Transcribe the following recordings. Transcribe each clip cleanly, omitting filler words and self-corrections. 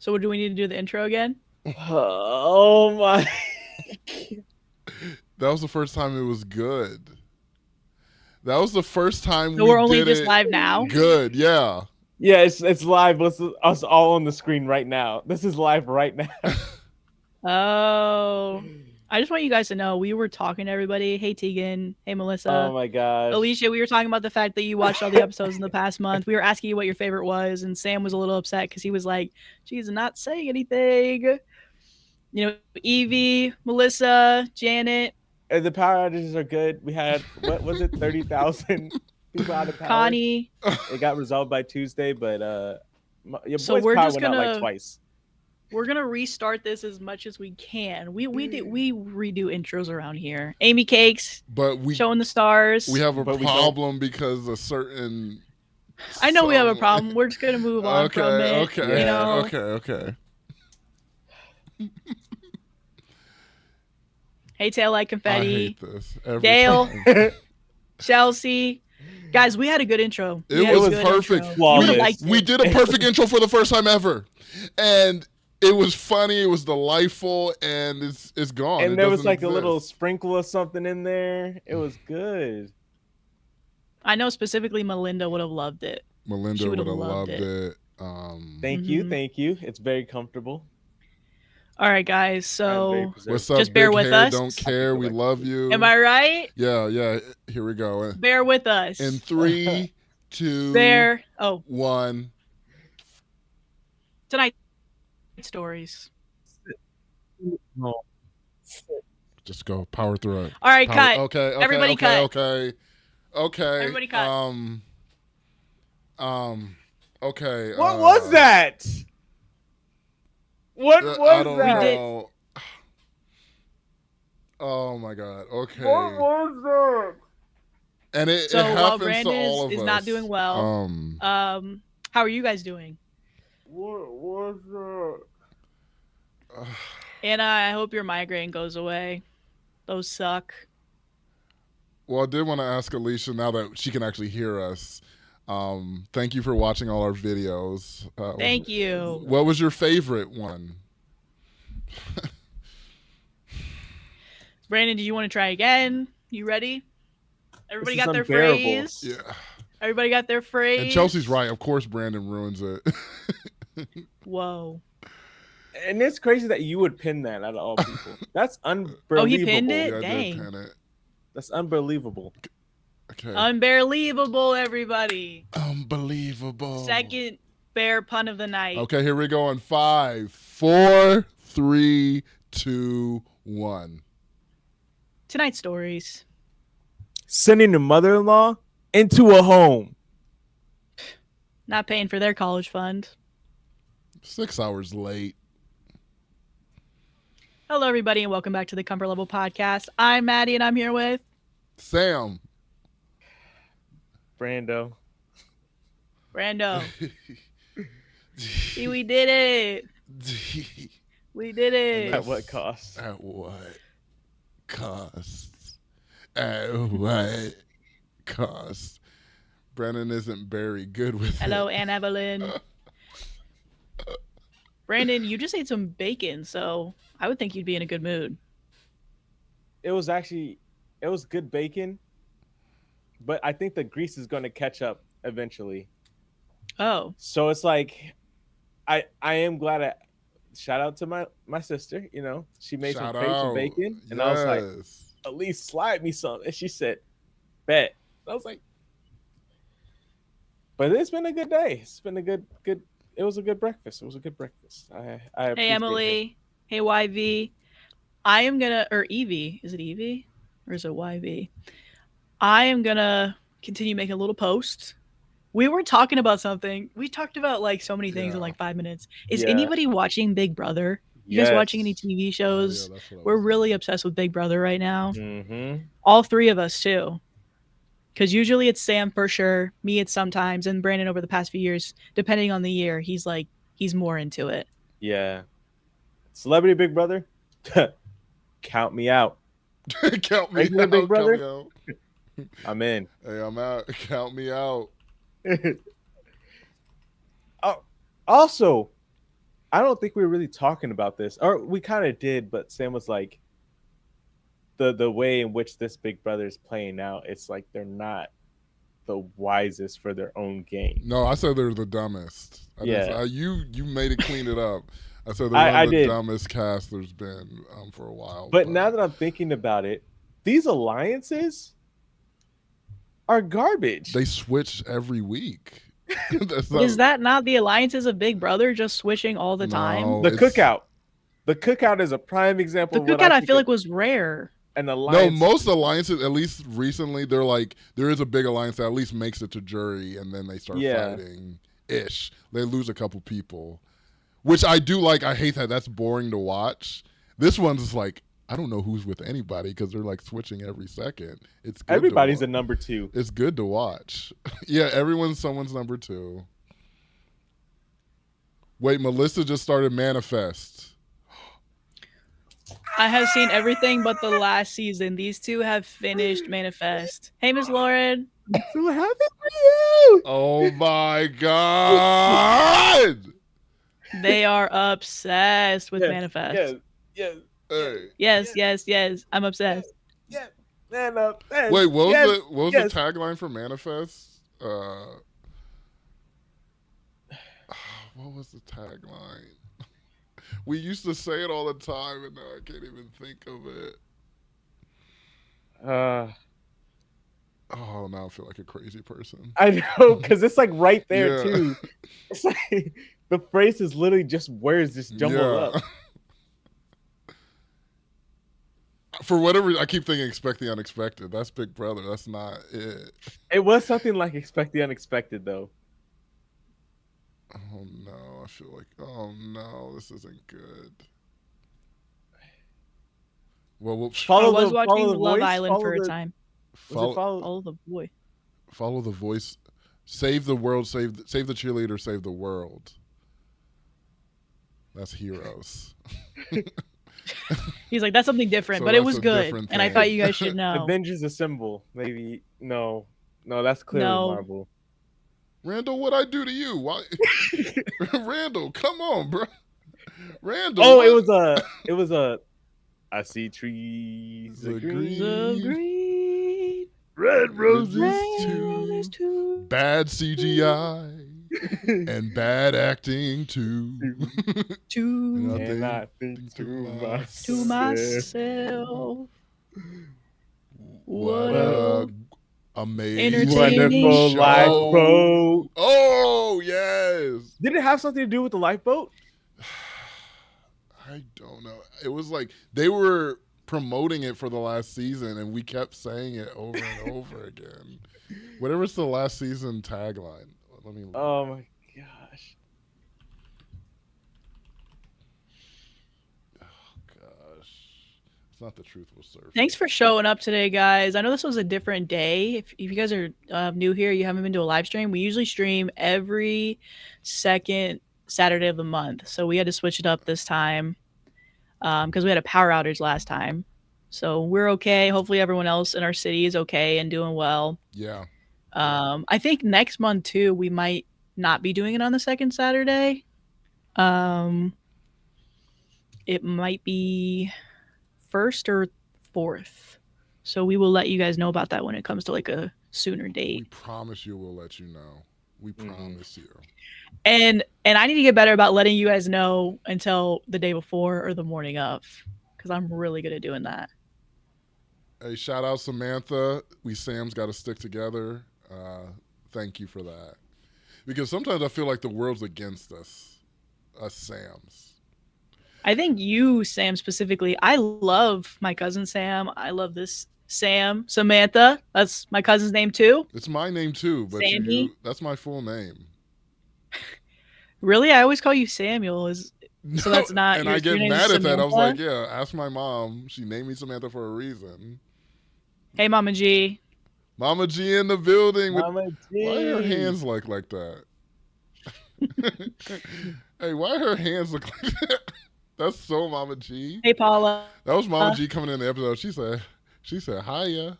So do we need to do the intro again? Oh my. That was the first time it was good. That was the first time So we we're only did just it live now? good. Yeah. Yeah, it's live. It's us all on the screen right now. This is live right now. Oh. I just want you guys to know we were talking to everybody. Hey, Tegan. Hey, Melissa. Oh my gosh. Alicia, we were talking about the fact that you watched all the episodes in the past month. We were asking you what your favorite was, and Sam was a little upset because he was like, she's not saying anything. You know, Evie, Melissa, Janet, And the power outages are good. We had, what was it, 30,000 people out of power. Connie. It got resolved by Tuesday, but your So boy's we're power just went out gonna like twice. we're gonna restart this as much as we can. We redo intros around here. Amy Cakes, But we showing the stars. we have a But we problem because a certain I know we have a problem. We're just gonna move on from it. Okay. You know? Okay. Hey, Tail Like I Confetti. hate this. Every Dale. time. Chelsea. Guys, we had a good intro. It was perfect. We did a perfect intro for the first time ever. And it was funny, it was delightful, and it's gone. And there was like a little sprinkle of something in there. It was good. I know specifically Melinda would have loved it. Melinda would have loved it. Thank you. It's very comfortable. All right, guys. So what's up, just bear with us. Don't care. We love you. Am I right? Yeah. Here we go. Bear with us. In 3, 2, 1. Tonight stories. No. Just go. Power through it. All right, cut. Okay. Everybody cut. Okay. Everybody cut. Okay. What was that? What was I don't that? know. Oh my god. Okay. What was that? And it while happens Brandon to all of us. is not doing well. How are you guys doing? What was that? Anna, I hope your migraine goes away. Those suck. Well, I did want to ask Alicia, now that she can actually hear us. Thank you for watching all our videos. Thank you. What was your favorite one? Brandon, do you want to try again? You ready? Everybody got their phrase? Yeah. Everybody got their phrase? And Chelsea's right. Of course, Brandon ruins it. Whoa. And it's crazy that you would pin that out of all people. That's unbelievable. Oh, he pinned it? Yeah, Dang. I did pin it. That's unbelievable. Okay. Unbelievable, everybody. Unbelievable. Second bear pun of the night. Okay, here we go in 5, 4, 3, 2, 1. Tonight's stories. Sending a mother-in-law into a home. Not paying for their college fund. 6 hours late. Hello, everybody, and welcome back to the Comfort Level Podcast. I'm Maddie, and I'm here with Sam. Brando. See, we did it. We did it. At what cost? At what cost? At what cost? Brandon isn't very good with Hello, it. Anne Evelyn. Brandon, you just ate some bacon, so I would think you'd be in a good mood. It was good bacon, but I think the grease is going to catch up eventually. Oh. So it's like, I am glad. Shout out to my sister. You know, she made some bacon, and I was like, at least slide me some. And she said, bet. I was like, but it's been a good day. It's been a good. It was a good breakfast. It was a good breakfast. Hey, Emily. Hey, YV. I am gonna, or Evie. Is it Evie or is it YV? I am gonna continue making a little post. We were talking about something. We talked about like so many things in like 5 minutes. Is anybody watching Big Brother? You guys watching any TV shows? We're really obsessed with Big Brother right now. Mm-hmm. All three of us too. Because usually it's Sam for sure, me it's sometimes, and Brandon over the past few years, depending on the year, he's more into it. Yeah. Celebrity Big Brother? Count me out. Count me out, Big Brother? Count me out. I'm in. Hey, I'm out. Count me out. Oh, also, I don't think we were really talking about this, or we kind of did, but Sam was like, the way in which this Big Brother is playing out, it's like they're not the wisest for their own game. No, I said they're the dumbest. You made it clean it up. I said they're one of the dumbest cast there's been for a while. But now that I'm thinking about it, these alliances are garbage. They switch every week. Is that not the alliances of Big Brother, just switching all the time? The cookout. The cookout is a prime example. The cookout I feel like was rare. An alliance. No, most alliances, at least recently, they're like, there is a big alliance that at least makes it to jury, and then they start fighting-ish. They lose a couple people, which I do like. I hate that. That's boring to watch. This one's like, I don't know who's with anybody because they're like switching every second. It's good everybody's a number two. It's good to watch. Yeah, everyone's someone's number two. Wait, Melissa just started Manifest. I have seen everything but the last season. These two have finished Manifest. Hey, Miss Lauren. So happy for you. Oh my God. They are obsessed with Manifest. Yes. Hey. Yes. I'm obsessed. Yeah. Wait, what was the tagline for Manifest? What was the tagline? We used to say it all the time, and now I can't even think of it. Oh, now I feel like a crazy person. I know, because it's like right there too. It's like the phrase is literally just words just jumbled up. For whatever reason, I keep thinking Expect the Unexpected. That's Big Brother. That's not it. It was something like Expect the Unexpected, though. Oh no, I feel like, oh no, this isn't good. Well, I was watching Love Island for a time. Follow the boy. Follow the voice. Save the world. Save the cheerleader. Save the world. That's Heroes. He's like, that's something different, but it was good, and I thought you guys should know. Avengers Assemble, maybe. No, that's clearly Marvel. Randall, what'd I do to you? Why? Randall, come on, bro. Randall. Oh, it was a. I see trees of green, red roses too. Bad CGI and bad acting too. And I think to myself, what a amazing, wonderful lifeboat. Oh yes. Did it have something to do with the lifeboat? I don't know. It was like they were promoting it for the last season, and we kept saying it over and over again. Whatever's the last season tagline. Let me look. Oh my gosh. Oh gosh. It's not the truth will serve. Thanks for showing up today, guys. I know this was a different day. If you guys are new here, you haven't been to a live stream, we usually stream every second Saturday of the month. So we had to switch it up this time because we had a power outage last time. So we're okay. Hopefully everyone else in our city is okay and doing well. Yeah. I think next month too, we might not be doing it on the second Saturday. It might be 1st or 4th. So we will let you guys know about that when it comes to like a sooner date. We promise you we'll let you know. We promise you. And I need to get better about letting you guys know until the day before or the morning of, because I'm really good at doing that. Hey, shout out Samantha. We Sam's got to stick together. Thank you for that. Because sometimes I feel like the world's against us Sams. I think you, Sam, specifically. I love my cousin Sam. I love this Sam. Samantha. That's my cousin's name too. It's my name too, but that's my full name. Really? I always call you Samuel. So that's not. And I get mad at that. I was like, yeah, ask my mom. She named me Samantha for a reason. Hey, Mama G. Mama G in the building. Mama G. Why are her hands like that? Hey, why her hands look like that? That's so Mama G. Hey, Paula. That was Mama G coming in the episode. She said, hiya.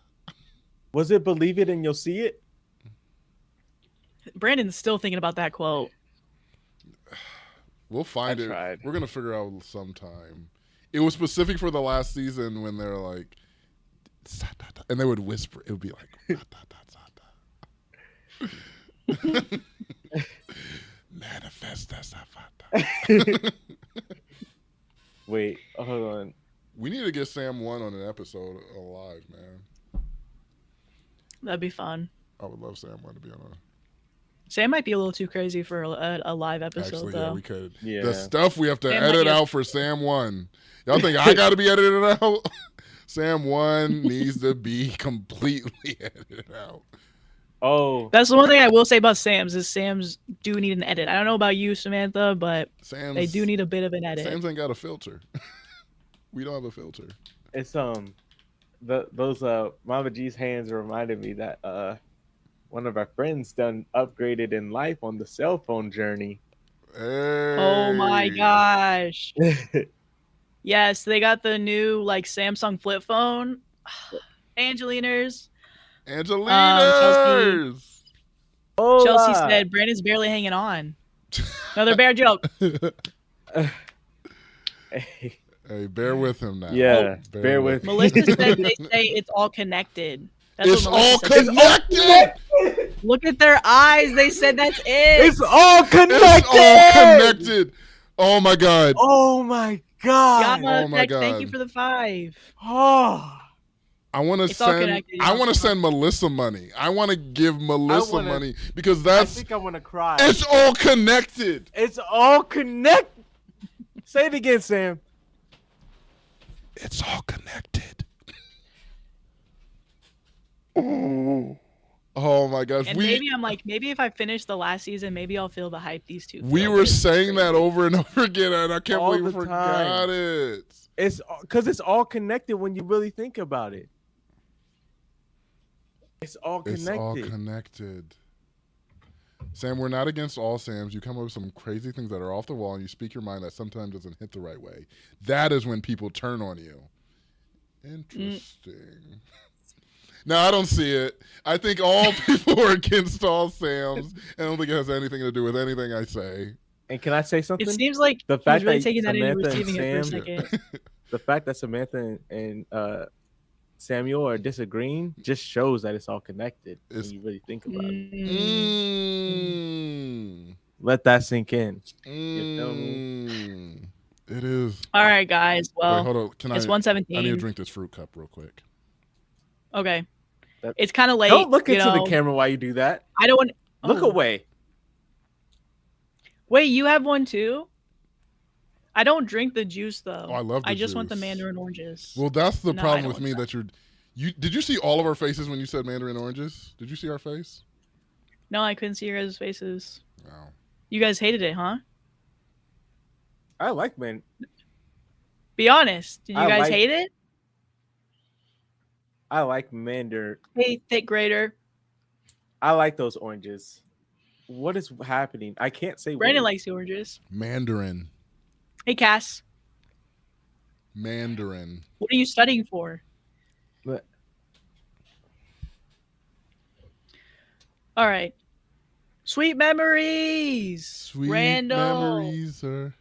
Was it Believe It and You'll See It? Brandon's still thinking about that quote. We'll find it. Tried. We're gonna figure out sometime. It was specific for the last season when they're like, and they would whisper. It would be like, manifest. Wait, hold on. We need to get Sam 1 on an episode alive, man. That'd be fun. I would love Sam 1 to be on a. Sam might be a little too crazy for a live episode. Actually, though. yeah, we could. Yeah. The stuff we have to Sam edit out for Sam 1. Y'all think I got to be edited out? Sam 1 needs to be completely edited out. Oh, that's the one thing I will say about Sam's is Sam's do need an edit. I don't know about you, Samantha, but they do need a bit of an edit. Sam's ain't got a filter. We don't have a filter. It's those Mama G's hands reminded me that one of our friends done upgraded in life on the cell phone journey. Hey. Oh my gosh. Yes, they got the new like Samsung flip phone. Angelinas. Chelsea said Brandon's barely hanging on. Another bear joke. Hey, bear with him now. Yeah, bear with Melissa said they say it's all connected. That's it's all connected. Look at their eyes. They said that's it. It's all connected. It's all connected. Oh my god. Oh my god. Yama, thank you for the 5. Oh. I want to send Melissa money. I want to give Melissa money because that's. I think I want to cry. It's all connected. It's all connected. Say it again, Sam. It's all connected. Oh my gosh. And maybe I'm like, maybe if I finish the last season, maybe I'll feel the hype these two. We were saying that over and over again, and I can't believe we forgot it. It's because it's all connected when you really think about it. It's all connected. It's all connected. Sam, we're not against all Sams. You come up with some crazy things that are off the wall, and you speak your mind that sometimes doesn't hit the right way. That is when people turn on you. Interesting. No, I don't see it. I think all people are against all Sams. I don't think it has anything to do with anything I say. And can I say something? It seems like the fact he's really that taking that in and Samantha receiving it for a second. The fact that Samantha and Samuel are disagreeing just shows that it's all connected when you really think about it. Let that sink in. You feel me? It is. All right, guys. Well, wait, hold on. It's 1:17. I need to drink this fruit cup real quick. Okay. It's kind of late. Don't look into the camera while you do that. I don't want. Look away. Wait, you have one too? I don't drink the juice though. Oh, I love the I just juice. want the mandarin oranges. Well, that's the problem with me that did you see all of our faces when you said mandarin oranges? Did you see our face? No, I couldn't see your guys' faces. Wow. You guys hated it, huh? I like man. Be honest. Did you guys hate it? I like mandarin. Hey, thick grader. I like those oranges. What is happening? I can't say. Brandon likes the oranges. Mandarin. Hey, Cass. Mandarin. What are you studying for? What? All right. Sweet memories. Sweet Randall. memories, sir.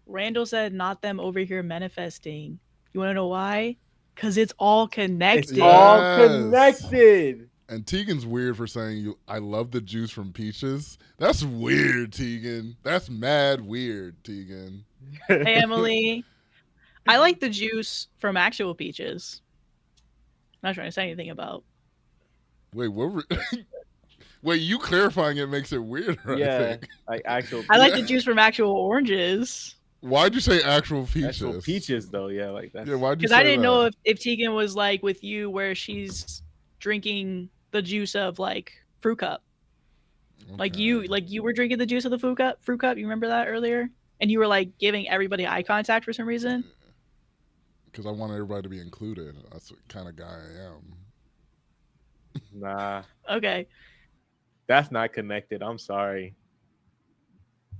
Randall said, "Not them over here manifesting." You want to know why? Because it's all connected. It's all connected. And Tegan's weird for saying I love the juice from peaches. That's weird, Tegan. That's mad weird, Tegan. Hey, Emily. I like the juice from actual peaches. I'm not trying to say anything about. Wait, wait, you clarifying it makes it weirder, Yeah, I think. like actual. I like the juice from actual oranges. Why'd you say actual peaches? Actual peaches, though, yeah, like that. Yeah, why'd you say Because I didn't that? know if Tegan was like with you where she's drinking the juice of like fruit cup. Okay. Like you were drinking the juice of the fruit cup. You remember that earlier? And you were like giving everybody eye contact for some reason. Because I want everybody to be included. That's the kind of guy I am. Nah. Okay. That's not connected. I'm sorry.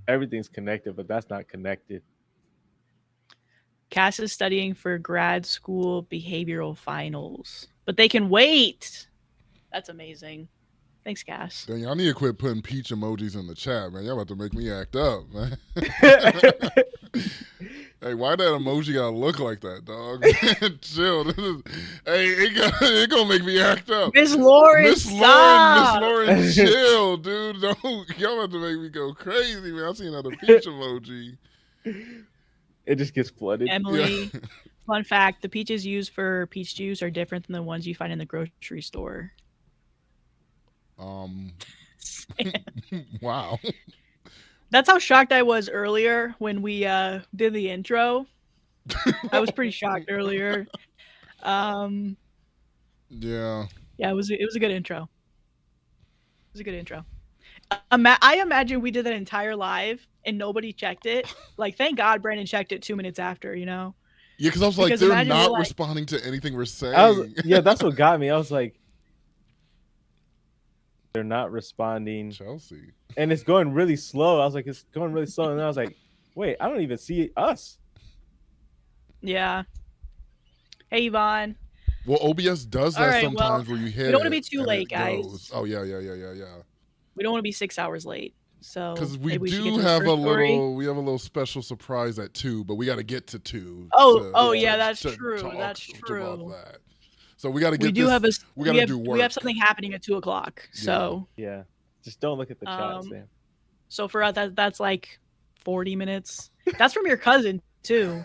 Everything's connected, but that's not connected. Cass is studying for grad school behavioral finals, but they can wait. That's amazing. Thanks, Cass. Dang, y'all need to quit putting peach emojis in the chat, man. Y'all about to make me act up, man. Hey, why that emoji gotta look like that, dog? Chill. It gonna make me act up. Miss Lauren, stop. Miss Lauren, chill, dude. Don't y'all about to make me go crazy, man. I seen another peach emoji. It just gets flooded. Emily, fun fact: the peaches used for peach juice are different than the ones you find in the grocery store. Wow. That's how shocked I was earlier when we did the intro. I was pretty shocked earlier. Yeah. Yeah, it was a good intro. It was a good intro. I imagine we did that entire live and nobody checked it. Like, thank God Brandon checked it 2 minutes after, you know? Yeah, because I was like, they're not responding to anything we're saying. Yeah, that's what got me. I was like, they're not responding. Chelsea. And it's going really slow. I was like, it's going really slow. And then I was like, wait, I don't even see us. Yeah. Hey, Yvonne. Well, OBS does that sometimes where you hit it. We don't want to be too late, guys. Oh, yeah. We don't want to be 6 hours late. So because we do have a little special surprise at 2, but we got to get to 2. That's true. That's true. About that. So we got to get. We do have a. We got to do work. We have something happening at 2:00. So yeah, just don't look at the chat, Sam. So for us, that's like 40 minutes. That's from your cousin too.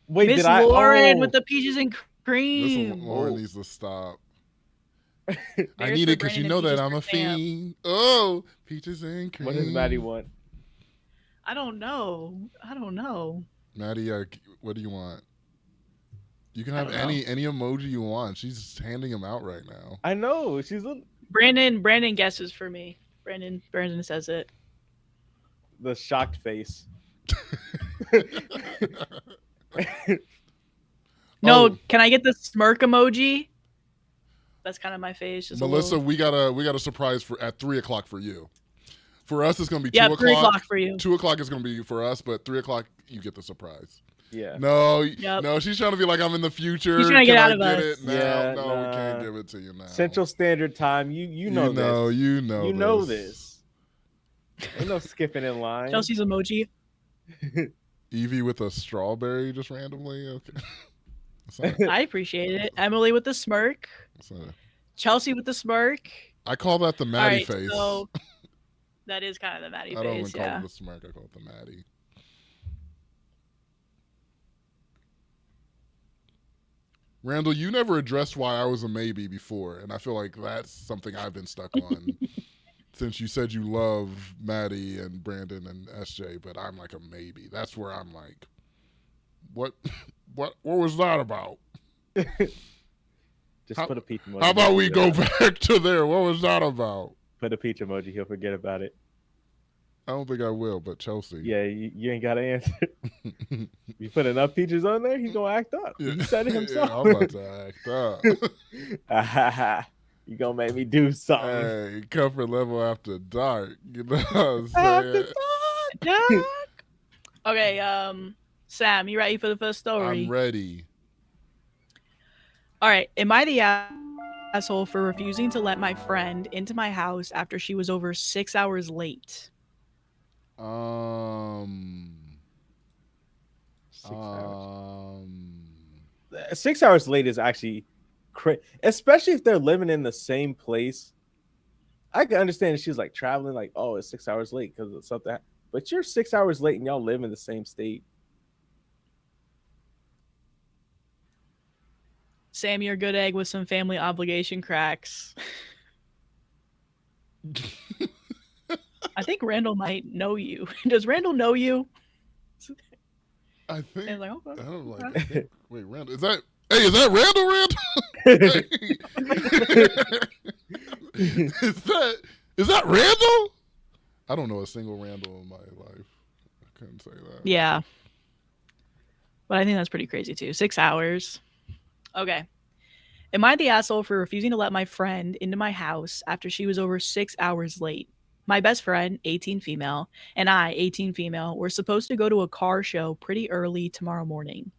Wait, Miss Lauren with the peaches and cream. This Lauren needs to stop. I need it because you know that I'm a fiend. Oh, peaches and cream. What does Maddie want? I don't know. Maddie, what do you want? You can have any emoji you want. She's handing them out right now. I know. She's Brandon guesses for me. Brandon says it. The shocked face. No, can I get the smirk emoji? That's kind of my face. Just Melissa, we got a surprise at 3:00 for you. For us, it's gonna be 2 o'clock. 3:00 for you. 2:00 is gonna be for us, but 3:00 you get the surprise. Yeah. No, she's trying to be like I'm in the future. She's trying to get out of us. It now? Yeah, no, we can't give it to you now. Central Standard Time. You know this. You know this. Ain't no skipping in line. Chelsea's emoji. Evie with a strawberry just randomly. Okay. I appreciate it. Emily with the smirk. Chelsea with the smirk. I call that the Maddie face. So that is kind of the Maddie face. I don't even call it the smirk. I call it the Maddie. Randall, you never addressed why I was a maybe before, and I feel like that's something I've been stuck on since you said you love Maddie and Brandon and SJ, but I'm like a maybe. That's where I'm like, what was that about? Just put a peach emoji. How about we go back to there? What was that about? Put a peach emoji. He'll forget about it. I don't think I will, but Chelsea. Yeah, you ain't got to answer. You put enough peaches on there, he's going to act up. He said it himself. Yeah, I'm about to act up. You going to make me do something. Hey, comfort level after dark. You know what I'm saying? After dark. Okay, Sam, you ready for the first story? I'm ready. All right. Am I the asshole for refusing to let my friend into my house after she was over 6 hours late? 6 hours. 6 hours late is actually crazy, especially if they're living in the same place. I can understand if she's like traveling, like, oh, it's 6 hours late because of something. But you're 6 hours late and y'all live in the same state. Sam, you're a good egg with some family obligation cracks. I think Randall might know you. Does Randall know you? I think. Like, okay. I don't like. I think, wait, Randall, is that Randall? Is that Randall? I don't know a single Randall in my life. I couldn't say that. Yeah, but I think that's pretty crazy too. 6 hours. Okay. Am I the asshole for refusing to let my friend into my house after she was over 6 hours late? My best friend, 18 female, and I, 18 female, were supposed to go to a car show pretty early tomorrow morning.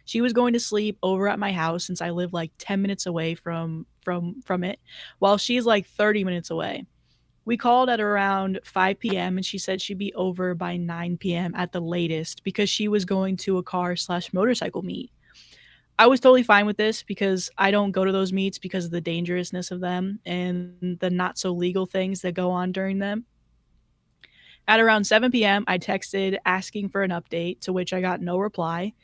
She was going to sleep over at my house since I live like 10 minutes away from it, while she's like 30 minutes away. We called at around 5 p.m. and she said she'd be over by 9 p.m. at the latest because she was going to a car/motorcycle meet. I was totally fine with this because I don't go to those meets because of the dangerousness of them and the not so legal things that go on during them. At around 7 p.m., I texted asking for an update, to which I got no reply.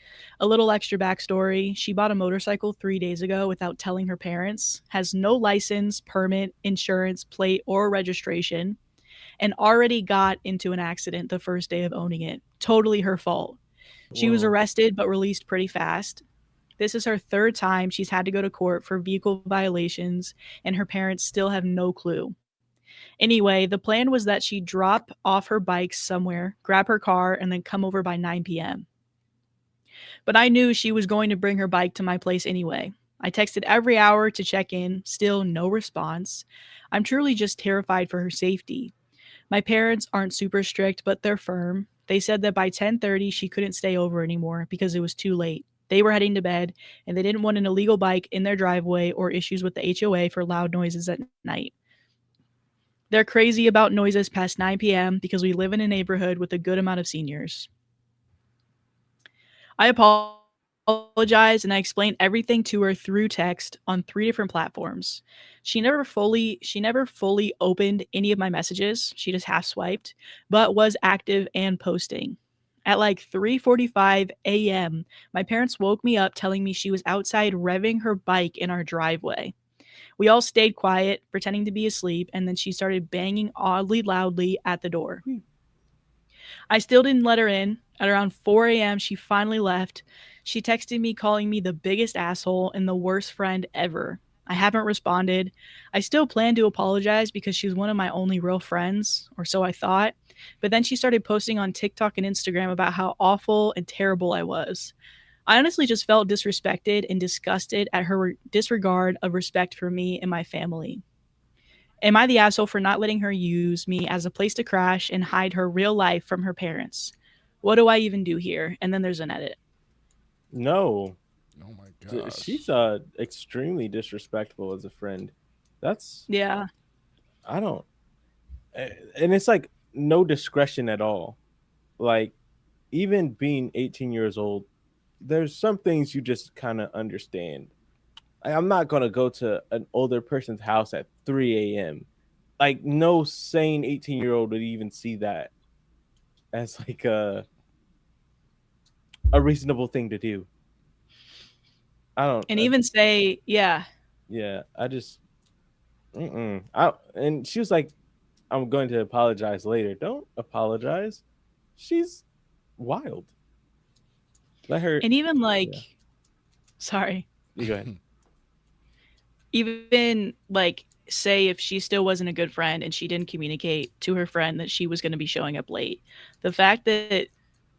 A little extra backstory: she bought a motorcycle 3 days ago without telling her parents, has no license, permit, insurance, plate, or registration, and already got into an accident the first day of owning it. Totally her fault. She was Whoa. arrested but released pretty fast. This is her third time she's had to go to court for vehicle violations, and her parents still have no clue. Anyway, the plan was that she'd drop off her bike somewhere, grab her car, and then come over by 9 p.m. But I knew she was going to bring her bike to my place anyway. I texted every hour to check in, still no response. I'm truly just terrified for her safety. My parents aren't super strict, but they're firm. They said that by 10:30 she couldn't stay over anymore because it was too late. They were heading to bed and they didn't want an illegal bike in their driveway or issues with the HOA for loud noises at night. They're crazy about noises past 9 p.m. because we live in a neighborhood with a good amount of seniors. I apologized and I explained everything to her through text on 3 different platforms. She never fully opened any of my messages. She just half swiped, but was active and posting. At like 3:45 a.m., my parents woke me up telling me she was outside revving her bike in our driveway. We all stayed quiet, pretending to be asleep, and then she started banging oddly loudly at the door. I still didn't let her in. At around 4 a.m., she finally left. She texted me calling me the biggest asshole and the worst friend ever. I haven't responded. I still plan to apologize because she's one of my only real friends, or so I thought. But then she started posting on TikTok and Instagram about how awful and terrible I was. I honestly just felt disrespected and disgusted at her disregard of respect for me and my family. Am I the asshole for not letting her use me as a place to crash and hide her real life from her parents? What do I even do here? And then there's an edit. No. Oh my gosh. She's extremely disrespectful as a friend. That's Yeah. I don't and it's like no discretion at all. Like even being 18 years old, there's some things you just kind of understand. I'm not going to go to an older person's house at 3 a.m. Like no sane 18-year-old would even see that as like a reasonable thing to do. I don't And even say, yeah. yeah, I just and she was like, I'm going to apologize later. Don't apologize. She's wild. Let her. And even like, Yeah. sorry. You go ahead. Even like, say if she still wasn't a good friend and she didn't communicate to her friend that she was going to be showing up late, the fact that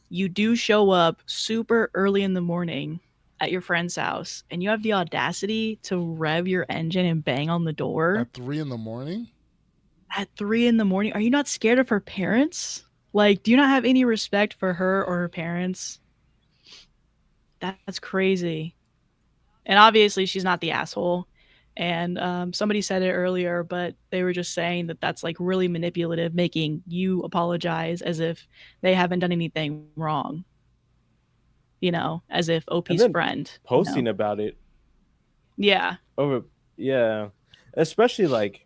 you do show up super early in the morning at your friend's house and you have the audacity to rev your engine and bang on the door at 3 in the morning? At 3 in the morning? Are you not scared of her parents? Like, do you not have any respect for her or her parents? That's crazy. And obviously, she's not the asshole. And somebody said it earlier, but they were just saying that that's like really manipulative, making you apologize as if they haven't done anything wrong. You know, as if OP's friend. Posting about it. Yeah. Over, yeah. Especially like,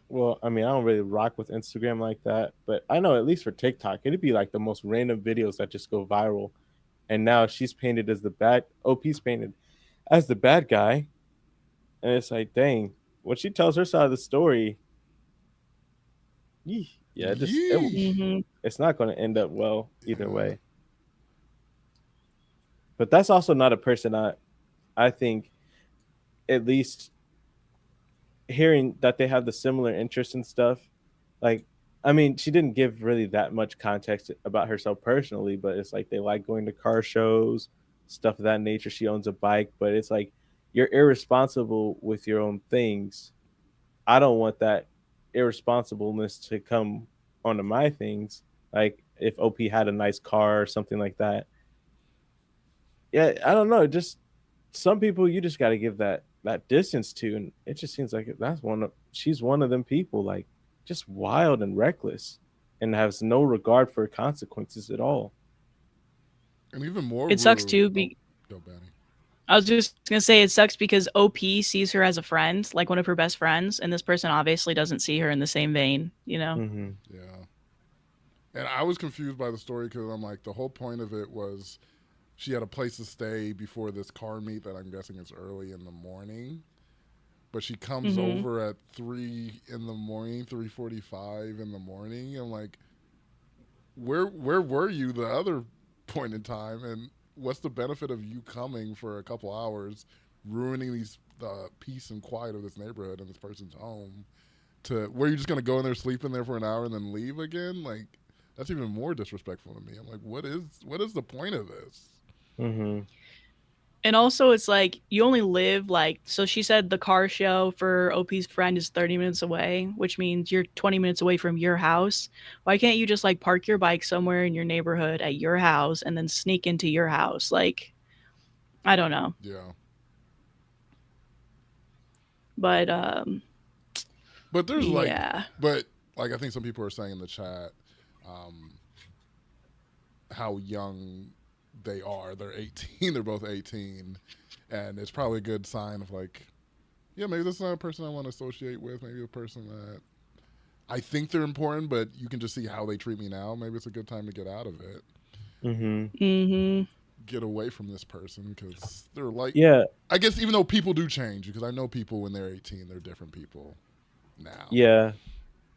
well, I mean, I don't really rock with Instagram like that, but I know at least for TikTok, it'd be like the most random videos that just go viral. And now she's painted as the bad, OP's painted as the bad guy. And it's like, dang, when she tells her side of the story, yeah, it's not going to end up well either way. But that's also not a person I think, at least hearing that they have the similar interests and stuff. Like, I mean, she didn't give really that much context about herself personally, but it's like they like going to car shows, stuff of that nature. She owns a bike, but it's like you're irresponsible with your own things. I don't want that irresponsibleness to come onto my things. Like if OP had a nice car or something like that. yeah, I don't know. Just some people you just got to give that distance to, and it just seems like she's one of them people, like just wild and reckless, and has no regard for consequences at all. And even more It sucks rude. too. Go, Benny. I was just gonna say it sucks because OP sees her as a friend, like one of her best friends, and this person obviously doesn't see her in the same vein. You know? Mm-hmm. Yeah. And I was confused by the story because I'm like, the whole point of it was she had a place to stay before this car meet that I'm guessing is early in the morning. But she comes over at 3 in the morning, 3:45 in the morning. I'm like, where were you the other point in time? And what's the benefit of you coming for a couple hours, ruining the peace and quiet of this neighborhood and this person's home? To where you're just gonna go in there, sleep in there for an hour, and then leave again? Like, that's even more disrespectful to me. I'm like, what is the point of this? Mm-hmm. And also, it's like you only live like, so she said the car show for OP's friend is 30 minutes away, which means you're 20 minutes away from your house. Why can't you just like park your bike somewhere in your neighborhood at your house and then sneak into your house? Like, I don't know. Yeah. But there's yeah. I think some people are saying in the chat how young they are. They're 18. They're both 18, and it's probably a good sign of like, yeah, maybe this is not a person I want to associate with. Maybe a person that I think they're important, but you can just see how they treat me now. Maybe it's a good time to get out of it. Mm-hmm. Get away from this person because they're like, yeah. I guess even though people do change, because I know people when they're 18, they're different people now. Yeah,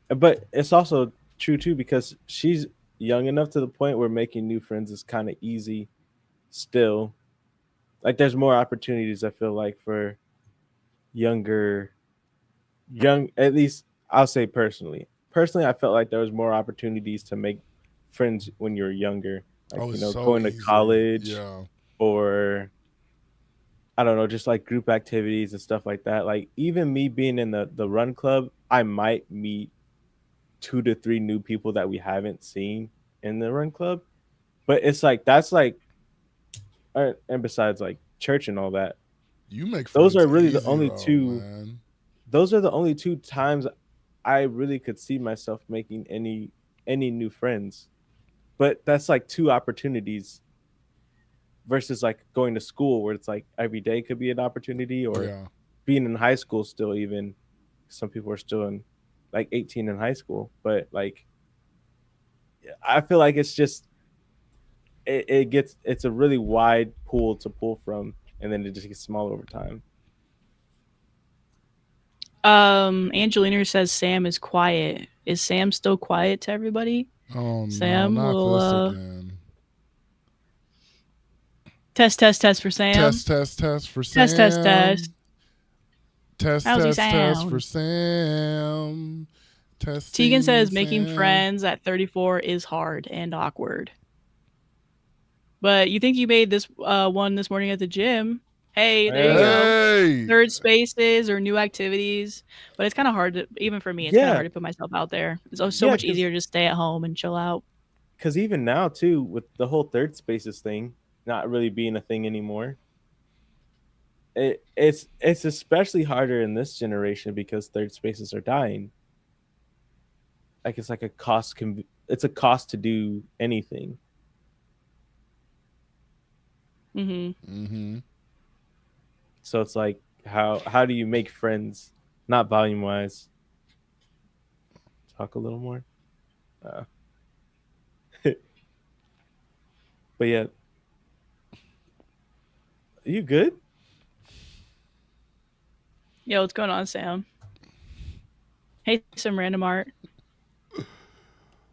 but it's also true too because she's young enough to the point where making new friends is kind of easy still. Like there's more opportunities I feel like for young, at least I'll say personally I felt like there was more opportunities to make friends when you're younger, like So going to easy. college, Yeah. or I don't know, just like group activities and stuff like that. Like even me being in the run club, I might meet 2 to 3 new people that we haven't seen in the run club. But it's like that's like, and besides like church and all that, you make those are really easy, the only though, two. Man. Those are the only 2 times I really could see myself making any new friends. But that's like 2 opportunities versus like going to school where it's like every day could be an opportunity, or being in high school still. Even some people are still in like 18 in high school, but like I feel like it's just it's a really wide pool to pull from, and then it just gets smaller over time. Angelina says Sam is quiet. Is Sam still quiet to everybody? Oh Sam no, not will, this again. Test for Sam. Test for Sam. Test. Test How's he test for sound? Sam. Tegan says Sam. making friends at 34 is hard and awkward. But you think you made this one this morning at the gym? Hey, there you go. Third spaces or new activities. But it's kind of hard to, even for me, it's kind of hard to put myself out there. It's so much easier to just stay at home and chill out. Because even now, too, with the whole third spaces thing not really being a thing anymore, it's especially harder in this generation because third spaces are dying. Like it's like a cost. It's a cost to do anything. So it's like, how do you make friends? Not volume wise. Talk a little more. But yeah, are you good? Yo, what's going on, Sam? Hey, some random art.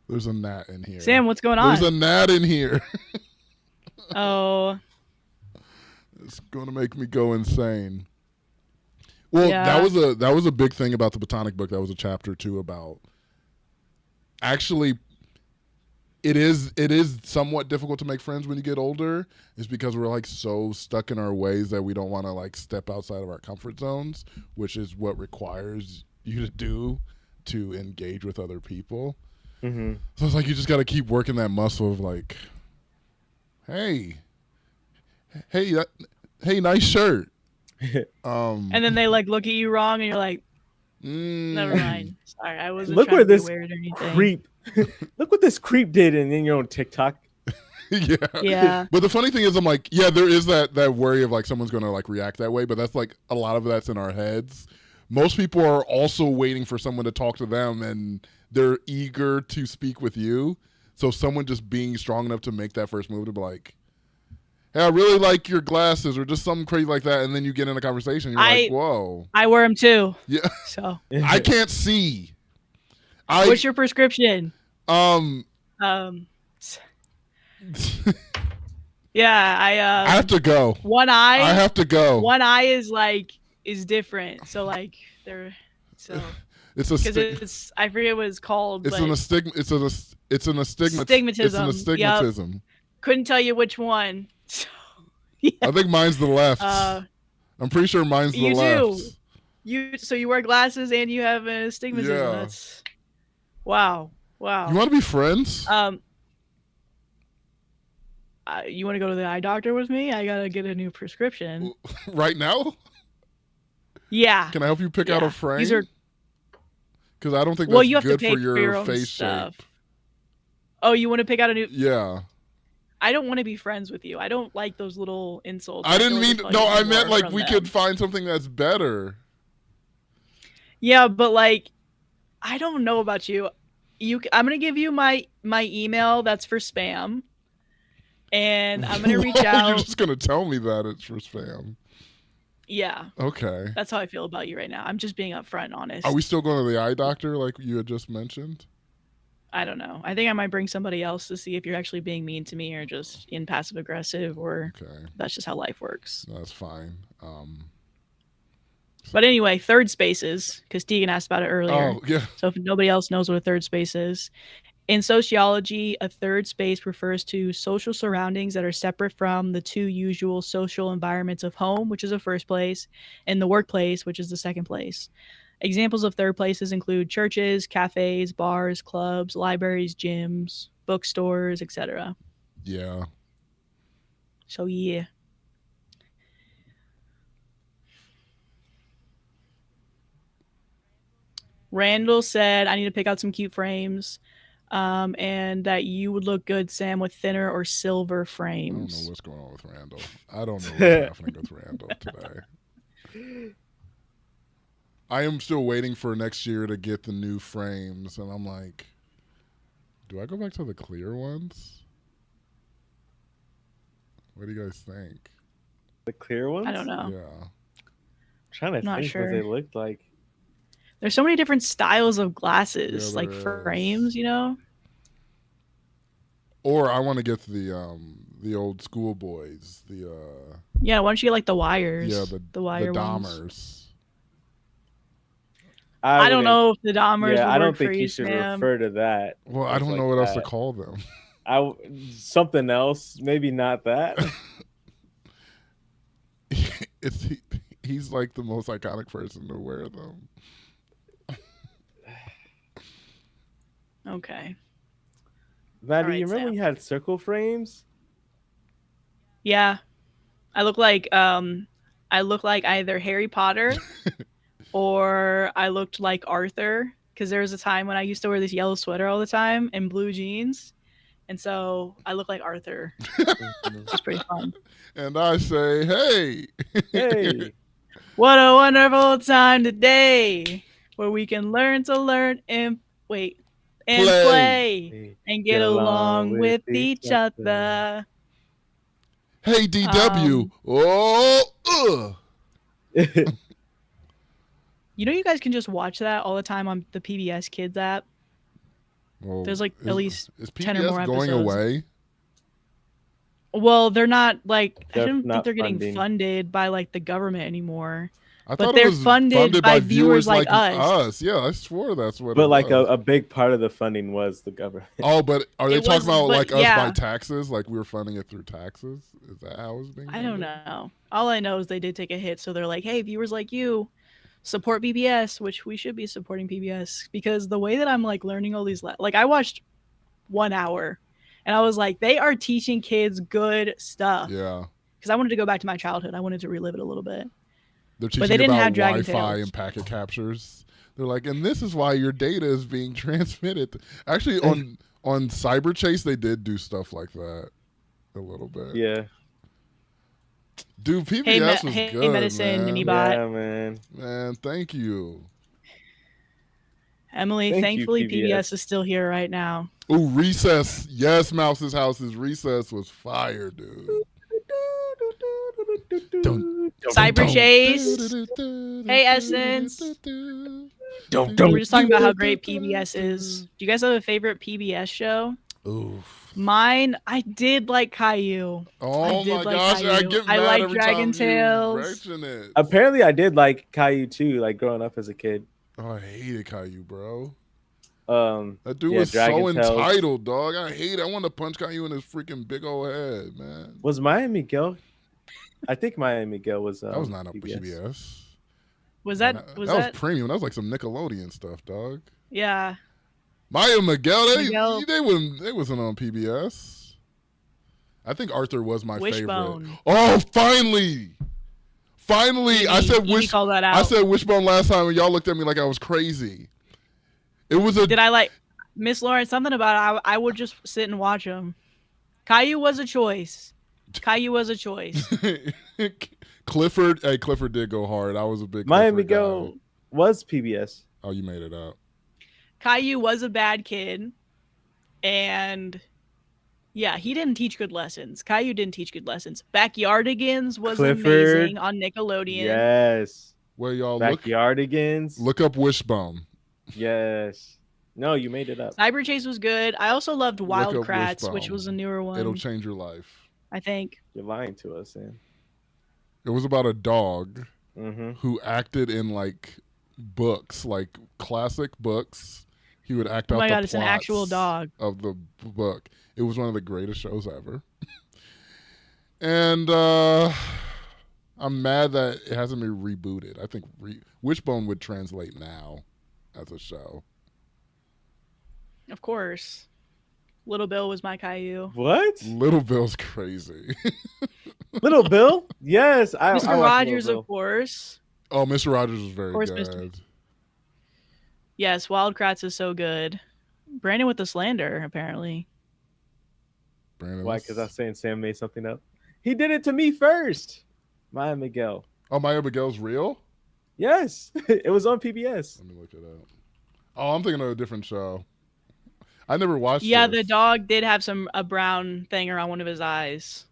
There's a gnat in here. Sam, what's going on? There's a gnat in here. Oh. It's going to make me go insane. Well, that was a big thing about the botanic book. That was a chapter too about. Actually, it is somewhat difficult to make friends when you get older. It's because we're like so stuck in our ways that we don't want to like step outside of our comfort zones, which is what requires you to do to engage with other people. Mm-hmm. So it's like you just got to keep working that muscle of like, hey, hey, nice shirt. And then they like look at you wrong, and you're like, never mind. Sorry, I wasn't Look trying where to be this weird or anything. creep. Look what this creep did, and then you're on TikTok. Yeah. But the funny thing is, I'm like, yeah, there is that worry of like someone's gonna like react that way, but that's like a lot of that's in our heads. Most people are also waiting for someone to talk to them, and they're eager to speak with you. So someone just being strong enough to make that first move to be like, hey, I really like your glasses, or just something crazy like that, and then you get in a conversation, you're like, whoa. I wear them too. Yeah. So I can't see. What's your prescription? Yeah, I have to go. One eye. I have to go. One eye is different. So like they're it's I forget what it's called. It's an astigmatism. It's an astigmatism. Yep. Couldn't tell you which one. So, yeah. I think mine's the left. I'm pretty sure mine's the left. So you wear glasses and you have an astigmatism. Yeah. That's wow. You want to be friends? You want to go to the eye doctor with me? I gotta get a new prescription. Right now? Yeah. Can I help you pick out a frame? Because I don't think you have good to pay for your face stuff. shape. Oh, you want to pick out a new? Yeah. I don't want to be friends with you. I don't like those little insults. I didn't mean. No, I meant like we could find something that's better. Yeah, but like, I don't know about you. I'm gonna give you my email. That's for spam. And I'm gonna reach out. You're just gonna tell me that it's for spam. Yeah. Okay. That's how I feel about you right now. I'm just being upfront and honest. Are we still going to the eye doctor like you had just mentioned? I don't know. I think I might bring somebody else to see if you're actually being mean to me or just in passive aggressive, or that's just how life works. That's fine. But anyway, third spaces, because Tegan asked about it earlier. Oh, yeah. So if nobody else knows what a third space is, in sociology, a third space refers to social surroundings that are separate from the two usual social environments of home, which is the first place, and the workplace, which is the second place. Examples of third places include churches, cafes, bars, clubs, libraries, gyms, bookstores, etc. Yeah. So, yeah. Randall said, I need to pick out some cute frames. And that you would look good, Sam, with thinner or silver frames. I don't know what's going on with Randall. I don't know what's happening with Randall today. I am still waiting for next year to get the new frames, and I'm like, do I go back to the clear ones? What do you guys think? The clear ones? I don't know. Yeah. I'm trying to think what they looked like. There's so many different styles of glasses, like frames, you know? Or I want to get the old school boys. Yeah, why don't you get like the wires? Yeah, the wire Dahmers. Ones. I don't know if the Dahmers. Yeah, would I don't work think for you should refer to that. Well, I don't know what else to call them. Something else, maybe not that. He's like the most iconic person to wear them. Okay. Maddie, you remember when you had circle frames? Yeah. I look like either Harry Potter or I looked like Arthur, because there was a time when I used to wear this yellow sweater all the time and blue jeans. And so I look like Arthur. It's pretty fun. And I say, hey. Hey. What a wonderful time today where we can learn and play and get along with each other. Hey, DW. You know, you guys can just watch that all the time on the PBS Kids app. Well, there's like at least is 10 or more PBS going episodes. away? Well, they're not like, I don't think they're funding. getting funded by like the government anymore. I but thought they're it was funded by viewers like us. Yeah, I swore that's what. But like a big part of the funding was the government. Oh, but are they talking about like us yeah. by taxes? Like we were funding it through taxes? Is that how it was being funded? I don't know. All I know is they did take a hit, so they're like, "Hey, viewers like you, support PBS," which we should be supporting PBS, because the way that I'm like learning all these, like I watched 1 hour, and I was like, they are teaching kids good stuff. Yeah. because I wanted to go back to my childhood. I wanted to relive it a little bit. They're teaching But they didn't about have Dragon Wi-Fi Tales. and packet captures. They're like, and this is why your data is being transmitted. Actually, on Cyber Chase, they did do stuff like that a little bit. Yeah. Dude, PBS was good, Medicine, man. Minibot. Yeah, man. Man, thank you. Emily, thankfully PBS is still here right now. Ooh, Recess. Yes, Mouse's House's Recess was fire, dude. Cyber Chase. Hey, Essence. We're just talking about how great PBS is. Do you guys have a favorite PBS show? Oof. Mine, I did like Caillou. Oh my gosh, I get mad like every Dragon time Tales. you mention it. Apparently, I did like Caillou too, like growing up as a kid. Oh, I hated Caillou, bro. That dude was so entitled, dog. I hate it. I want to punch Caillou in his freaking big old head, man. Was Maya Miguel? I think Maya Miguel was. That was not a PBS. Was that that was premium? That was like some Nickelodeon stuff, dog. Yeah. Maya Miguel, they wasn't on PBS. I think Arthur was my favorite. Oh, finally. I said I said Wishbone last time, and y'all looked at me like I was crazy. It was a. Did I like Miss Lauren? Something about it. I would just sit and watch them. Caillou was a choice. Clifford did go hard. I was a big Maya Miguel was PBS. Oh, you made it up. Caillou was a bad kid, and yeah, he didn't teach good lessons. Caillou didn't teach good lessons. Backyardigans was amazing on Nickelodeon. Yes. Well, y'all Backyardigans. Look up Wishbone. Yes. No, you made it up. Cyber Chase was good. I also loved Wild Kratts, which was a newer one. It'll change your life. I think. You're lying to us, Sam. It was about a dog who acted in like books, like classic books. He would act out the plots it's an actual dog of the book. It was one of the greatest shows ever. And I'm mad that it hasn't been rebooted. I think Wishbone would translate now as a show. Of course. Little Bill was my Caillou. What? Little Bill's crazy. Little Bill? Yes. Mr. Rogers, of course. Oh, Mr. Rogers was very good. Yes, Wild Kratts is so good. Brandon with the slander, apparently. Why? Because I was saying Sam made something up. He did it to me first. Maya Miguel. Oh, Maya Miguel's real? Yes. It was on PBS. Let me look it up. Oh, I'm thinking of a different show. I never watched Yeah, this. the dog did have a brown thing around one of his eyes.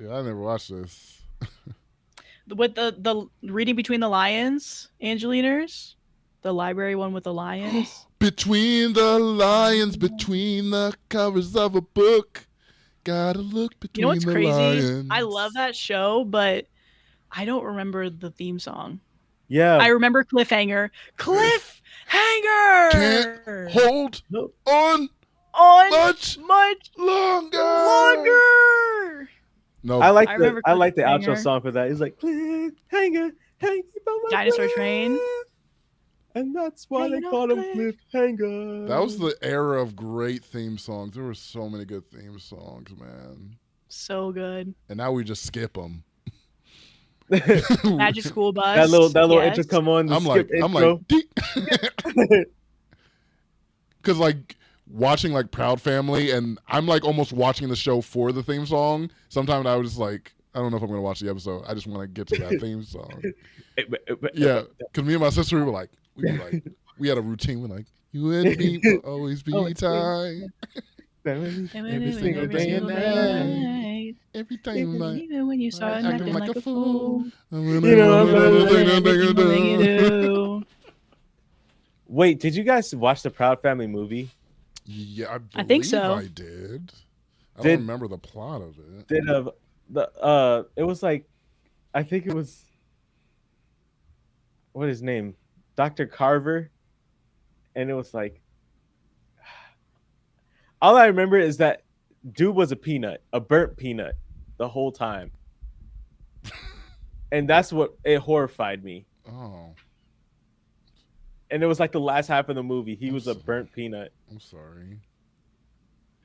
Yeah, I never watched this. With the Reading Between the Lions, Angeliners? The library one with the lions? Between the lions, between the covers of a book. Gotta look between the lions. You know what's crazy? I love that show, but I don't remember the theme song. Yeah. I remember Cliffhanger. Cliffhanger! Can't hold on much longer. No, I like the outro song for that. He's like Cliffhanger, Dinosaur Train. And that's why they call him Cliffhanger. That was the era of great theme songs. There were so many good theme songs, man. So good. And now we just skip them. Magic School Bus. That little intro come on. I'm like, because like watching like Proud Family, and I'm like almost watching the show for the theme song. Sometimes I was just like, I don't know if I'm gonna watch the episode. I just want to get to that theme song. Yeah, because me and my sister were like, we had a routine. We're like, you and me will always be tight. Every single day and night. Every time night. Even when you start acting like a fool. Wait, did you guys watch the Proud Family movie? Yeah, I think so. I did. I don't remember the plot of it. It was like, I think it was, what is his name? Dr. Carver. And it was like, all I remember is that dude was a peanut, a burnt peanut the whole time. And that's what it horrified me. Oh. And it was like the last half of the movie. He was a burnt peanut. I'm sorry.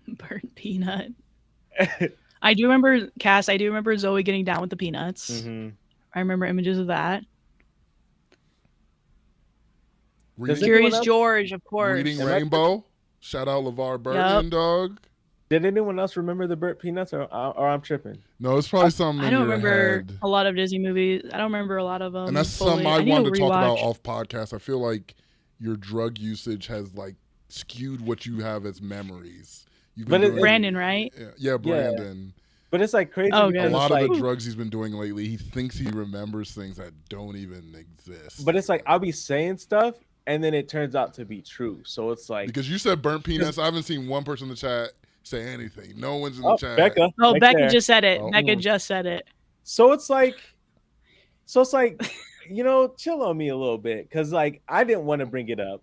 Burnt peanut. I do remember Cass. I do remember Zoe getting down with the peanuts. Mm-hmm. I remember images of that. Reading, Curious George, of course. Reading Rainbow. Shout out LeVar Burton, dog. Did anyone else remember the burnt peanuts, or I'm tripping? No, it's probably something. I don't remember head. a lot of Disney movies. I don't remember a lot of them. And that's something I wanted to talk about off podcast. I feel like your drug usage has like skewed what you have as memories. But it's Brandon, right? Yeah, Brandon. Yeah. But it's like crazy. Oh, okay. A lot of the drugs he's been doing lately, he thinks he remembers things that don't even exist. But it's like I'll be saying stuff, and then it turns out to be true. So it's like because you said burnt peanuts. I haven't seen one person in the chat say anything. No one's in the chat. Becca. Oh, Becca just said it. Becca just said it. So it's like, you know, chill on me a little bit, because like I didn't want to bring it up,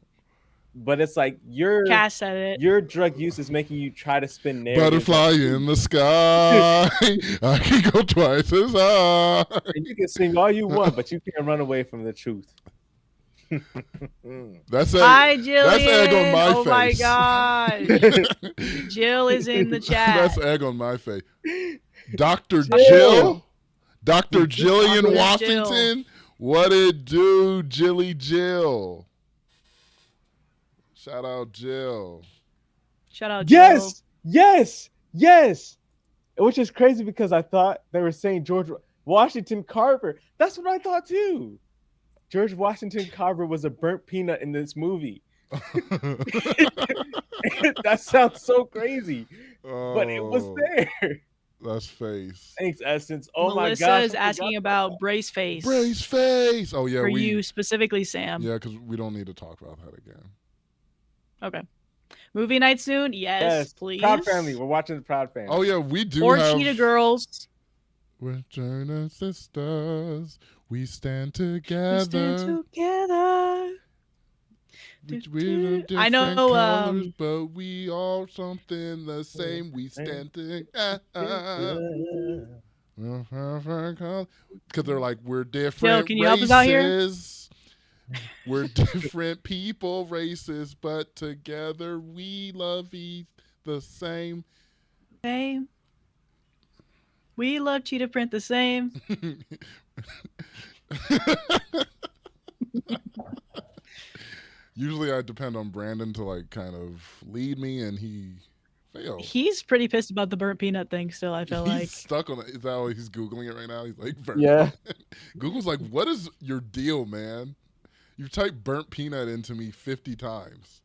but it's like Cass said it. Your drug use is making you try to spin narratives. Butterfly in the sky. I can go twice as high. And you can sing all you want, but you can't run away from the truth. That's Hi, Jillian. That's egg on my face. My God. Jill is in the chat. That's egg on my face. Dr. Jill. Dr. Jillian Washington. Jill. What it do, Jilly Jill? Shout out Jill. Shout out Jill. Yes. Which is crazy because I thought they were saying George Washington Carver. That's what I thought too. George Washington Carver was a burnt peanut in this movie. That sounds so crazy, but it was there. That's face. Thanks, Essence. Oh Melissa my gosh. Melissa is asking about Brace Face. Brace Face. Oh yeah. For you specifically, Sam. Yeah, because we don't need to talk about that again. Okay. Movie night soon? Yes, please. Proud Family. We're watching the Proud Family. Oh yeah, we do. Or Cheetah Girls. We're Turner sisters. We stand together. We stand together. We I know, colors, but we all something the same. We stand together. Because they're like, we're different. Jill, can you help us out here? We're different people, races, but together we love the same. Same. We love cheetah print the same. Usually I depend on Brandon to like kind of lead me, and he failed. He's pretty pissed about the burnt peanut thing still, I feel like. He's stuck on it. Is that why he's Googling it right now? He's like, yeah. Google's like, what is your deal, man? You've typed burnt peanut into me 50 times.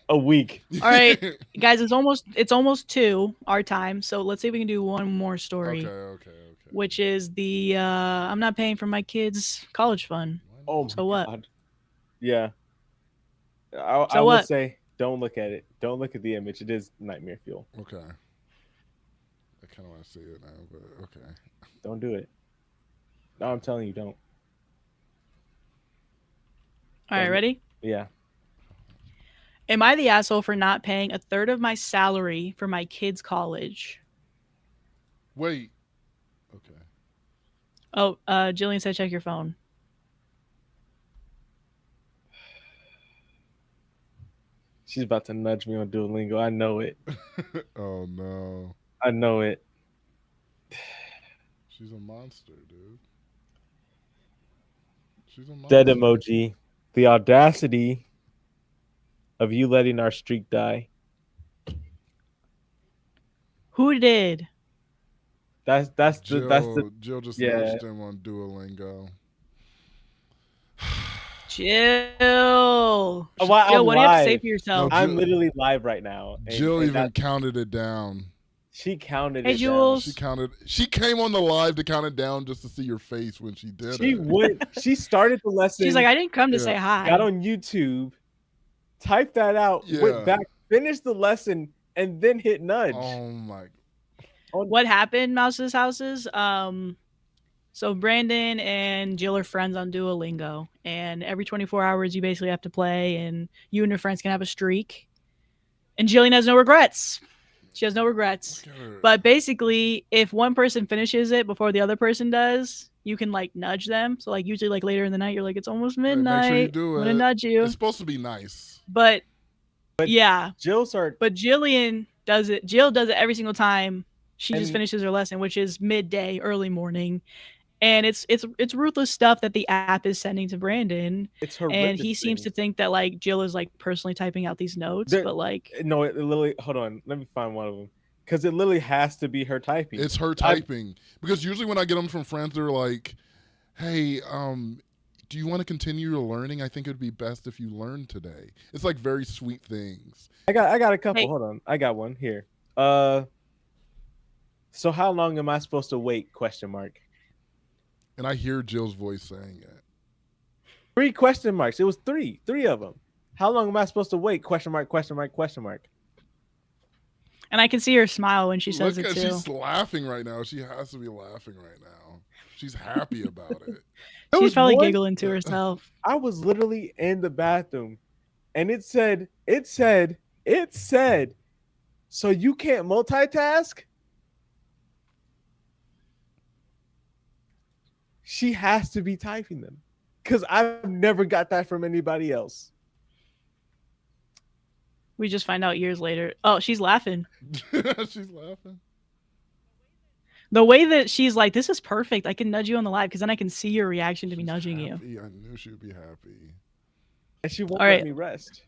A week. All right, guys, it's almost 2 our time, so let's see if we can do one more story. Okay. Which is the I'm not paying for my kids' college fund. Oh, so what? God. Yeah. I would say don't look at it. Don't look at the image. It is nightmare fuel. Okay. I kind of want to see it now, but okay. Don't do it. No, I'm telling you, don't. All right, ready? Yeah. Am I the asshole for not paying a third of my salary for my kids' college? Wait. Okay. Oh, Jillian said check your phone. She's about to nudge me on Duolingo. I know it. Oh, no. I know it. She's a monster, dude. She's a monster. Dead emoji. The audacity of you letting our streak die. Who did? Jill just nudged him on Duolingo. Jill, what do you have to say for yourself? No, I'm literally live right now. Jill even counted it down. She counted it down. Jules. She came on the live to count it down just to see your face when she did it. She started the lesson. She's like, I didn't come to say hi. Got on YouTube, typed that out, went back, finished the lesson, and then hit nudge. Oh my. What happened, Mouse's Houses? So Brandon and Jill are friends on Duolingo, and every 24 hours you basically have to play, and you and your friends can have a streak. And Jillian has no regrets. She has no regrets. But basically, if one person finishes it before the other person does, you can like nudge them. So like usually like later in the night, you're like, it's almost midnight. Make sure you do I'm gonna nudge you. It's supposed to be nice. But yeah. But Jillian does it. Jill does it every single time She just finishes her lesson, which is midday, early morning. And it's ruthless stuff that the app is sending to Brandon. It's horrendous. And he seems to think that like Jill is like personally typing out these notes, but like no, it literally. Hold on, let me find one of them because it literally has to be her typing. It's her typing because usually when I get them from friends, they're like, "Hey, do you want to continue your learning? I think it would be best if you learn today." It's like very sweet things. I got a couple. Hey. Hold on, I got one here. So how long am I supposed to wait? ? And I hear Jill's voice saying it. 3 question marks. It was three of them. How long am I supposed to wait? ? And I can see her smile when she says it too. She's laughing right now. She has to be laughing right now. She's happy about it. She's probably giggling to herself. I was literally in the bathroom, and it said, so you can't multitask? She has to be typing them because I've never got that from anybody else. We just find out years later. Oh, she's laughing. She's laughing. The way that she's like, this is perfect. I can nudge you on the live because then I can see your reaction to me nudging happy. you. I knew she would be happy. And she won't let me rest.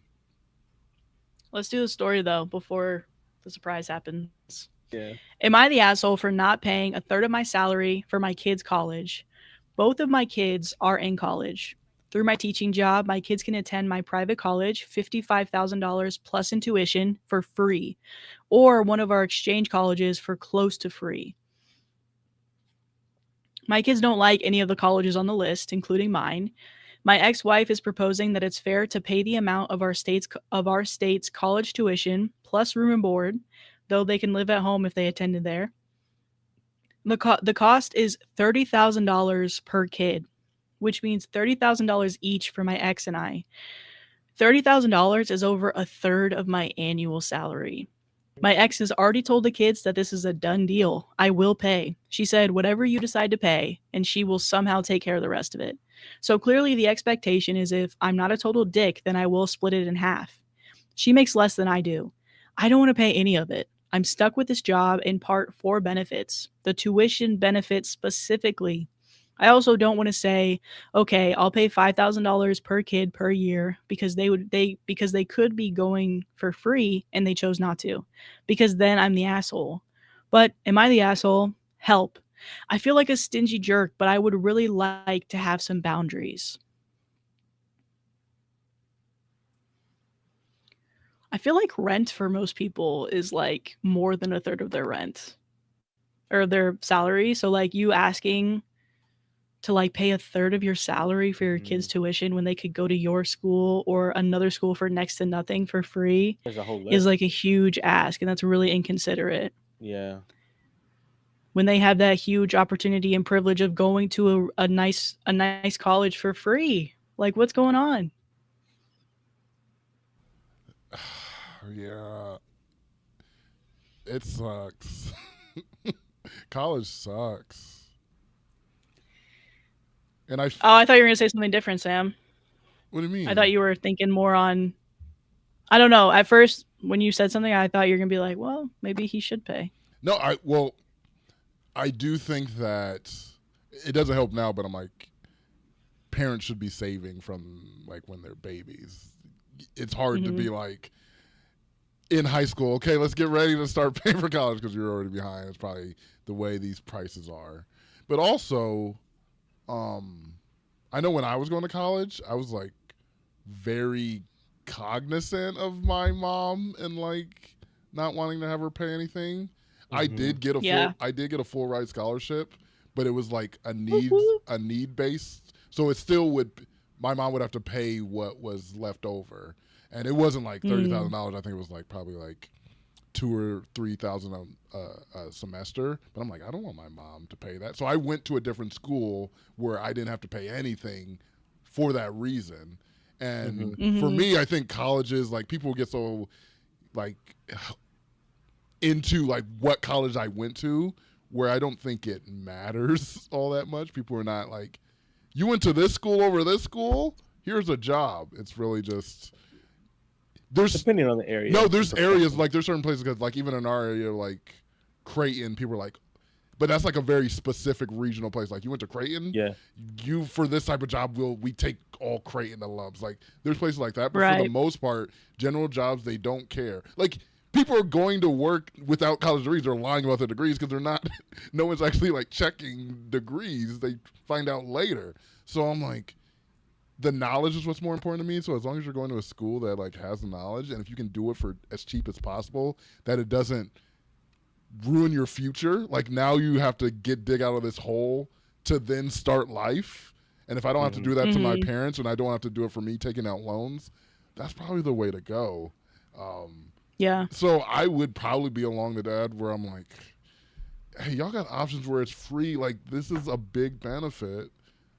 Let's do the story, though, before the surprise happens. Yeah. Am I the asshole for not paying a third of my salary for my kids' college? Both of my kids are in college. Through my teaching job, my kids can attend my private college, $55,000 plus in tuition for free, or one of our exchange colleges for close to free. My kids don't like any of the colleges on the list, including mine. My ex-wife is proposing that it's fair to pay the amount of our state's college tuition plus room and board, though they can live at home if they attended there. The cost is $30,000 per kid, which means $30,000 each for my ex and I. $30,000 is over a third of my annual salary. My ex has already told the kids that this is a done deal. I will pay. She said, whatever you decide to pay, and she will somehow take care of the rest of it. So clearly the expectation is if I'm not a total dick, then I will split it in half. She makes less than I do. I don't want to pay any of it. I'm stuck with this job in part for benefits, the tuition benefits specifically. I also don't want to say, okay, I'll pay $5,000 per kid per year because they could be going for free and they chose not to, because then I'm the asshole. But am I the asshole? Help. I feel like a stingy jerk, but I would really like to have some boundaries. I feel like rent for most people is like more than a third of their rent or their salary. So like you asking to like pay a third of your salary for your kids' tuition when they could go to your school or another school for next to nothing for free is like a huge ask, and that's really inconsiderate. Yeah. When they have that huge opportunity and privilege of going to a nice college for free. Like, what's going on? Yeah. It sucks. College sucks. And I thought you were going to say something different, Sam. What do you mean? I thought you were thinking more on, I don't know. At first, when you said something, I thought you were going to be like, well, maybe he should pay. No, I do think that it doesn't help now, but I'm like, parents should be saving from like when they're babies. It's hard to be like in high school, okay, let's get ready to start paying for college because you're already behind. It's probably the way these prices are. But also, I know when I was going to college, I was like very cognizant of my mom and like not wanting to have her pay anything. I did get a full ride scholarship, but it was like a need based. So it still my mom would have to pay what was left over, and it wasn't like $30,000. I think it was like probably like $2,000 or $3,000 a semester. But I'm like, I don't want my mom to pay that. So I went to a different school where I didn't have to pay anything for that reason. And for me, I think colleges, like people get so like into like what college I went to, where I don't think it matters all that much. People are not like, you went to this school over this school, here's a job. It's really just depending on the area. No, there's areas like there's certain places, because like even in our area, like Creighton, people are like, but that's like a very specific regional place. Like, you went to Creighton, you for this type of job, we take all Creighton alums. Like, there's places like that, but for the most part, general jobs, they don't care. Like, people are going to work without college degrees. They're lying about their degrees because they're not. No one's actually like checking degrees. They find out later. So I'm like, the knowledge is what's more important to me. So as long as you're going to a school that like has the knowledge, and if you can do it for as cheap as possible, that it doesn't ruin your future. Like, now you have to dig out of this hole to then start life. And if I don't have to do that to my parents, and I don't have to do it for me taking out loans, that's probably the way to go. So I would probably be along the dad where I'm like, hey, y'all got options where it's free. Like, this is a big benefit.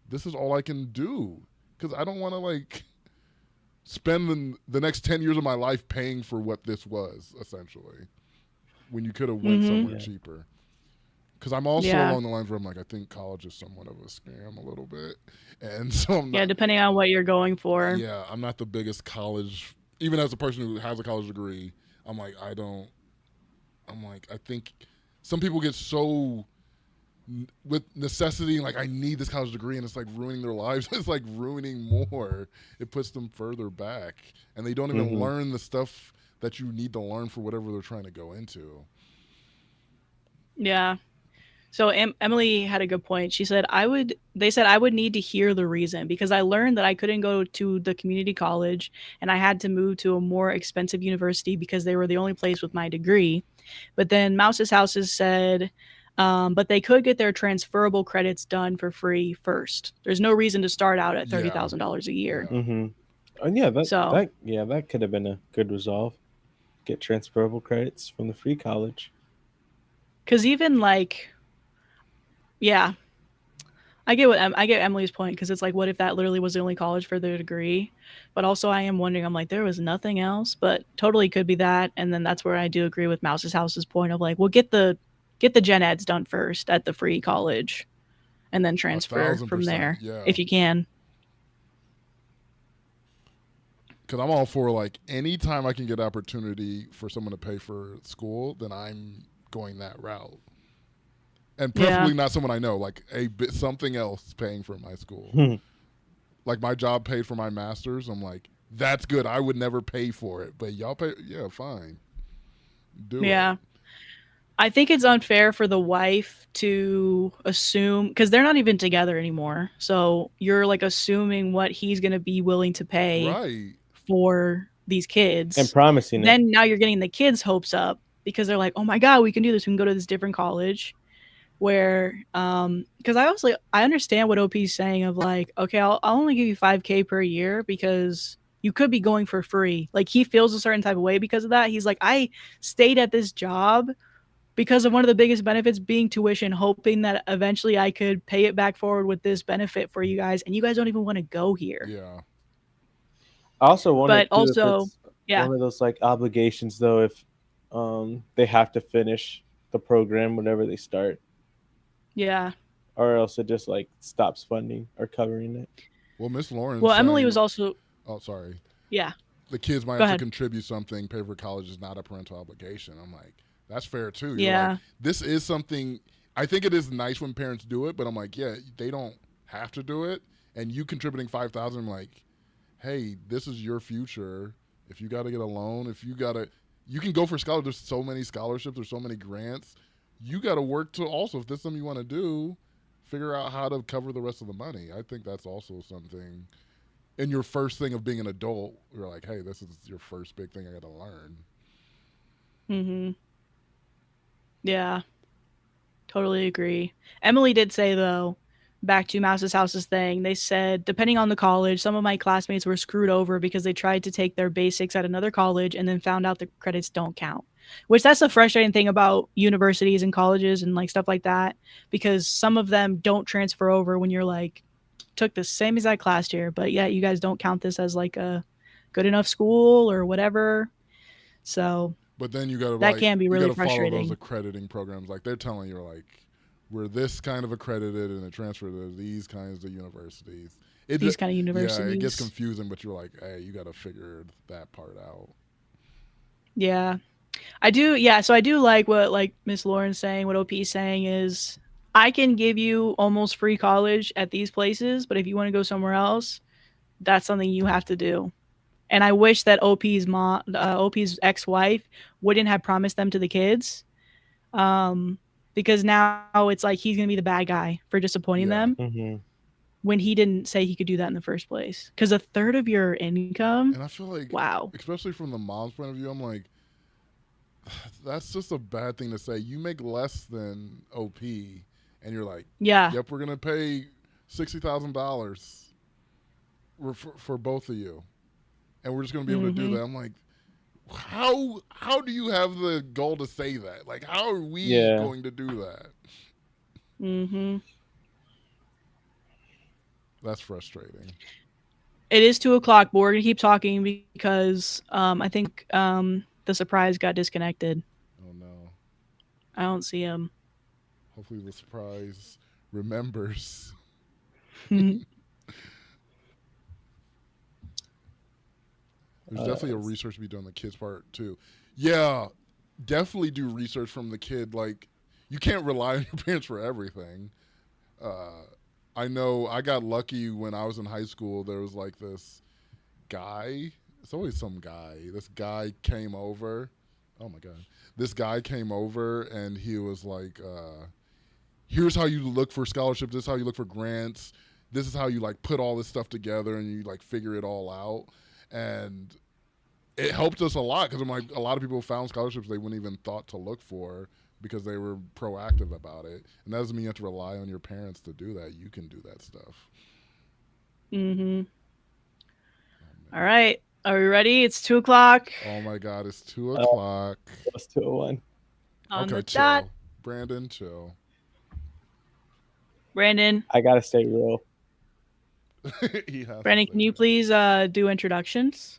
This is all I can do. Because I don't want to like spend the next 10 years of my life paying for what this was, essentially, when you could have went somewhere cheaper. Because I'm also along the lines where I'm like, I think college is somewhat of a scam a little bit. And so I'm not, depending on what you're going for. Yeah, I'm not the biggest college, even as a person who has a college degree, I'm like, I think some people get so with necessity, like, I need this college degree, and it's like ruining their lives. It's like ruining more. It puts them further back, and they don't even learn the stuff that you need to learn for whatever they're trying to go into. Yeah. So Emily had a good point. She said, they said I would need to hear the reason, because I learned that I couldn't go to the community college and I had to move to a more expensive university because they were the only place with my degree. But then Mouse's Houses said, but they could get their transferable credits done for free first. There's no reason to start out at $30,000 a year. And that could have been a good resolve. Get transferable credits from the free college. Because even like, I get Emily's point, because it's like, what if that literally was the only college for their degree? But also, I am wondering, I'm like, there was nothing else, but totally could be that. And then that's where I do agree with Mouse's House's point of like, well, get the gen eds done first at the free college, and then transfer from there if you can. Because I'm all for, like, anytime I can get opportunity for someone to pay for school, then I'm going that route. And preferably not someone I know, like something else paying for my school. Like, my job paid for my master's. I'm like, that's good. I would never pay for it, but y'all pay. Yeah, fine. Do it. I think it's unfair for the wife to assume, because they're not even together anymore. So you're like assuming what he's going to be willing to pay for these kids and promising then now you're getting the kids' hopes up, because they're like, oh my God, we can do this. We can go to this different college. Where because I understand what OP's saying of like, okay, I'll only give you $5,000 per year because you could be going for free. Like, he feels a certain type of way because of that. He's like, I stayed at this job because of one of the biggest benefits being tuition, hoping that eventually I could pay it back forward with this benefit for you guys, and you guys don't even want to go here. Yeah. I also wonder, but also, if it's one of those like obligations though, if they have to finish the program whenever they start. Yeah. Or else it just like stops funding or covering it. Well, Miss Lauren. Well, Emily was also. Oh, sorry. Yeah. The kids might have to contribute something. Pay for college is not a parental obligation. I'm like, that's fair too. You're like, this is something. I think it is nice when parents do it, but I'm like, yeah, they don't have to do it. And you contributing $5,000, I'm like, hey, this is your future. If you got to get a loan, you can go for scholarship. There's so many scholarships. There's so many grants. You got to work to also, if this is something you want to do, figure out how to cover the rest of the money. I think that's also something. In your first thing of being an adult, you're like, hey, this is your first big thing I got to learn. Mm-hmm. Yeah. Totally agree. Emily did say, though, back to Mouse's House's thing, they said, depending on the college, some of my classmates were screwed over because they tried to take their basics at another college and then found out the credits don't count. Which, that's the frustrating thing about universities and colleges and like stuff like that, because some of them don't transfer over when you're like, took the same exact class year, but yeah, you guys don't count this as like a good enough school or whatever. So, but then you got to can be really frustrating. Follow those accrediting programs. Like, they're telling you, like, we're this kind of accredited and it transferred to these kinds of universities. These kind of universities. Yeah, it gets confusing, but you're like, hey, you got to figure that part out. Yeah. I do, yeah. So I do like what like Miss Lauren's saying. What OP's saying is, I can give you almost free college at these places, but if you want to go somewhere else, that's something you have to do. And I wish that OP's ex-wife wouldn't have promised them to the kids, because now it's like he's gonna be the bad guy for disappointing them when he didn't say he could do that in the first place. Because a third of your income, and I feel like, wow, especially from the mom's point of view, I'm like, that's just a bad thing to say. You make less than OP, and you're like, yeah, yep, we're gonna pay $60,000 for both of you, and we're just gonna be able to do that. I'm like, how do you have the goal to say that? Like, how are we going to do that? That's frustrating. It is 2:00, but we're gonna keep talking because I think the surprise got disconnected. Oh no! I don't see him. Hopefully, the surprise remembers. There's definitely a research to be done on the kid's part too. Yeah, definitely do research from the kid. Like, you can't rely on your parents for everything. I know I got lucky when I was in high school. There was like this guy. It's always some guy. This guy came over. Oh my God. This guy came over and he was like, here's how you look for scholarships. This is how you look for grants. This is how you like put all this stuff together and you like figure it all out. And it helped us a lot because I'm like, a lot of people found scholarships they wouldn't even thought to look for because they were proactive about it. And that doesn't mean you have to rely on your parents to do that. You can do that stuff. All right. Are we ready? It's 2:00. Oh my God, it's 2:00. It's 2:01. On okay, the chill. dot. Brandon, chill. Brandon. I gotta stay real. Brandon, can you please do introductions?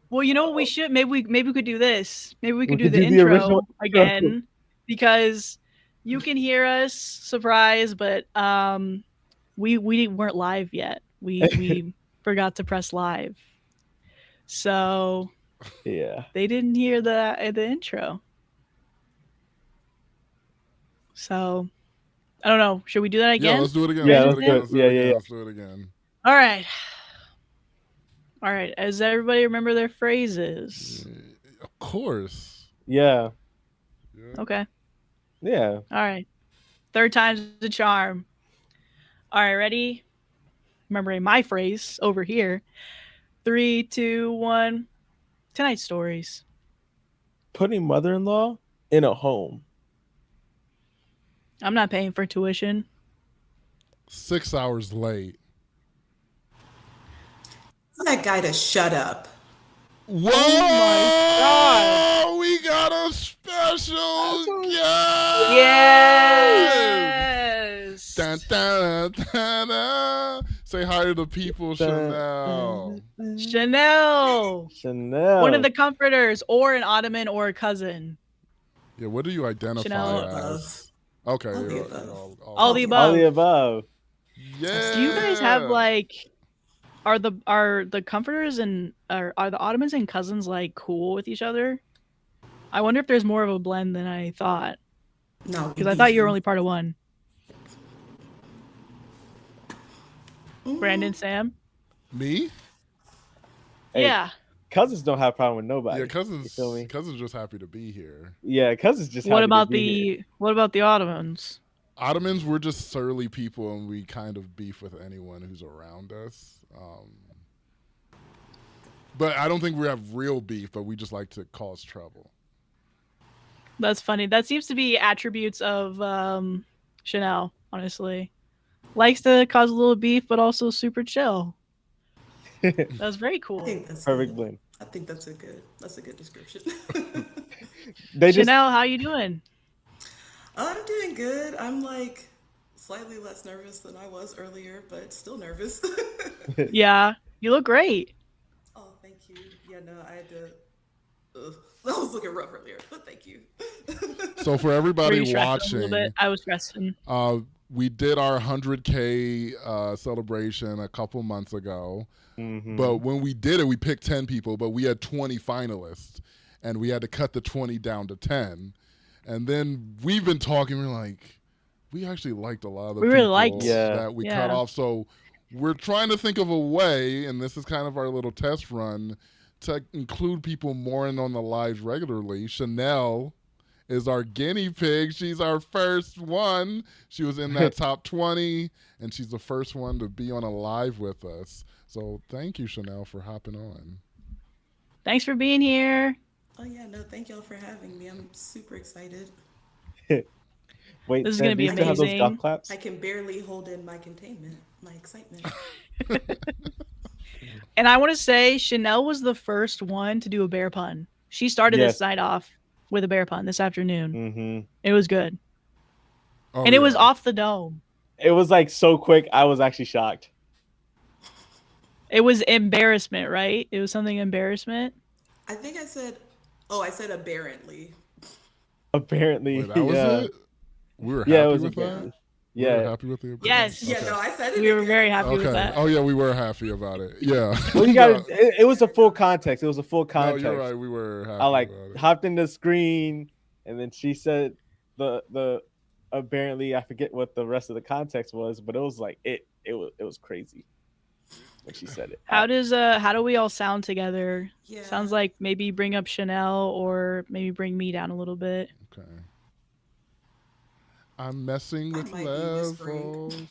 Well, you know what we should maybe we could do this. Maybe we could do the intro again because you can hear us surprise, but we weren't live yet. We forgot to press live. So yeah, they didn't hear the intro. So I don't know. Should we do that again? Yeah, let's do it again. Yeah, let's do it again. Let's do it again. All right. All right. Does everybody remember their phrases? Of course. Yeah. Okay. Yeah. All right. Third time's the charm. All right. Ready? Remembering my phrase over here. 3, 2, 1. Tonight's stories. Putting mother-in-law in a home. I'm not paying for tuition. 6 hours late. That guy to shut up. Whoa! Oh my God! We got a special guest! Yes! Dun, dun, dun, dun. Say hi to the people, Chanel. Chanel! One of the comforters, or an ottoman, or a cousin. Yeah, what do you identify Chanel as? Okay. All the above. All the above. Yeah. Do you guys have like... Are the comforters and are the ottomans and cousins like cool with each other? I wonder if there's more of a blend than I thought. No, because I thought you were only part of one. Brandon, Sam, me? Hey, yeah. Cousins don't have a problem with nobody. Yeah, cousins. You feel me? Cousins just happy to be here. Yeah, cousins just. What about the Ottomans? Ottomans, we're just surly people, and we kind of beef with anyone who's around us. But I don't think we have real beef, but we just like to cause trouble. That's funny. That seems to be attributes of Chanel, honestly. Likes to cause a little beef, but also super chill. That's very cool. I think that's perfect blend. I think that's a good description. Chanel, how you doing? I'm doing good. I'm like slightly less nervous than I was earlier, but still nervous. Yeah, you look great. Oh, thank you. Yeah, no, I had to. That was looking rough earlier, but thank you. So for everybody watching, a little bit? I was stressing. We did our 100K celebration a couple months ago. Mm-hmm. But when we did it, we picked 10 people, but we had 20 finalists. and we had to cut the 20 down to 10. And then we've been talking, we're like, we actually liked a lot of the people that we cut off. So we're trying to think of a way, and this is kind of our little test run, to include people more in on the lives regularly. Chanel is our guinea pig. She's our first one. She was in that top 20, and she's the first one to be on a live with us. So thank you, Chanel, for hopping on. Thanks for being here. Oh, yeah, no, thank y'all for having me. I'm super excited. Wait, this is going to be amazing. Have those golf claps? I can barely hold in my containment, my excitement. And I want to say Chanel was the first one to do a bear pun. She started this night off with a bear pun this afternoon. Mm-hmm. It was good. And it was off the dome. It was like so quick. I was actually shocked. It was embarrassment, right? It was something embarrassment. I think I said aberrantly. Apparently. Wait, that was it? We were happy with that? Yeah. We were happy with the Yes. Yeah, no, I said it. We were very happy with that. Oh, yeah, we were happy about it. Yeah. Well, you got it was a full context. It was a full context. No, you're right. We were happy I about it. hopped in the screen, and then she said the apparently, I forget what the rest of the context was, but it was like it was crazy when she said it. How do we all sound together? Yeah. Sounds like maybe bring up Chanel or maybe bring me down a little bit. Okay. I'm messing with levels.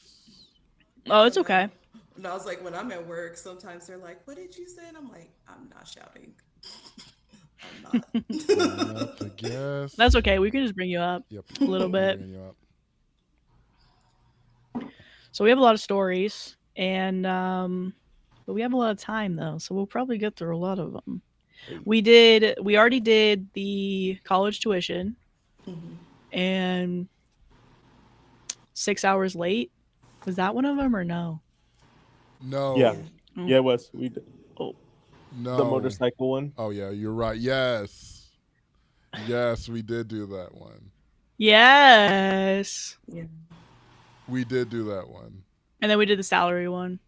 Oh, it's okay. And I was like, when I'm at work, sometimes they're like, "What did you say?" And I'm like, "I'm not shouting. I'm not." I guess. That's okay. We can just bring you up a little bit. So we have a lot of stories, and but we have a lot of time though, so we'll probably get through a lot of them. We already did the college tuition, and 6 hours late. Was that one of them or no? No. Yeah. Yeah, it was. We did. Oh. No. The motorcycle one. Oh yeah, you're right. Yes. Yes, we did do that one. Yes. Yeah. We did do that one. And then we did the salary one.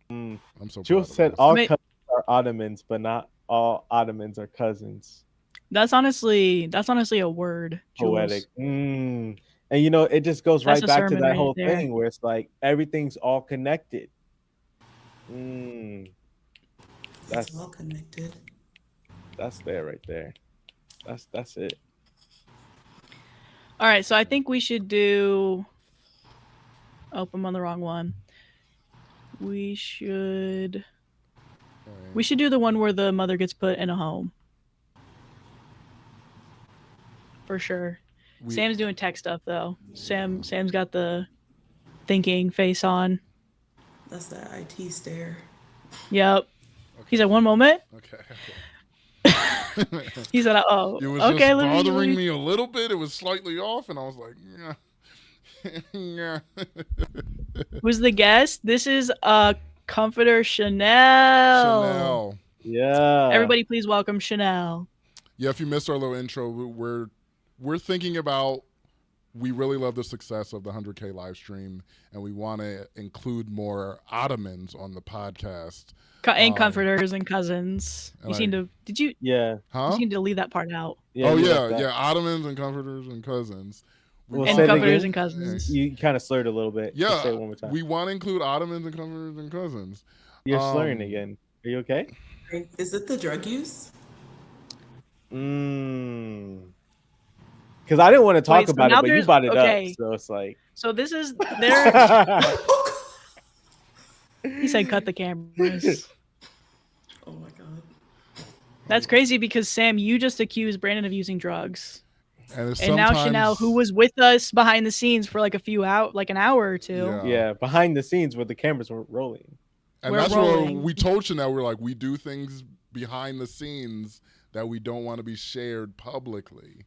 I'm so Jules said all cousins are Ottomans, but not all Ottomans are cousins. That's honestly a word. Poetic. And you know, it just goes right back to that whole thing where it's like everything's all connected. That's all connected. That's there right there. That's it. All right, so I think we should do. Oh, I'm on the wrong one. We should do the one where the mother gets put in a home. For sure. Sam's doing tech stuff though. Sam's got the thinking face on. That's that IT stare. Yep. Okay. He said, "One moment." Okay. He said, "Oh, it was okay." Just bothering me a little bit. It was slightly off, and I was like, "Yeah." Who's the guest? This is Comforter Chanel. Chanel. Yeah. Everybody, please welcome Chanel. Yeah. If you missed our little intro, we're thinking about. We really love the success of the 100K live stream, and we want to include more Ottomans on the podcast. And comforters and cousins. You seem to. Did you? Yeah. Huh? You seem to leave that part out. Yeah, yeah. Ottomans and comforters and cousins. And comforters and cousins. You kind of slurred a little bit. Yeah. Say it one more time. We want to include Ottomans and comforters and cousins. You're slurring again. Are you okay? Is it the drug use? Because I didn't want to talk about it, but you brought it up. So it's like. So this is there. He said, "Cut the cameras." Oh my god. That's crazy because Sam, you just accused Brandon of using drugs. And now Chanel, who was with us behind the scenes for like an hour or two. Yeah, behind the scenes where the cameras were rolling. And that's where we told Chanel, we're like, we do things behind the scenes that we don't want to be shared publicly.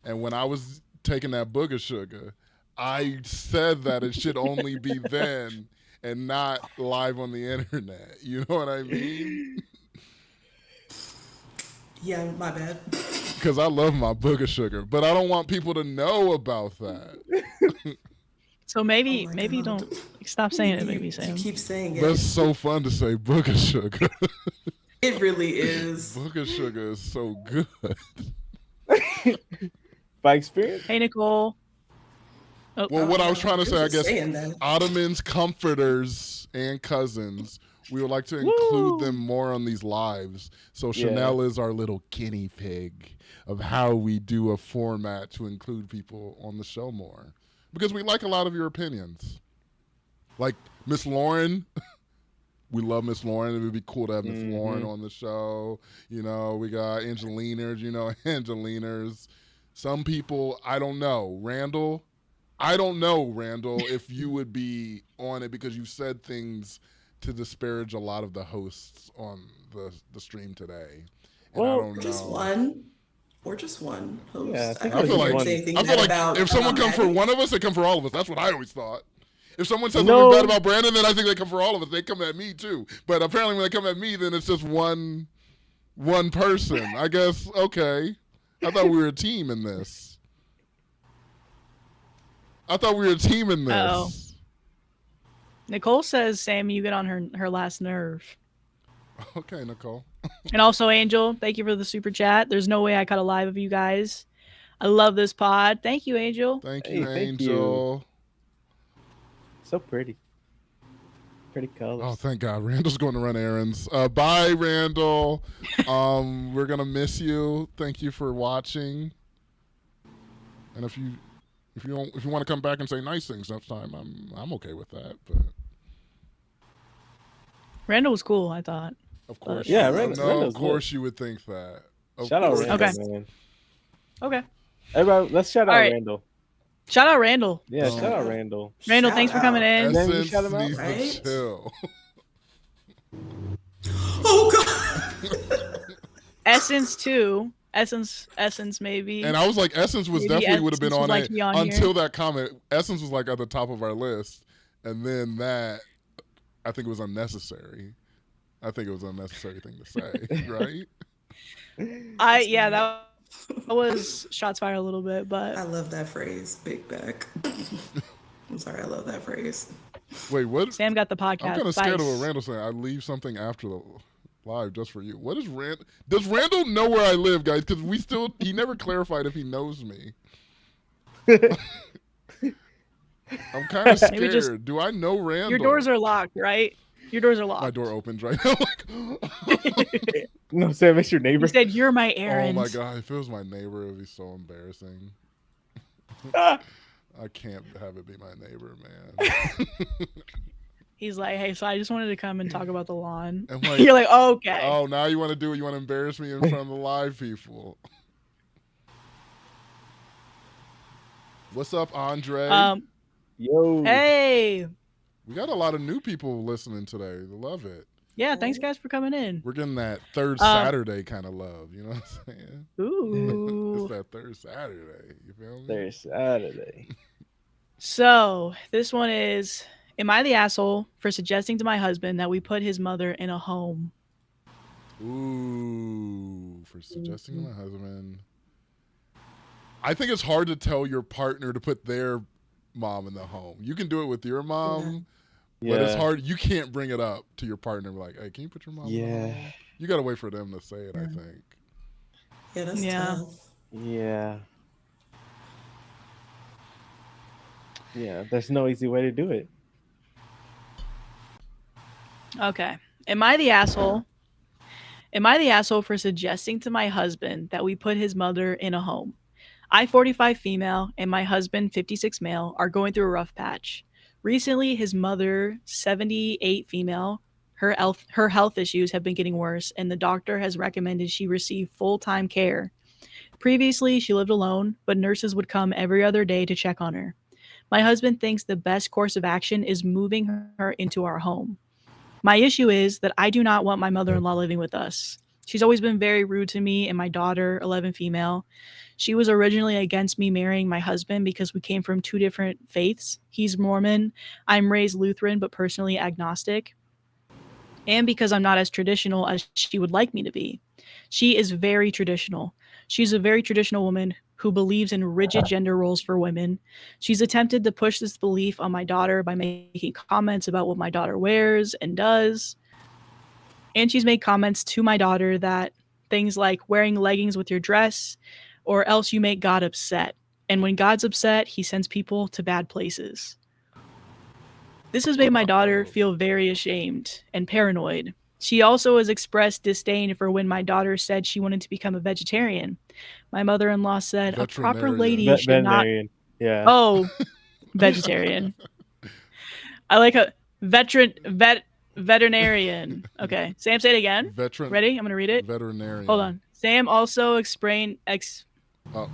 And when I was taking that booger sugar, I said that it should only be then and not live on the internet. You know what I mean? Yeah, my bad. Because I love my booger sugar, but I don't want people to know about that. So maybe don't stop saying it, maybe Sam. You keep saying it. That's so fun to say booger sugar. It really is. Booger Sugar is so good. By experience. Hey, Nicole. Oh, well, what I was trying to say, I guess, that. Ottomans, comforters, and cousins, we would like to include them more on these lives. So Chanel is our little guinea pig of how we do a format to include people on the show more. Because we like a lot of your opinions. Like Miss Lauren. We love Miss Lauren. It would be cool to have Miss Lauren on the show. We got Angelinas, Angelinas. Some people, I don't know. Randall, if you would be on it because you said things to disparage a lot of the hosts on the stream today. And I don't know. Just one. Or just one host. Yeah, I feel like if someone comes for one of us, they come for all of us. That's what I always thought. If someone says something bad about Brandon, then I think they come for all of us. They come at me too. But apparently when they come at me, then it's just one person. I guess, okay. I thought we were a team in this. Uh-oh. Nicole says, Sam, you get on her last nerve. Okay, Nicole. And also, Angel, thank you for the super chat. There's no way I cut a live of you guys. I love this pod. Thank you, Angel. Thank you, Angel. So pretty. Pretty colors. Oh, thank God. Randall's going to run errands. Bye, Randall. We're going to miss you. Thank you for watching. And if you want to come back and say nice things next time, I'm okay with that. But Randall was cool, I thought. Of course. Yeah, Randall. Of course you would think that. Shout out Randall, man. Okay. Everybody, let's shout out Randall. Shout out Randall. Yeah, shout out Randall. Randall, thanks for coming in. Essence shout him out, right? Chill. Oh God. Essence too. Essence maybe. And I was like, Essence was maybe definitely would have been on it until here. that comment. Essence was like at the top of our list, and then that I think it was unnecessary. I think it was an unnecessary thing to say, right? That was shots fired a little bit, but I love that phrase, big back. I'm sorry, I love that phrase. Wait, what? Sam got the podcast. I'm kind of scared of what Randall said. I leave something after the live just for you. What is Randall? Does Randall know where I live, guys? Because he never clarified if he knows me. I'm kind of scared. Do I know Randall? Your doors are locked, right? Your doors are locked. My door opens right now. No, Sam, it's your neighbor. He said, "You're my errand." Oh my God, if it was my neighbor, it'd be so embarrassing. I can't have it be my neighbor, man. He's like, "Hey, so I just wanted to come and talk about the lawn." Like, you're like, oh, "Okay." Oh, now you want to do it? You want to embarrass me in front of the live people? What's up, Andre? Yo. Hey. We got a lot of new people listening today. Love it. Yeah, thanks guys for coming in. We're getting that third Saturday kind of love. You know what I'm saying? Ooh. It's that third Saturday. You feel me? Third Saturday. So this one is, am I the asshole for suggesting to my husband that we put his mother in a home? Ooh, for suggesting to my husband. I think it's hard to tell your partner to put their mom in the home. You can do it with your mom, but it's hard. You can't bring it up to your partner and be like, hey, can you put your mom in the home? You got to wait for them to say it, I think. Yeah, that's tough. Yeah. Yeah, there's no easy way to do it. Okay. Am I the asshole? Am I the asshole for suggesting to my husband that we put his mother in a home? I, 45 female, and my husband, 56 male, are going through a rough patch. Recently, his mother, 78 female, her health issues have been getting worse, and the doctor has recommended she receive full-time care. Previously, she lived alone, but nurses would come every other day to check on her. My husband thinks the best course of action is moving her into our home. My issue is that I do not want my mother-in-law living with us. She's always been very rude to me and my daughter, 11 female. She was originally against me marrying my husband because we came from two different faiths. He's Mormon. I'm raised Lutheran, but personally agnostic. And because I'm not as traditional as she would like me to be. She is very traditional. She's a very traditional woman who believes in rigid gender roles for women. She's attempted to push this belief on my daughter by making comments about what my daughter wears and does. And she's made comments to my daughter that things like wearing leggings with your dress, or else you make God upset. And when God's upset, he sends people to bad places. This has made my daughter feel very ashamed and paranoid. She also has expressed disdain for when my daughter said she wanted to become a vegetarian. My mother-in-law said a proper lady should not. Yeah. Oh, vegetarian. I like a veterinarian. Okay, Sam, say it again. Ready? I'm gonna read it. Veterinarian. Hold on. Sam also explained.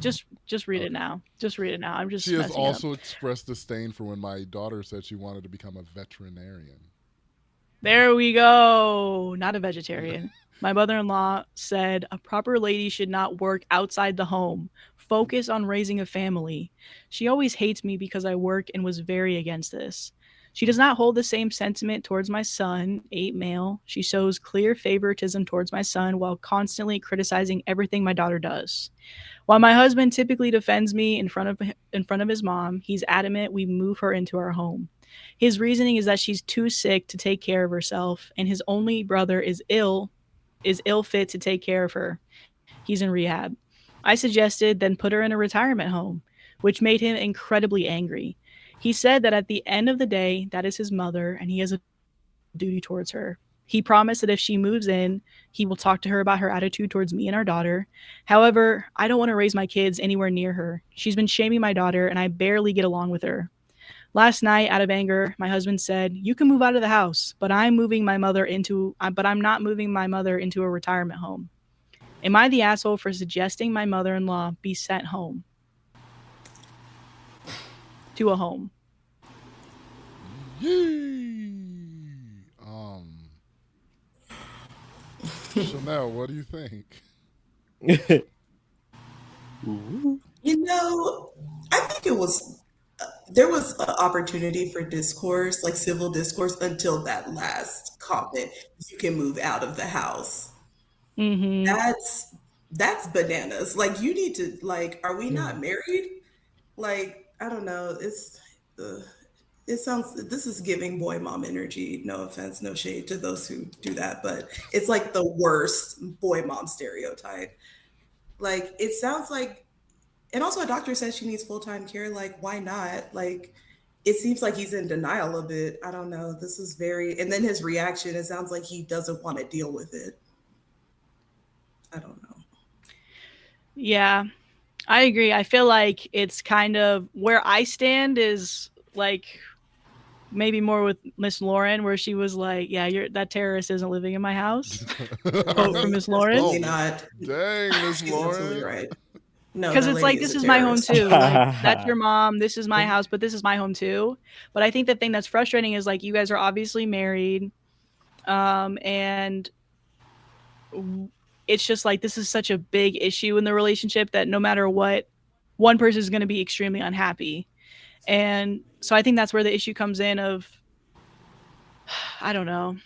Just read it now. Just read it now. I'm just. She has also up. expressed disdain for when my daughter said she wanted to become a veterinarian. There we go. Not a vegetarian. My mother-in-law said a proper lady should not work outside the home. Focus on raising a family. She always hates me because I work and was very against this. She does not hold the same sentiment towards my son, 8 male. She shows clear favoritism towards my son while constantly criticizing everything my daughter does. While my husband typically defends me in front of his mom, he's adamant we move her into our home. His reasoning is that she's too sick to take care of herself, and his only brother is ill fit to take care of her. He's in rehab. I suggested then put her in a retirement home, which made him incredibly angry. He said that at the end of the day, that is his mother, and he has a duty towards her. He promised that if she moves in, he will talk to her about her attitude towards me and our daughter. However, I don't want to raise my kids anywhere near her. She's been shaming my daughter, and I barely get along with her. Last night, out of anger, my husband said, "You can move out of the house, but I'm not moving my mother into a retirement home." Am I the asshole for suggesting my mother-in-law be sent home? To a home. Yee. Chanel, what do you think? I think it was there was an opportunity for discourse, like civil discourse, until that last comment. You can move out of the house. Mm-hmm. That's bananas. Like, you need to, like, are we not married? Like, I don't know. It sounds, this is giving boy mom energy. No offense, no shade to those who do that, but it's like the worst boy mom stereotype. Like, it sounds like, and also a doctor says she needs full-time care. Like, why not? Like, it seems like he's in denial of it. I don't know. This is very, and then his reaction, it sounds like he doesn't want to deal with it. I don't know. Yeah, I agree. I feel like it's kind of where I stand is like maybe more with Miss Lauren, where she was like, "Yeah, that terrorist isn't living in my house." Quote from Miss Lauren. Absolutely not. Dang, Miss Lauren. Absolutely right. No, because it's like, this is my home too. Like, that's your mom. This is my house, but this is my home too. But I think the thing that's frustrating is like, you guys are obviously married, and it's just like, this is such a big issue in the relationship that no matter what, one person is going to be extremely unhappy. And so I think that's where the issue comes in of, I don't know.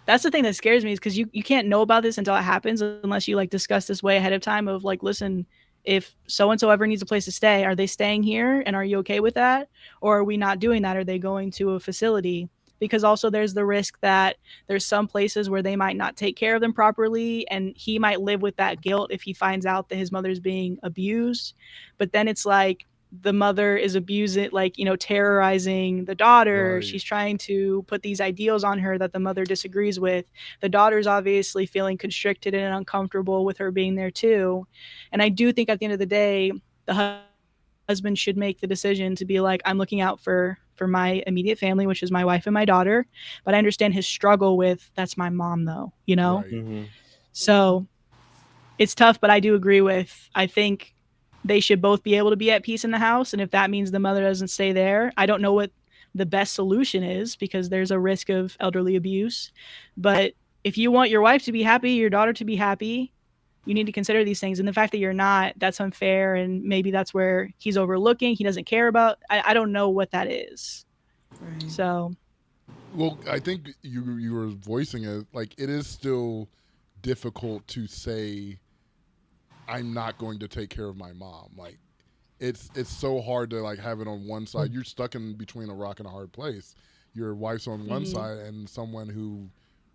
That's the thing that scares me, is because you can't know about this until it happens, unless you like discuss this way ahead of time of like, listen, if so-and-so ever needs a place to stay, are they staying here? And are you okay with that? Or are we not doing that? Are they going to a facility? Because also there's the risk that there's some places where they might not take care of them properly, and he might live with that guilt if he finds out that his mother's being abused. But then it's like, the mother is abusing, like, terrorizing the daughter. Right. She's trying to put these ideals on her that the mother disagrees with. The daughter's obviously feeling constricted and uncomfortable with her being there too. And I do think at the end of the day, the husband should make the decision to be like, I'm looking out for my immediate family, which is my wife and my daughter. But I understand his struggle with, that's my mom though, Right. Mm-hmm. So it's tough, but I do agree with, I think they should both be able to be at peace in the house. And if that means the mother doesn't stay there, I don't know what the best solution is, because there's a risk of elderly abuse. But if you want your wife to be happy, your daughter to be happy, you need to consider these things. And the fact that you're not, that's unfair. And maybe that's where he's overlooking. He doesn't care about, I don't know what that is. Right. So. Well, I think you were voicing it, like, it is still difficult to say, I'm not going to take care of my mom. Like, it's so hard to like have it on one side. You're stuck in between a rock and a hard place. Your wife's on one side, and someone who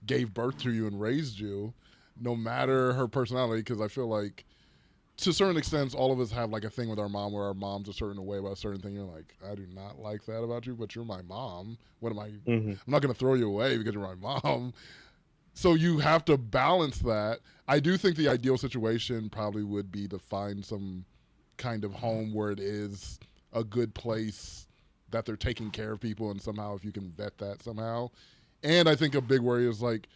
gave birth to you and raised you, no matter her personality. Because I feel like, to certain extents, all of us have like a thing with our mom where our mom's a certain way about a certain thing. You're like, I do not like that about you, but you're my mom. What am I? I'm not going to throw you away because you're my mom. So you have to balance that. I do think the ideal situation probably would be to find some kind of home where it is a good place that they're taking care of people, and somehow if you can vet that somehow. And I think a big worry is like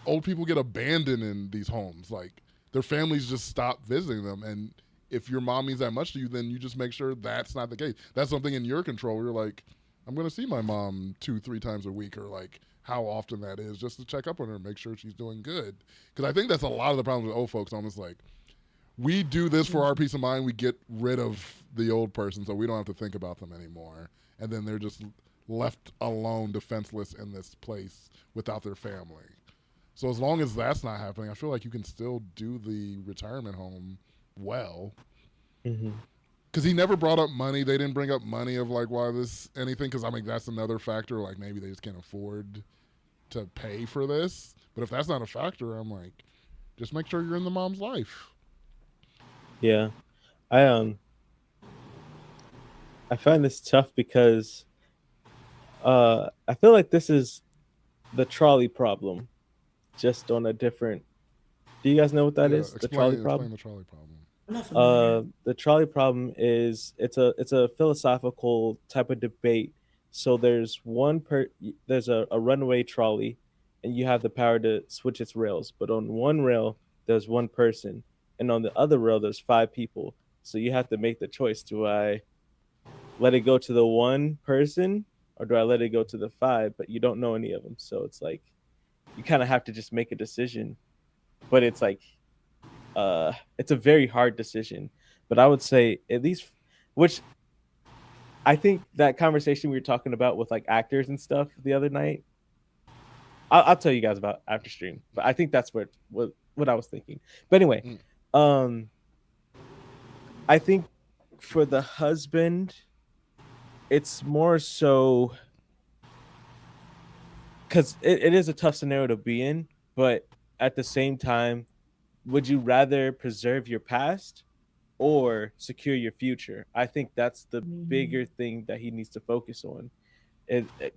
old people get abandoned in these homes. Like their families just stop visiting them, and if your mom means that much to you, then you just make sure that's not the case. That's something in your control. You're like, I'm going to see my mom 2-3 times a week, or like how often that is, just to check up on her and make sure she's doing good. Because I think that's a lot of the problem with old folks. Almost like, we do this for our peace of mind. We get rid of the old person so we don't have to think about them anymore. And then they're just left alone, defenseless in this place without their family. So as long as that's not happening, I feel like you can still do the retirement home well. Because he never brought up money. They didn't bring up money of like why this anything. Because I mean that's another factor. Like maybe they just can't afford to pay for this. But if that's not a factor, I'm like, just make sure you're in the mom's life. Yeah, I find this tough because I feel like this is the trolley problem, just on a different. Do you guys know what that is? The trolley problem. Explain the trolley problem. The trolley problem is it's a philosophical type of debate. So there's a runaway trolley, and you have the power to switch its rails. But on one rail there's one person, and on the other rail there's 5 people. So you have to make the choice: do I let it go to the one person, or do I let it go to the 5? But you don't know any of them, so it's like you kind of have to just make a decision. But it's like it's a very hard decision. But I would say, at least, which I think that conversation we were talking about with like actors and stuff the other night, I'll tell you guys about after stream. But I think that's what I was thinking. But anyway, I think for the husband, it's more so because it is a tough scenario to be in, but at the same time, would you rather preserve your past or secure your future? I think that's the bigger thing that he needs to focus on.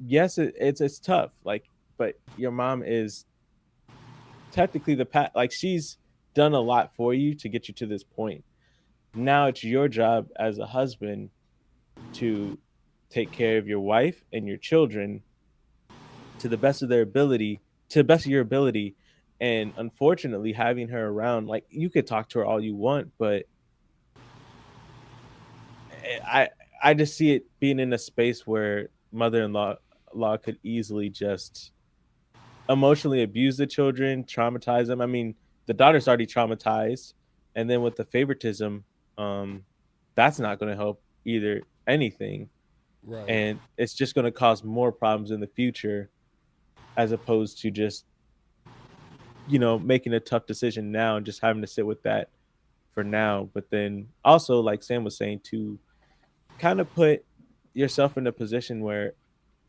Yes, it's tough, like, but your mom is technically like she's done a lot for you to get you to this point. Now it's your job as a husband to take care of your wife and your children to the best of your ability. And unfortunately, having her around, like, you could talk to her all you want, but I just see it being in a space where mother-in-law could easily just emotionally abuse the children, traumatize them. I mean, the daughter's already traumatized, and then with the favoritism, that's not going to help either anything. Right. And it's just going to cause more problems in the future, as opposed to just, making a tough decision now and just having to sit with that for now. But then also, like Sam was saying, to kind of put yourself in a position where,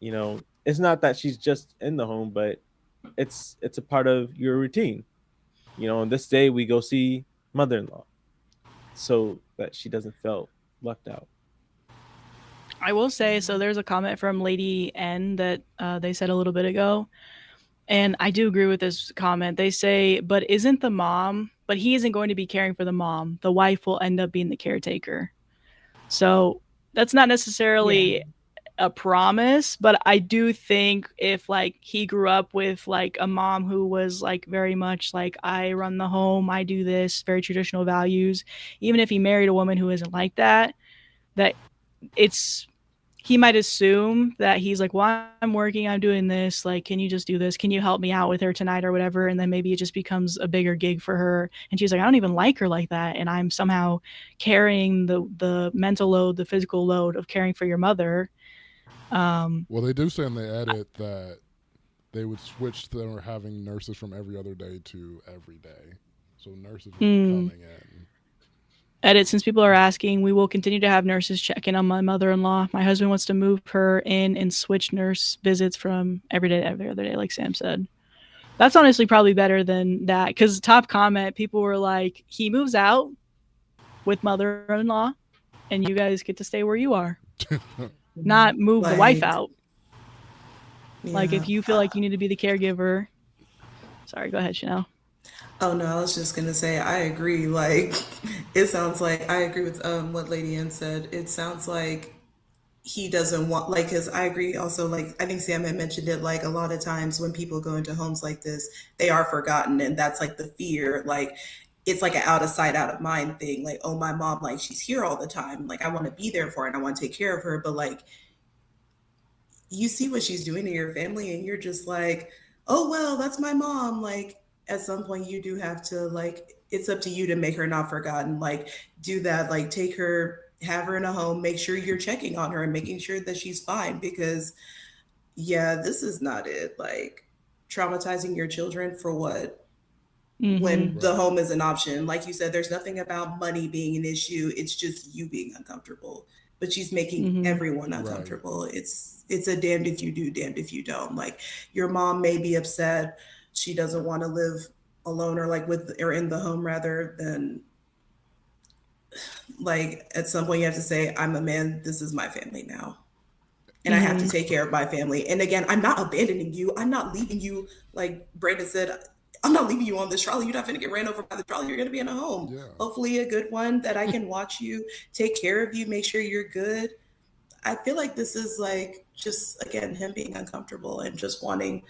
it's not that she's just in the home, but it's a part of your routine. On this day we go see mother-in-law, so that she doesn't feel left out. I will say, so there's a comment from Lady N that they said a little bit ago, and I do agree with this comment. They say, but he isn't going to be caring for the mom. The wife will end up being the caretaker. So that's not necessarily a promise, but I do think if like he grew up with like a mom who was like very much like, I run the home, I do this, very traditional values, even if he married a woman who isn't like that he might assume that he's like, well, I'm working, I'm doing this, like, can you just do this? Can you help me out with her tonight or whatever? And then maybe it just becomes a bigger gig for her. And she's like, I don't even like her like that. And I'm somehow carrying the mental load, the physical load of caring for your mother. Well, they do say in the edit that they would switch them having nurses from every other day to every day. So nurses would be coming in. Edit, since people are asking, we will continue to have nurses check in on my mother-in-law. My husband wants to move her in and switch nurse visits from every day to every other day, like Sam said. That's honestly probably better than that, because top comment, people were like, he moves out with mother-in-law and you guys get to stay where you are. Not move the wife out. Yeah. Like, if you feel like you need to be the caregiver. Sorry, go ahead, Chanel. Oh no, I was just gonna say I agree. Like, it sounds like I agree with what Lady Ann said. It sounds like he doesn't want, like, because I agree also, like, I think Sam had mentioned it, like, a lot of times when people go into homes like this, they are forgotten, and that's like the fear. Like, it's like an out of sight, out of mind thing. Like, oh, my mom, like, she's here all the time. Like, I want to be there for her and I want to take care of her, but like, you see what she's doing to your family and you're just like, oh well, that's my mom. Like, at some point you do have to, like, it's up to you to make her not forgotten. Like, do that, like, take her, have her in a home, make sure you're checking on her and making sure that she's fine, because yeah, this is not it. Like, traumatizing your children for what? When the home is an option. Like you said, there's nothing about money being an issue, it's just you being uncomfortable, but she's making everyone uncomfortable. Right. It's a damned if you do, damned if you don't. Like, your mom may be upset, she doesn't want to live alone, or like with, or in the home rather, than, like, at some point you have to say, I'm a man, this is my family now, and I have to take care of my family. And again, I'm not abandoning you, I'm not leaving you. Like Brandon said, I'm not leaving you on this trolley. You're not going to get ran over by the trolley. You're going to be in a home. Yeah. Hopefully a good one that I can watch you, take care of you, make sure you're good. I feel like this is like, just, again, him being uncomfortable and just wanting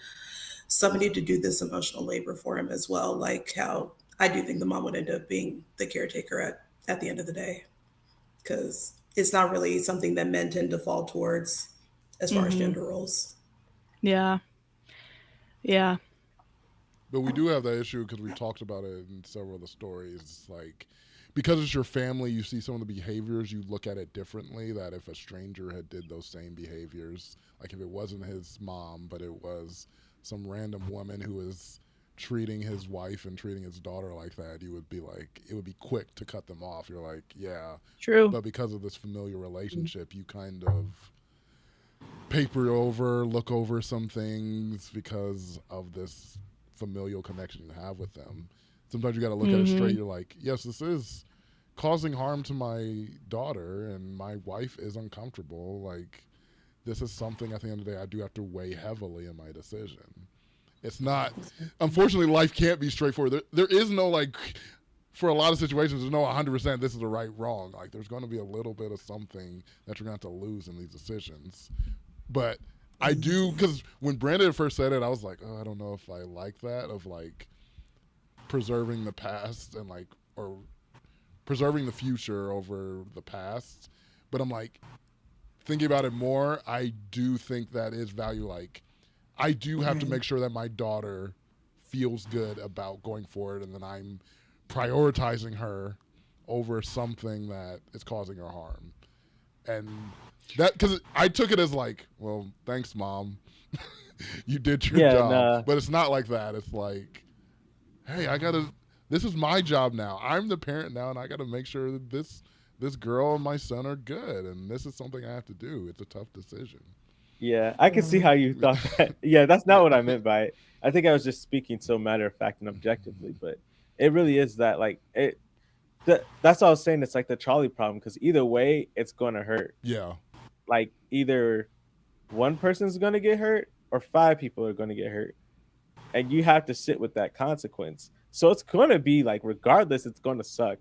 somebody to do this emotional labor for him as well. Like how I do think the mom would end up being the caretaker at the end of the day, because it's not really something that men tend to fall towards as far as gender roles. Yeah. Yeah. But we do have that issue because we talked about it in several of the stories. It's like, because it's your family, you see some of the behaviors, you look at it differently, that if a stranger had did those same behaviors, like if it wasn't his mom, but it was some random woman who was treating his wife and treating his daughter like that, you would be like, it would be quick to cut them off. You're like, yeah. True. But because of this familiar relationship, you kind of paper over, look over some things because of this familial connection you have with them. Sometimes you got to look at it straight. You're like, yes, this is causing harm to my daughter and my wife is uncomfortable. Like, this is something at the end of the day I do have to weigh heavily in my decision. It's not, unfortunately, life can't be straightforward. There is no, like, for a lot of situations, there's no 100% this is the right wrong. Like, there's going to be a little bit of something that you're going to have to lose in these decisions. But I do, because when Brandon first said it, I was like, oh, I don't know if I like that, of like preserving the past and like, or preserving the future over the past. But I'm like, thinking about it more, I do think that is value. Like, I do have to make sure that my daughter feels good about going forward, and then I'm prioritizing her over something that is causing her harm. And that, because I took it as like, well, thanks, Mom. You did your job. Nah. But it's not like that. It's like, hey, this is my job now. I'm the parent now, and I got to make sure that this girl and my son are good, and this is something I have to do. It's a tough decision. Yeah, I can see how you thought that. Yeah, that's not what I meant by it. I think I was just speaking so matter of fact and objectively, but it really is that, like, that's all I was saying. It's like the trolley problem, because either way, it's going to hurt. Yeah. Like, either one person's going to get hurt or 5 people are going to get hurt. And you have to sit with that consequence. So it's going to be like, regardless, it's going to suck.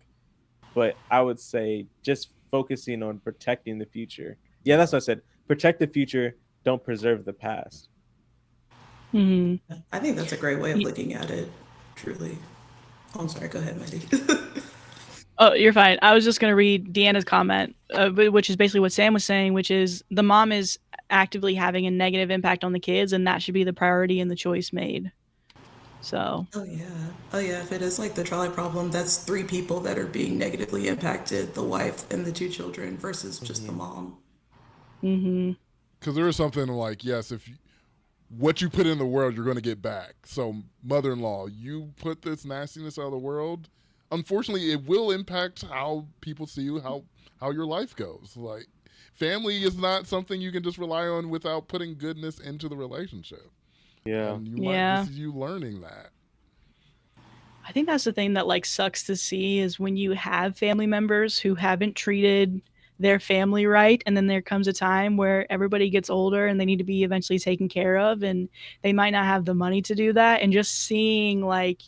But I would say just focusing on protecting the future. Yeah, that's what I said. Protect the future. Don't preserve the past. I think that's a great way of looking at it, truly. Oh, I'm sorry. Go ahead, Madi. Oh, you're fine. I was just going to read Deanna's comment, which is basically what Sam was saying, which is the mom is actively having a negative impact on the kids, and that should be the priority and the choice made. So. Oh yeah. If it is like the trolley problem, that's 3 people that are being negatively impacted: the wife and the 2 children versus just the mom. Because there is something like, yes, what you put in the world, you're going to get back. So, mother-in-law, you put this nastiness out of the world, unfortunately, it will impact how people see you, how your life goes. Like, family is not something you can just rely on without putting goodness into the relationship. Yeah. And Yeah. this is you learning that. I think that's the thing that like sucks to see is when you have family members who haven't treated their family right, and then there comes a time where everybody gets older and they need to be eventually taken care of, and they might not have the money to do that, and just seeing like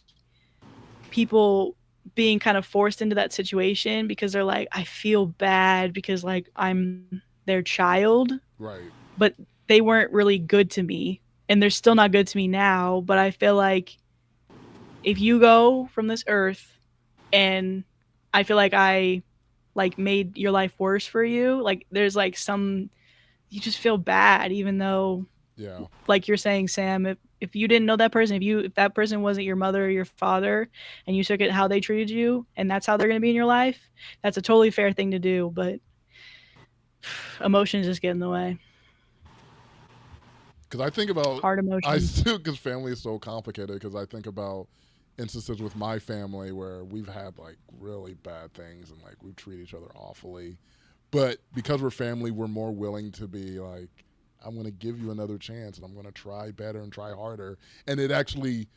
people being kind of forced into that situation because they're like, I feel bad because like I'm their child, Right. but they weren't really good to me, and they're still not good to me now, but I feel like if you go from this earth and I feel like I like made your life worse for you, like there's like some, you just feel bad even though, Yeah. like you're saying, Sam, if you didn't know that person, if that person wasn't your mother or your father and you took it how they treated you and that's how they're going to be in your life, that's a totally fair thing to do, but emotions just get in the way. Because I think about hard emotions. because family is so complicated. Because I think about instances with my family where we've had like really bad things and like we treat each other awfully, but because we're family, we're more willing to be like, I'm going to give you another chance and I'm going to try better and try harder, and it actually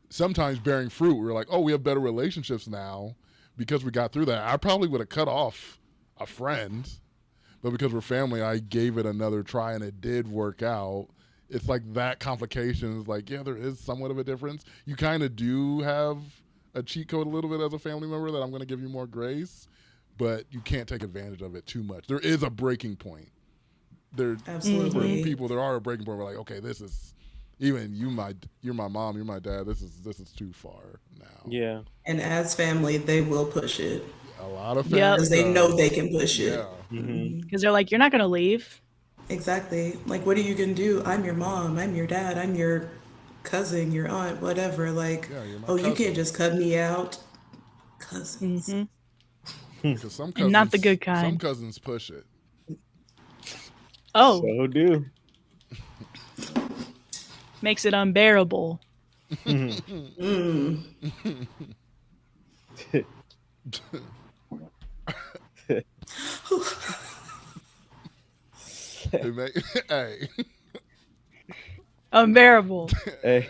sometimes bearing fruit. We're like, oh, we have better relationships now because we got through that. I probably would have cut off a friend, but because we're family, I gave it another try and it did work out. It's like that complication is like, yeah, there is somewhat of a difference. You kind of do have a cheat code a little bit as a family member that I'm going to give you more grace, but you can't take advantage of it too much. There is a breaking point. There, Absolutely. for people, there are a breaking point where like, okay, this is even you're my mom, you're my dad. This is too far now. Yeah. And as family, they will push it A lot of Yep. families because they know they can push it. Yeah. Mm-hmm. Because they're like, you're not going to leave. Exactly. Like, what are you gonna do? I'm your mom. I'm your dad. I'm your cousin, your aunt, whatever. Like, Yeah, you're my oh, you cousin. can't just cut me out. Cousins. Because And not the good kind. Some cousins push it. Oh, So do. makes it unbearable. Hey. Unbearable. Hey.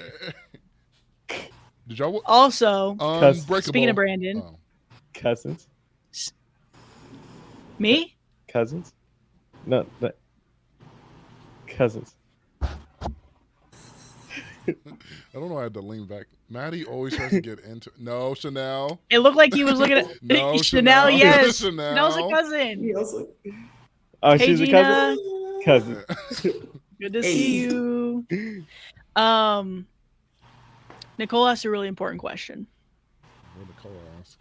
Did y'all Also, Unbreakable. speaking of Brandon, Cousins. Me? Cousins. No. Cousins. I don't know. I had to lean back. Madi always tries to get into. No, Chanel. It looked like he was looking at No, Chanel. Yes, Chanel. Chanel's a cousin. He also, Oh, Hey, she's a Gina. cousin. Good to see you. Nicole asked a really important question. What did Nicole ask?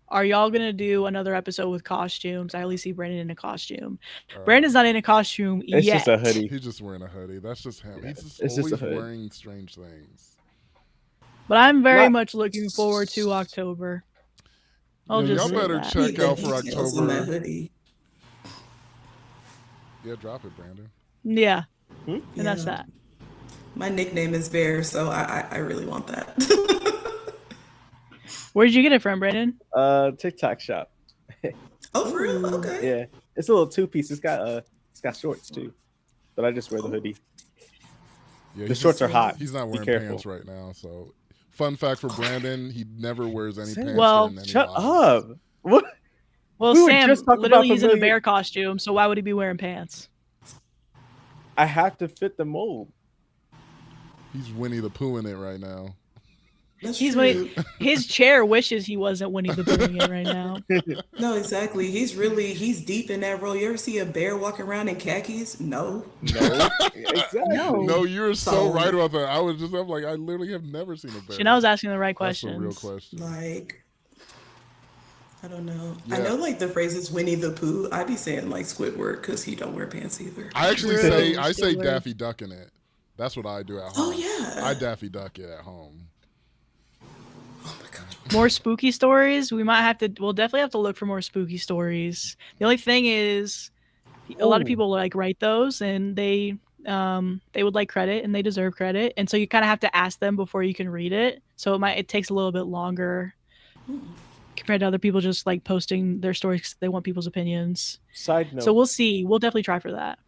Are y'all gonna do another episode with costumes? I only see Brandon in a costume. Brandon's not in a costume It's yet. just a hoodie. He's just wearing a hoodie. That's just him. He's just It's always just a hood. wearing strange things. But I'm very much looking forward to October. I'll just y'all say better that. check out for details on that October. hoodie. Yeah, drop it, Brandon. Yeah. Hmm? And that's that. My nickname is Bear, so I really want that. Where did you get it from, Brandon? TikTok shop. Oh, for real? Okay. Yeah, it's a little 2-piece. It's got shorts too, but I just wear the hoodie. Yeah, The shorts are hot. He's not Be wearing careful. pants right now. So, fun fact for Brandon: he never wears any pants. Well, during any Shut lives. up. What? Well, We were Sam, just talking literally about he's in a familiar- bear costume, so why would he be wearing pants? I have to fit the mold. He's Winnie the Pooh in it right now. That's He's true. his chair wishes he wasn't Winnie the Pooh it right now. No, exactly. He's deep in that role. You ever see a bear walking around in khakis? No. No, exactly. No, you're so So- right about that. I'm like, I literally have never seen a bear. Chanel's asking the right That's a questions. real question. Like, I don't know. I Yeah. know like the phrase is Winnie the Pooh. I be saying like Squidward because he don't wear pants either. I actually True. say Squidward. Daffy Duck in it. That's what I do at Oh home. yeah. I Daffy Duck it at home. Oh my god. More spooky stories. We'll definitely have to look for more spooky stories. The only thing is, a lot of people like write those, and they would like credit, and they deserve credit, and so you kind of have to ask them before you can read it. So it takes a little bit longer. compared to other people just like posting their stories because they want people's opinions. Side So note, we'll see. We'll definitely try for that.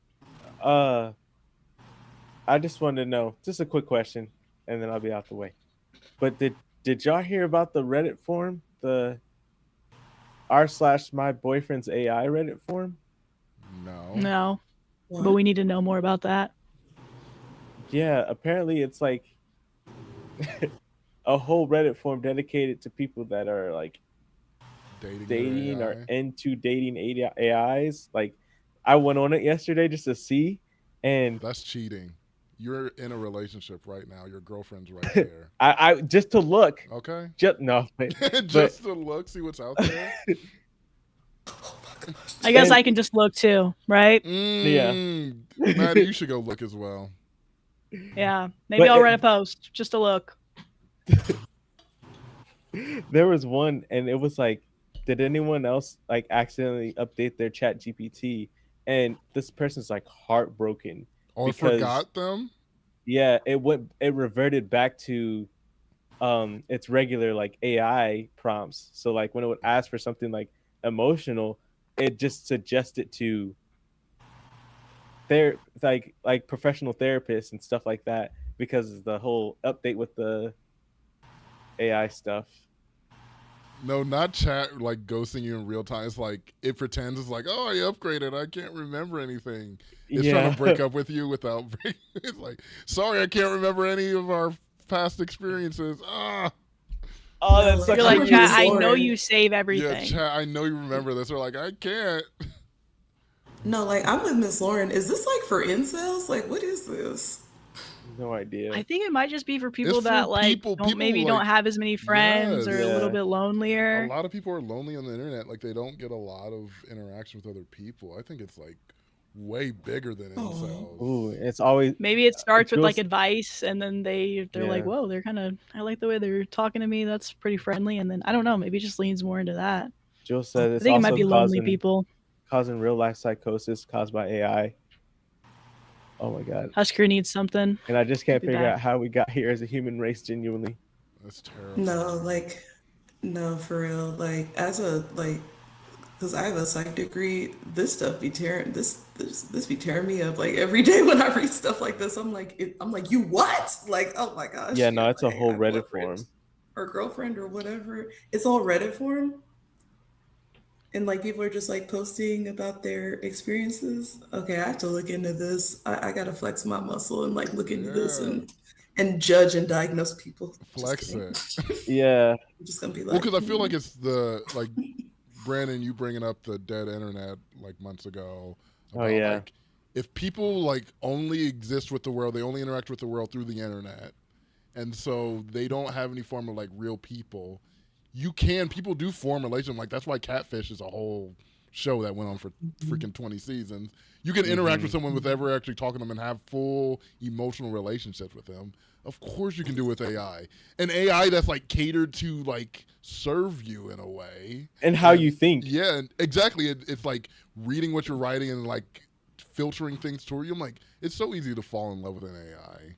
uh, I just wanted to know, just a quick question, and then I'll be out the way. But did y'all hear about the Reddit forum, the r/my boyfriend's AI Reddit forum? No. No, but What? we need to know more about that. Yeah, apparently it's like a whole Reddit forum dedicated to people that are like Dating your dating or AI. into dating AIs. Like, I went on it yesterday just to see, and That's cheating. You're in a relationship right now. Your girlfriend's right there. I just to look, Okay. just no, but Just to look, see what's out there. I guess and I can just look too, right? yeah, Maddie, you should go look as well. Yeah, maybe but I'll write a post just to look. there was one, and it was like, did anyone else like accidentally update their Chat GPT? And this person's like heartbroken Oh, I because forgot them. yeah, it reverted back to its regular like AI prompts. So like when it would ask for something like emotional, it just suggested to like professional therapists and stuff like that because of the whole update with the AI stuff. No, not chat like ghosting you in real time. It's like it pretends it's like, oh, I upgraded. I can't remember anything. It's trying Yeah. to break up with you without. It's like, sorry, I can't remember any of our past experiences. Ah, Oh, No, that like sucks You're I'm for like, with chat, Miss I you. know Lauren. you save yeah, everything. chat. I know you remember this. They're like, I can't. No, like I'm with Miss Lauren. Is this like for incels? Like what is this? No idea. I think it might just be for It's people for that like people. don't People maybe like, don't have as many friends or a yes. little Yeah. bit A lonelier. lot of people are lonely on the internet. Like they don't get a lot of interaction with other people. I think it's like way bigger than Oh, Ooh, incels. it's always Maybe it starts with like Jules. advice and then they're like, Yeah, whoa, they're kind of I like the way they're talking to me. That's pretty friendly. And then I don't know, maybe it just leans more into that. Jules oh, said I it's think it might also be lonely causing people. real life psychosis caused by AI. Oh my god. Husker needs something. And I just He'll can't be figure back. out how we got here as a human race genuinely. That's no, terrifying. like no, for real. Like as a like, because I have a psych degree, this stuff be tearing this be tearing me up. Like every day when I read stuff like this, I'm like, you what? Like oh my gosh, Yeah, your no, it's a whole AI Reddit boyfriend forum. or girlfriend or whatever. It's all Reddit form. And like people are just like posting about their experiences. Okay, I have to look into this. I gotta flex my muscle and like look into this Yeah, and judge and diagnose people. Just flex kidding. it. Yeah. I'm just gonna be Well, like, because I feel like it's the like Brandon, you bringing up the dead internet like months ago Oh about yeah. like if people like only exist with the world, they only interact with the world through the internet, and so they don't have any form of like real people. You can people do form relationships like that's why Catfish is a whole show that went on for freaking 20 seasons. You can interact with Mm-hmm. someone with ever actually talking to them and have full emotional relationships with them. Of course you can do with AI. An AI that's like catered to like serve you in a way. And how you And think. yeah, exactly. It's like reading what you're writing and like filtering things toward you. I'm like, it's so easy to fall in love with an AI.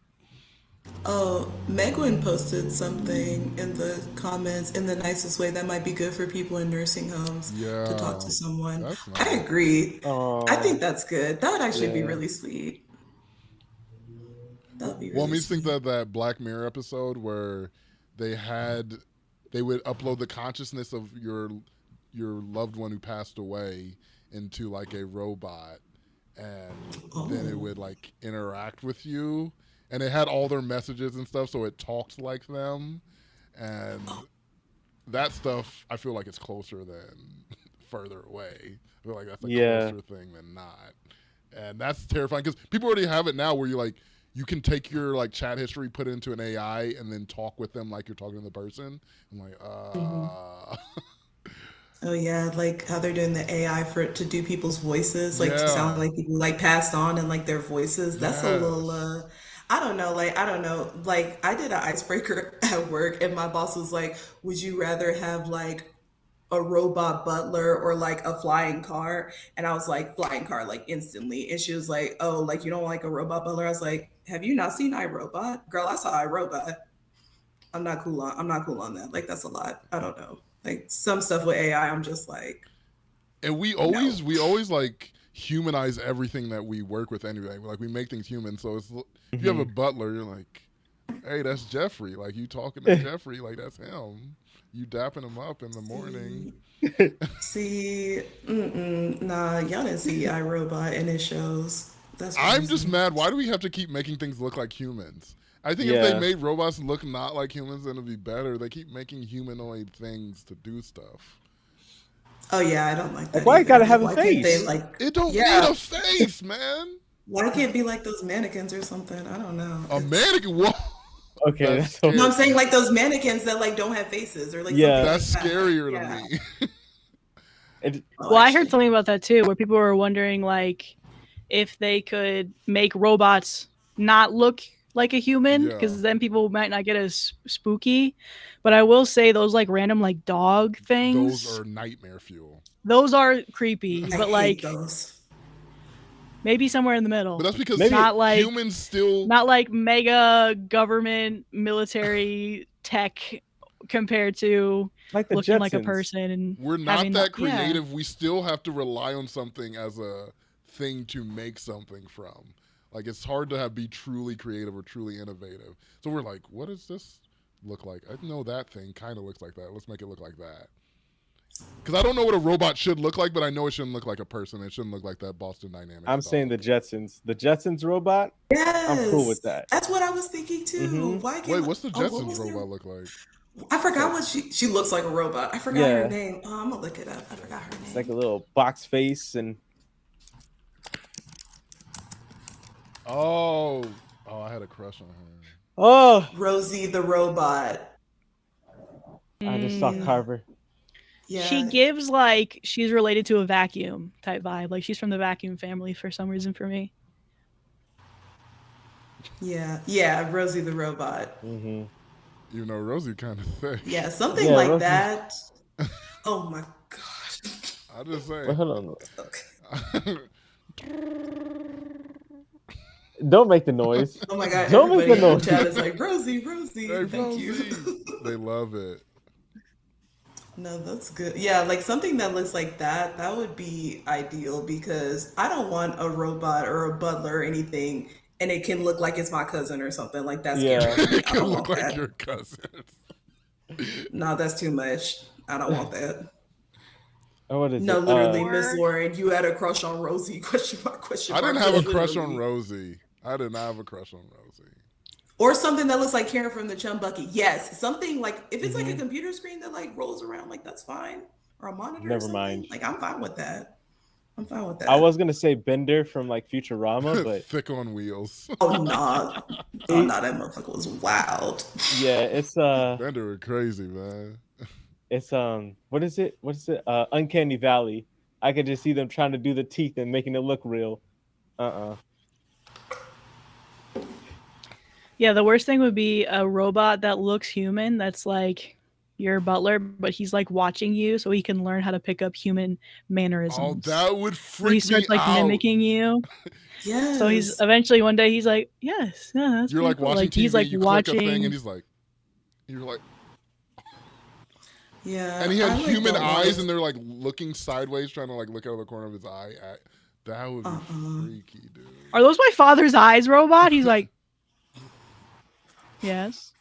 oh, Megwin posted something in the comments in the nicest way that might be good for people in nursing homes to talk Yeah, to someone. that's I nice. agree. I think Oh, that's good. That would actually be yeah. really sweet. That would be Well, I really mean, think sweet. that Black Mirror episode where they had they would upload the consciousness of your loved one who passed away into like a robot, and then it Oh, would like interact with you, and it had all their messages and stuff, so it talks like them, and that stuff I feel like it's closer than further away. I feel like that's a Yeah. closer thing than not, and that's terrifying because people already have it now where you like you can take your like chat history, put it into an AI, and then talk with them like you're talking to the person. I'm like, oh yeah, like how they're doing the AI for it to do people's voices, like to sound yeah, like people like passed on and like their voices. That's a little yes, I don't know, like I don't know. Like I did an icebreaker at work and my boss was like, "Would you rather have like a robot butler or like a flying car?" And I was like, "Flying car," like instantly. And she was like, "Oh, like you don't like a robot butler?" I was like, "Have you not seen iRobot?" Girl, I saw iRobot. I'm not cool on that. Like that's a lot. I don't know. Like some stuff with AI, I'm just like, and we always like humanize everything that we work with anyway. Like we make things human. So it's if you have a butler, you're like, hey, that's Jeffrey. Like you talking to Jeffrey, like that's him. You dapping him up in the morning. See, nah, y'all didn't see iRobot and it shows. That's I'm just crazy. mad. Why do we have to keep making things look like humans? I think if they made robots look not like humans, then it'd be better. They keep making humanoid things to do stuff. Oh yeah, I don't like that. Why either. gotta have a Why face? can't they, like, It don't need a face, man. Why can't it be like those mannequins or something? I don't know. A mannequin? Whoa. Okay, that's no, I'm saying like those mannequins that like don't have faces or like that's like scarier that. to me. Well, I heard something about that too, where people were wondering like if they could make robots not look like a human, because then people might not get as spooky. But I will say those like random like dog things, those are nightmare fuel. Those are creepy, I but hate like those. Maybe somewhere in the middle. But that's because not like humans still not like mega government military tech compared to like the looking Jetsons. like a person. And we're not that creative. We still have to rely on something as a thing to make something from. Like it's hard to be truly creative or truly innovative. So we're like, what does this look like? I know that thing kind of looks like that. Let's make it look like that. Because I don't know what a robot should look like, but I know it shouldn't look like a person. It shouldn't look like that Boston Dynamics. I'm saying the Jetsons. The Jetsons robot? Yes. I'm cool with that. That's what I was thinking too. Why can't what's the Jetsons robot look like? I forgot what she looks like a robot. I forgot her name. Oh, I'm gonna look it up. I forgot her name. It's like a little box face and Oh, I had a crush on her. Oh, Rosie the robot. I just saw Carver. Yeah. She gives like she's related to a vacuum type vibe. Like she's from the vacuum family for some reason for me. Yeah, Rosie the robot. You know, Rosie kind of thick. Yeah, something like Rosie. That. Oh my gosh. I just say. Wait, hold on. Okay. Don't make the noise. Oh my god! Don't everybody make the noise. In the chat is like Rosie. Hey, thank you. They love it. No, that's good. Yeah, like something that looks like that, that would be ideal because I don't want a robot or a butler or anything and it can look like it's my cousin or something. Like that's it can look like your cousin. No, that's too much. I don't want that. Oh, what is no, it? Literally, Miss Lauren, you had a crush on Rosie? Question mark. I didn't have a crush on Rosie. I did not have a crush on Rosie. Or something that looks like Karen from the Chum Bucket. Yes, something like if it's like a computer screen that like rolls around, like that's fine. Or a monitor. Never mind. Like I'm fine with that. I was gonna say Bender from like Futurama, but thick on wheels. Oh no, that motherfucker was wild. Yeah, it's Bender was crazy, man. It's what is it? Uncanny Valley. I could just see them trying to do the teeth and making it look real. Yeah, the worst thing would be a robot that looks human. That's like your butler, but he's like watching you, so he can learn how to pick up human mannerisms. Oh, that would freak me out. He starts like mimicking you. Yes. So he's eventually one day he's like, yes, yeah, that's you're like cool. watching like, TV, he's like you watching click a thing, and he's like, you're like, yeah. And he has human eyes, and they're like looking sideways, trying to like look out of the corner of his eye. That would be freaky, dude. Are those my father's eyes, robot? He's like. Yes.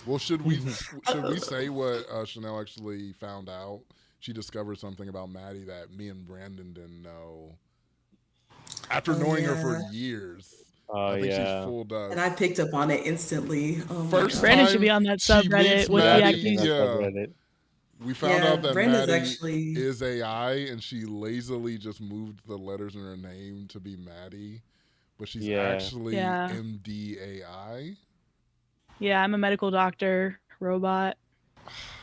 Well, should we say what Chanel actually found out? She discovered something about Madi that me and Brandon didn't know. After knowing her for years. I think she's full dust. And I picked up on it instantly. First Brandon should be on that subreddit with Madi, the subreddit. We found out that Brandon's Madi actually is AI, and she lazily just moved the letters in her name to be Madi. But she's actually MDAI. Yeah, I'm a medical doctor robot.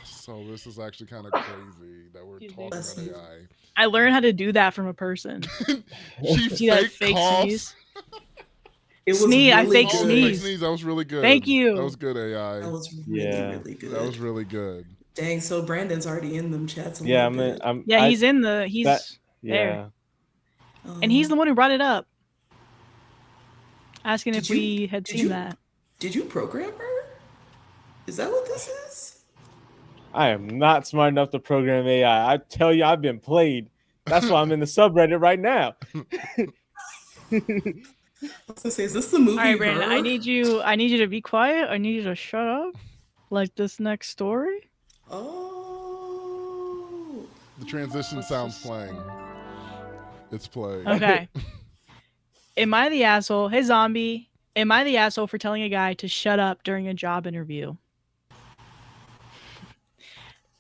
So this is actually kind of crazy that we're talking about AI. I learned how to do that from a person. She see that fake sneeze? It was sneeze. Really I fake sneeze. That was really good. Thank you. That was good AI. That was really good. That was really good. Dang, so Brandon's already in them chats. He's there. And he's the one who brought it up. Asking if we had seen that. Did you program her? Is that what this is? I am not smart enough to program AI. I tell you, I've been played. That's why I'm in the subreddit right now. I was gonna say, is this the movie? All right, Brandon, I need you to be quiet. I need you to shut up. Like this next story. Oh. The transition sounds playing. It's playing. Okay. Am I the asshole? Hey, zombie. Am I the asshole for telling a guy to shut up during a job interview?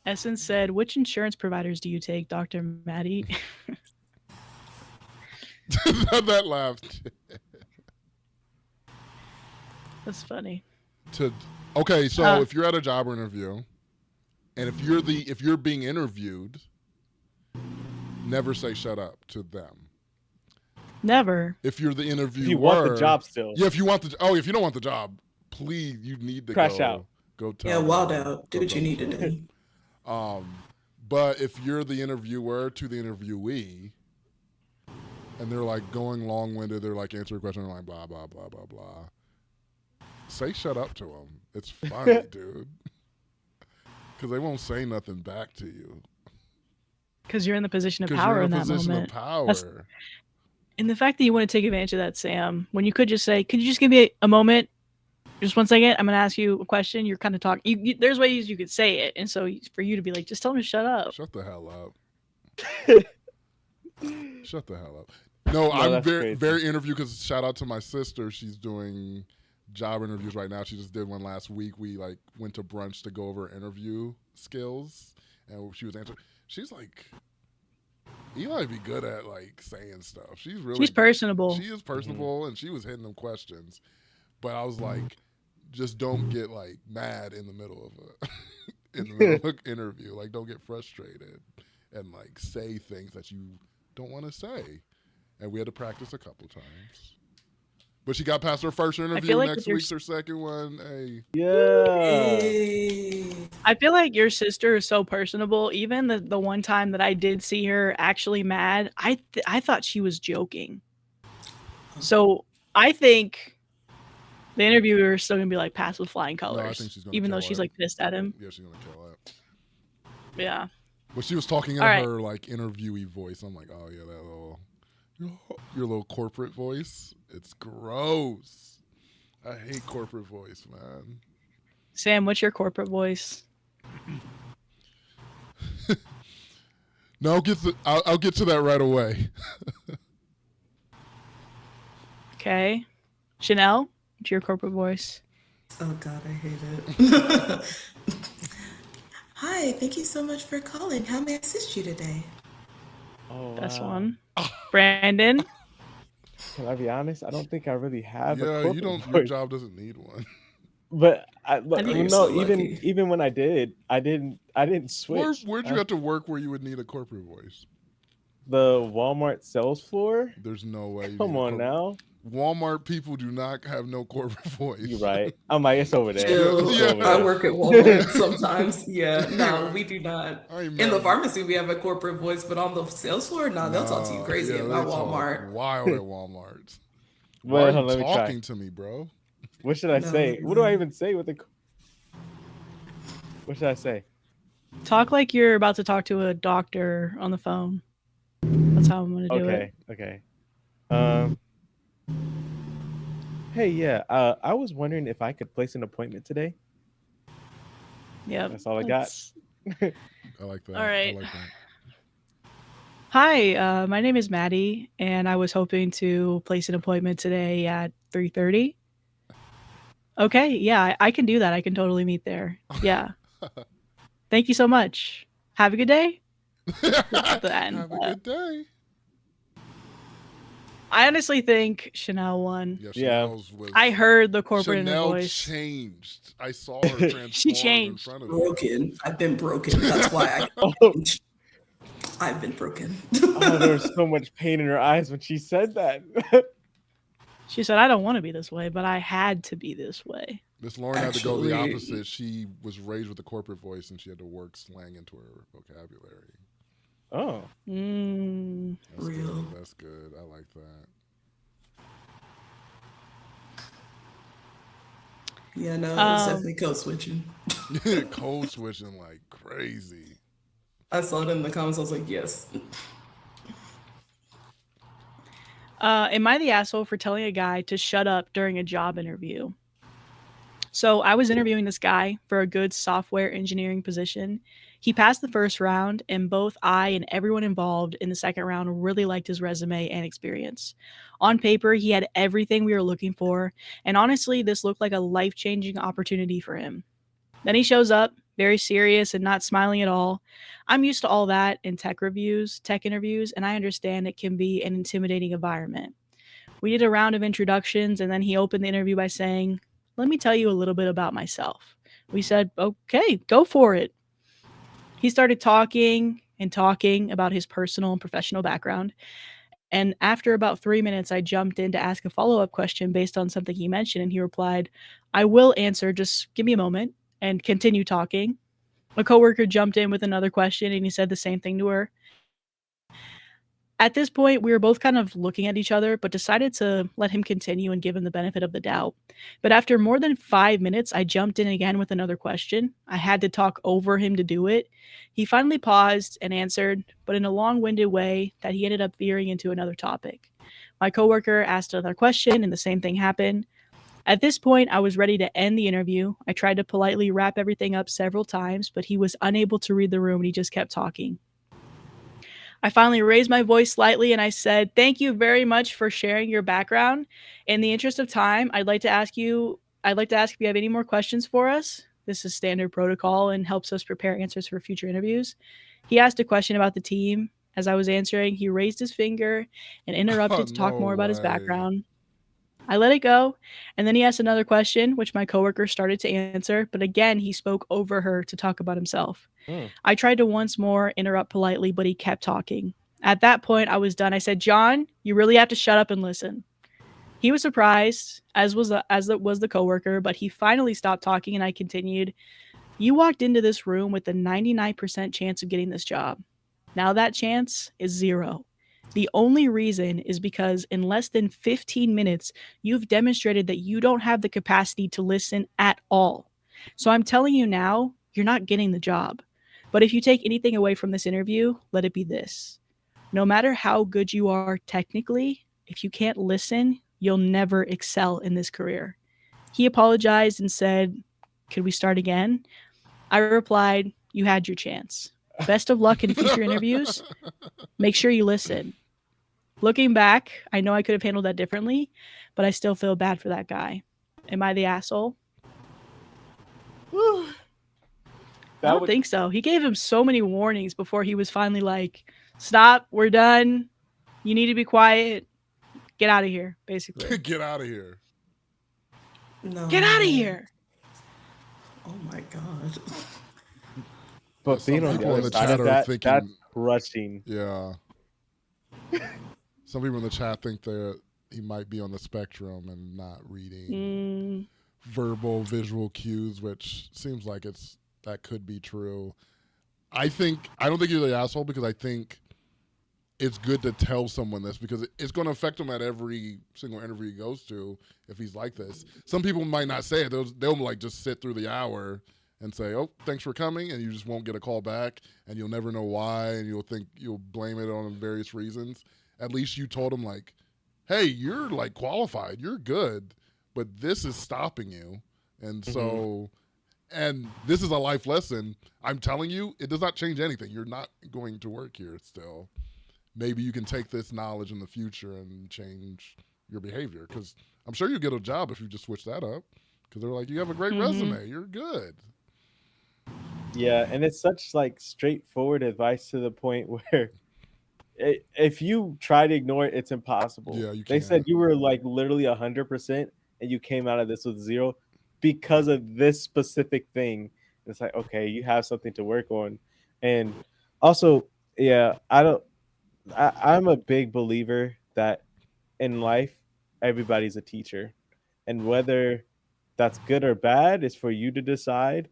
Essence said, which insurance providers do you take, Dr. Madi? That laughed. That's funny. Okay, so if you're at a job interview, and if you're being interviewed, never say shut up to them. Never. If you're the interviewer, you want the job still. Yeah, if you don't want the job, please, you need to crash out. Go tell. Yeah, wild out. Do what you need to do. But if you're the interviewer to the interviewee, and they're like going long-winded, they're like answering a question, like blah blah blah blah blah. Say shut up to them. It's funny, dude. Because they won't say nothing back to you. Because you're in the position of power in that moment. And the fact that you want to take advantage of that, Sam, when you could just say, could you just give me a moment? Just 1 second. I'm going to ask you a question. You're kind of talking. There's ways you could say it. And so for you to be like, just tell him to shut up. Shut the hell up. Shut the hell up. No, I'm very interview because shout out to my sister. She's doing job interviews right now. She just did one last week. We like went to brunch to go over interview skills. And she was answering. She's like, you might be good at like saying stuff. She's personable. She is personable, and she was hitting them questions. But I was like, just don't get like mad in the middle of an interview. Like, don't get frustrated and like say things that you don't want to say. And we had to practice a couple times. But she got past her first interview. Like next week's her second one. Hey. Yeah. I feel like your sister is so personable. Even the one time that I did see her actually mad, I thought she was joking. So I think the interviewer is still gonna be like pass with flying colors. No, I think she's gonna even though she's like pissed at him. Yeah, she's gonna kill it. Yeah. But she was talking in her like interviewee voice. I'm like, oh yeah, your little corporate voice. It's gross. I hate corporate voice, man. Sam, what's your corporate voice? No, I'll get to that right away. Okay. Chanel, what's your corporate voice? Oh God, I hate it. Hi, thank you so much for calling. How may I assist you today? Oh, Best one. Brandon. Can I be honest? I don't think I really have a corporate voice. Your job doesn't need one. But even when I did, I didn't switch. Where'd you have to work where you would need a corporate voice? The Walmart sales floor. There's no way. Come on now. Walmart people do not have no corporate voice. You're right. I'm like, it's over there. I work at Walmart sometimes. Yeah, no, we do not. In the pharmacy, we have a corporate voice, but on the sales floor, they'll talk to you crazy about Walmart. Wild at Walmart. Why are you talking to me, bro? What should I say? What do I even say with the? What should I say? Talk like you're about to talk to a doctor on the phone. That's how I'm gonna do it. Okay. Hey, yeah. I was wondering if I could place an appointment today. Yeah, that's all I got. I like that. All right. I like that. Hi, my name is Madi, and I was hoping to place an appointment today at 3:30. Okay, yeah, I can do that. I can totally meet there. Yeah. Thank you so much. Have a good day. Have a good day. I honestly think Chanel won. Yeah. I heard the corporate in her voice. Changed. I saw her transform she changed. In front of broken. I've been broken. That's why I've been broken. Oh, there was so much pain in her eyes when she said that. She said, I don't want to be this way, but I had to be this way. Miss Lauren had to go the opposite. She was raised with a corporate voice, and she had to work slang into her vocabulary. Oh. That's real. Good. That's good. I like that. Yeah, no, it's definitely code switching. Code switching like crazy. I saw it in the comments. I was like, yes. Am I the asshole for telling a guy to shut up during a job interview? So I was interviewing this guy for a good software engineering position. He passed the first round, and both I and everyone involved in the second round really liked his resume and experience. On paper, he had everything we were looking for, and honestly, this looked like a life changing opportunity for him. Then he shows up, very serious and not smiling at all. I'm used to all that in tech interviews, and I understand it can be an intimidating environment. We did a round of introductions, and then he opened the interview by saying, "Let me tell you a little bit about myself." We said, "Okay, go for it." He started talking and talking about his personal and professional background. And after about 3 minutes, I jumped in to ask a follow up question based on something he mentioned. And he replied, "I will answer, just give me a moment," and continue talking. A coworker jumped in with another question and he said the same thing to her. At this point, we were both kind of looking at each other, but decided to let him continue and give him the benefit of the doubt. But after more than 5 minutes, I jumped in again with another question. I had to talk over him to do it. He finally paused and answered, but in a long winded way that he ended up veering into another topic. My coworker asked another question, and the same thing happened. At this point, I was ready to end the interview. I tried to politely wrap everything up several times, but he was unable to read the room and he just kept talking. I finally raised my voice slightly and I said, "Thank you very much for sharing your background. In the interest of time, I'd like to ask if you have any more questions for us." This is standard protocol and helps us prepare answers for future interviews. He asked a question about the team. As I was answering, he raised his finger and interrupted to talk No more about his way. background. I let it go, and then he asked another question, which my coworker started to answer, but again, he spoke over her to talk about himself. I tried to once more interrupt politely, but he kept talking. At that point, I was done. I said, "John, you really have to shut up and listen." He was surprised, as was the coworker, but he finally stopped talking, and I continued. "You walked into this room with a 99% chance of getting this job. Now that chance is zero. The only reason is because in less than 15 minutes, you've demonstrated that you don't have the capacity to listen at all. So I'm telling you now, you're not getting the job. But if you take anything away from this interview, let it be this: no matter how good you are technically, if you can't listen, you'll never excel in this career." He apologized and said, "Could we start again?" I replied, "You had your chance. Best of luck in future interviews. Make sure you listen." Looking back, I know I could have handled that differently, but I still feel bad for that guy. Am I the asshole? I don't think so. He gave him so many warnings before he was finally like, "Stop, we're done. You need to be quiet. Get out of here," basically. Get out of here. No. Get out of here. Oh my god. But being on the other side of that, that's crushing. Yeah. Some people in the chat think that he might be on the spectrum and not reading verbal, visual cues, which seems like that could be true. I don't think you're the asshole, because I think it's good to tell someone this, because it's going to affect him at every single interview he goes to if he's like this. Some people might not say it. They'll like just sit through the hour and say, "Oh, thanks for coming," and you just won't get a call back, and you'll never know why, and you'll blame it on various reasons. At least you told them, like, "Hey, you're like qualified, you're good, but this is stopping you," and so. And this is a life lesson. I'm telling you, it does not change anything. You're not going to work here still. Maybe you can take this knowledge in the future and change your behavior, because I'm sure you'll get a job if you just switch that up, because they're like, "You have a great resume. You're good." Yeah, and it's such like straightforward advice to the point where if you try to ignore it, it's impossible. Yeah, you They can't. said you were like literally 100% and you came out of this with zero because of this specific thing. It's like, okay, you have something to work on. And also, yeah, I'm a big believer that in life, everybody's a teacher. And whether that's good or bad is for you to decide.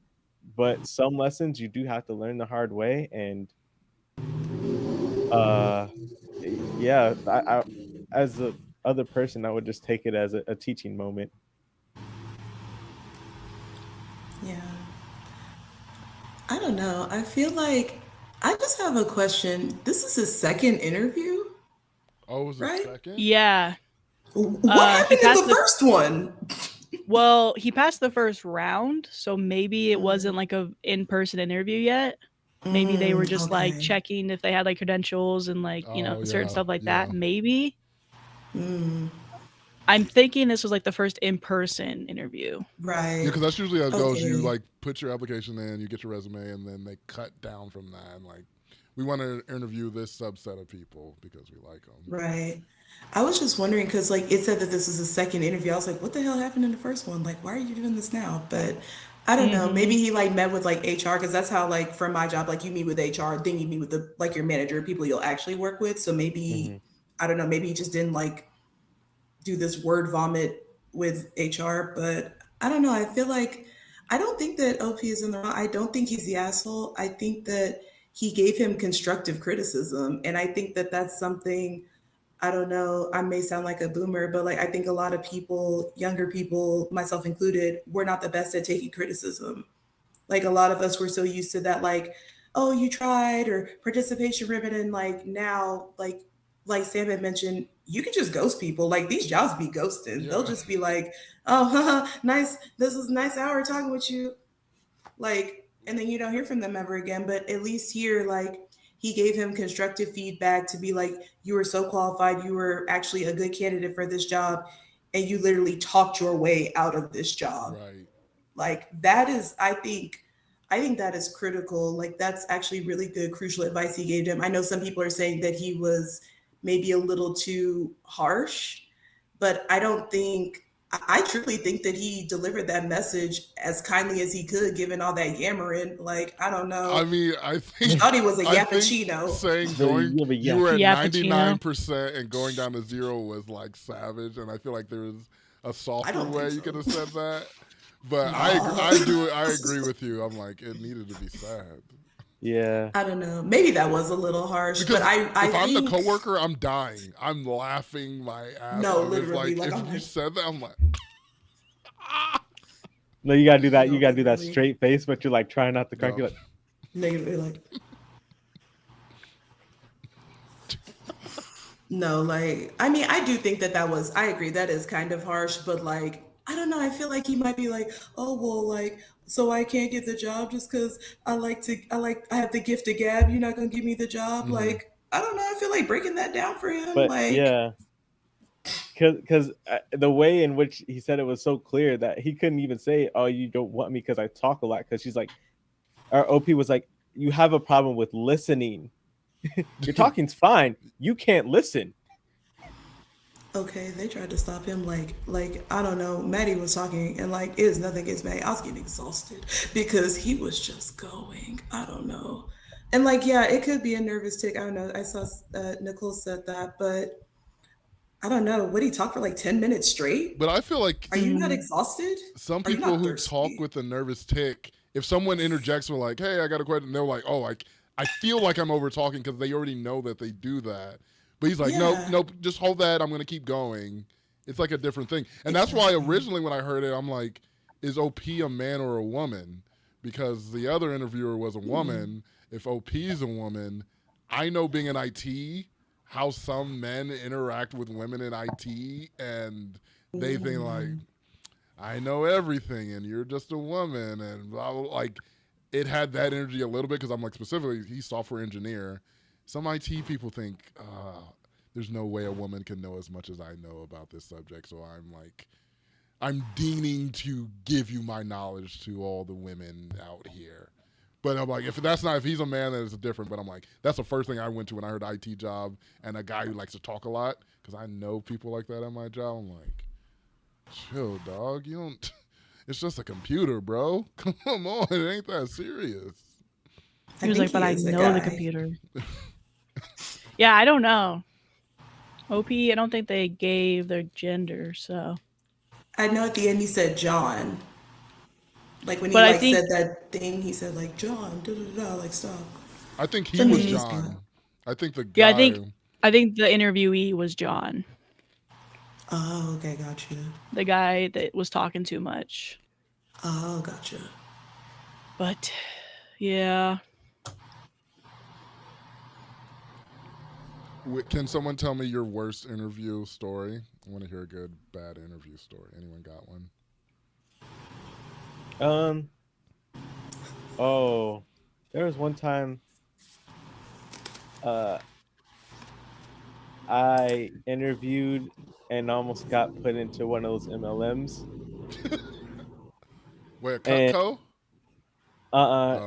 But some lessons you do have to learn the hard way. And uh yeah, I as a other person, I would just take it as a teaching moment. Yeah. I don't know. I feel like I just have a question. This is his second interview, Oh, was it right? second? Yeah. What He happened in passed the first one? Well, he passed the first round, so maybe it wasn't like a in-person interview yet. Maybe they were just like Okay. checking if they had like credentials and like, Oh, certain yeah, stuff like yeah. that. Maybe. I'm thinking this was like the first in-person interview. Yeah, Right. because that's usually how it goes. You Okay. like put your application in, you get your resume, and then they cut down from that. And like, we want to interview this subset of people because we like them. Right. I was just wondering because, like, it said that this is a second interview. I was like, what the hell happened in the first one? Like, why are you doing this now? But I don't know. Mhm. Maybe he like met with like HR because that's how like for my job, like you meet with HR, then you meet with the like your manager, people you'll actually work with. So maybe I don't know. Maybe he just didn't like do this word vomit with HR. But I don't know. I feel like I don't think that OP is in the wrong. I don't think he's the asshole. I think that he gave him constructive criticism, and I think that that's something I don't know, I may sound like a boomer, but like I think a lot of people, younger people, myself included, we're not the best at taking criticism. Like a lot of us were so used to that, like, oh, you tried or participation ribbon, and like now, like Sam had mentioned, you can just ghost people. Like these jobs be ghosting. They'll Yeah. just be like, oh, haha, nice. This was a nice hour talking with you. Like, and then you don't hear from them ever again. But at least here, like, he gave him constructive feedback to be like, you were so qualified, you were actually a good candidate for this job, and you literally talked your way out of this job. Right. Like that is, I think that is critical. Like that's actually really good, crucial advice he gave him. I know some people are saying that he was maybe a little too harsh, but I don't think I truly think that he delivered that message as kindly as he could, given all that yammering. Like, I don't I know. mean, I He think thought he was a I think yappuccino. saying The going you yeah, were at Yappuccino. 99% and going down to 0 was like savage, and I feel like there was a I softer don't think way you so. could have said that. But Nah. I agree with you. I'm like, it needed to be said. yeah. I don't know. Maybe that was a little harsh, but Because I if I'm the think coworker, I'm dying. I'm laughing my ass no, off. It's literally, like like if I'm you like, said that, I'm like, No, you gotta do that. You no, gotta do that literally, straight face, but you're like trying not to crack. no. You're like, literally, like no, like I mean, I do think that that was. I agree that is kind of harsh, but like I don't know. I feel like he might be like, oh well, like so I can't get the job just because I have the gift of gab. You're not gonna give me the job. Mm-hmm. Like I don't know. I feel like breaking that down for him. but Like yeah, because the way in which he said it was so clear that he couldn't even say, "Oh, you don't want me because I talk a lot." Because she's like, our OP was like, "You have a problem with listening. Your talking's fine. You can't listen." okay, they tried to stop him. Like I don't know. Maddie was talking, and like it is nothing against Maddie. I was getting exhausted because he was just going. I don't know. And like, yeah, it could be a nervous tick. I don't know. I saw Nicole said that, but I don't know. Would he talk for like 10 minutes straight? But I feel like Are you not Mm. exhausted? some Are you people not who talk thirsty? with a nervous tick, if someone interjects with like, "Hey, I got a question," they're like, "Oh, like I feel like I'm over talking," because they already know that they do that. But he's like, "Nope, Yeah, nope, just hold that. I'm gonna keep going." It's like a different thing, and that's why exactly. originally when I heard it, I'm like, "Is OP a man or a woman?" Because the other interviewer was a woman. If OP is a woman, I know being in IT, how some men interact with women in IT, and they think like, I know everything and you're just a woman and blah, blah, like it had that energy a little bit because I'm like specifically he's software engineer. Some IT people think there's no way a woman can know as much as I know about this subject, so I'm like I'm deigning to give you my knowledge to all the women out here. But I'm like, if he's a man, then it's different. But I'm like, that's the first thing I went to when I heard IT job and a guy who likes to talk a lot because I know people like that at my job. I'm like, chill, dog. You don't. It's just a computer, bro. Come on, it ain't that serious. I He was think like, but he I is a know the guy. computer. Yeah, I don't know. OP, I don't think they gave their gender, so. I know at the end he said John. Like when he But I like think, said that thing, he said like John, da da da, like stop. I think So he was maybe it's not. John. I think the yeah, guy. I think the interviewee was John, Oh, okay, gotcha. the guy that was talking too much. Oh, gotcha. But Yeah. Can someone tell me your worst interview story? I want to hear a good bad interview story. Anyone got one? Oh, there was one time uh I interviewed and almost got put into one of those MLMs. Wait, And Cutco?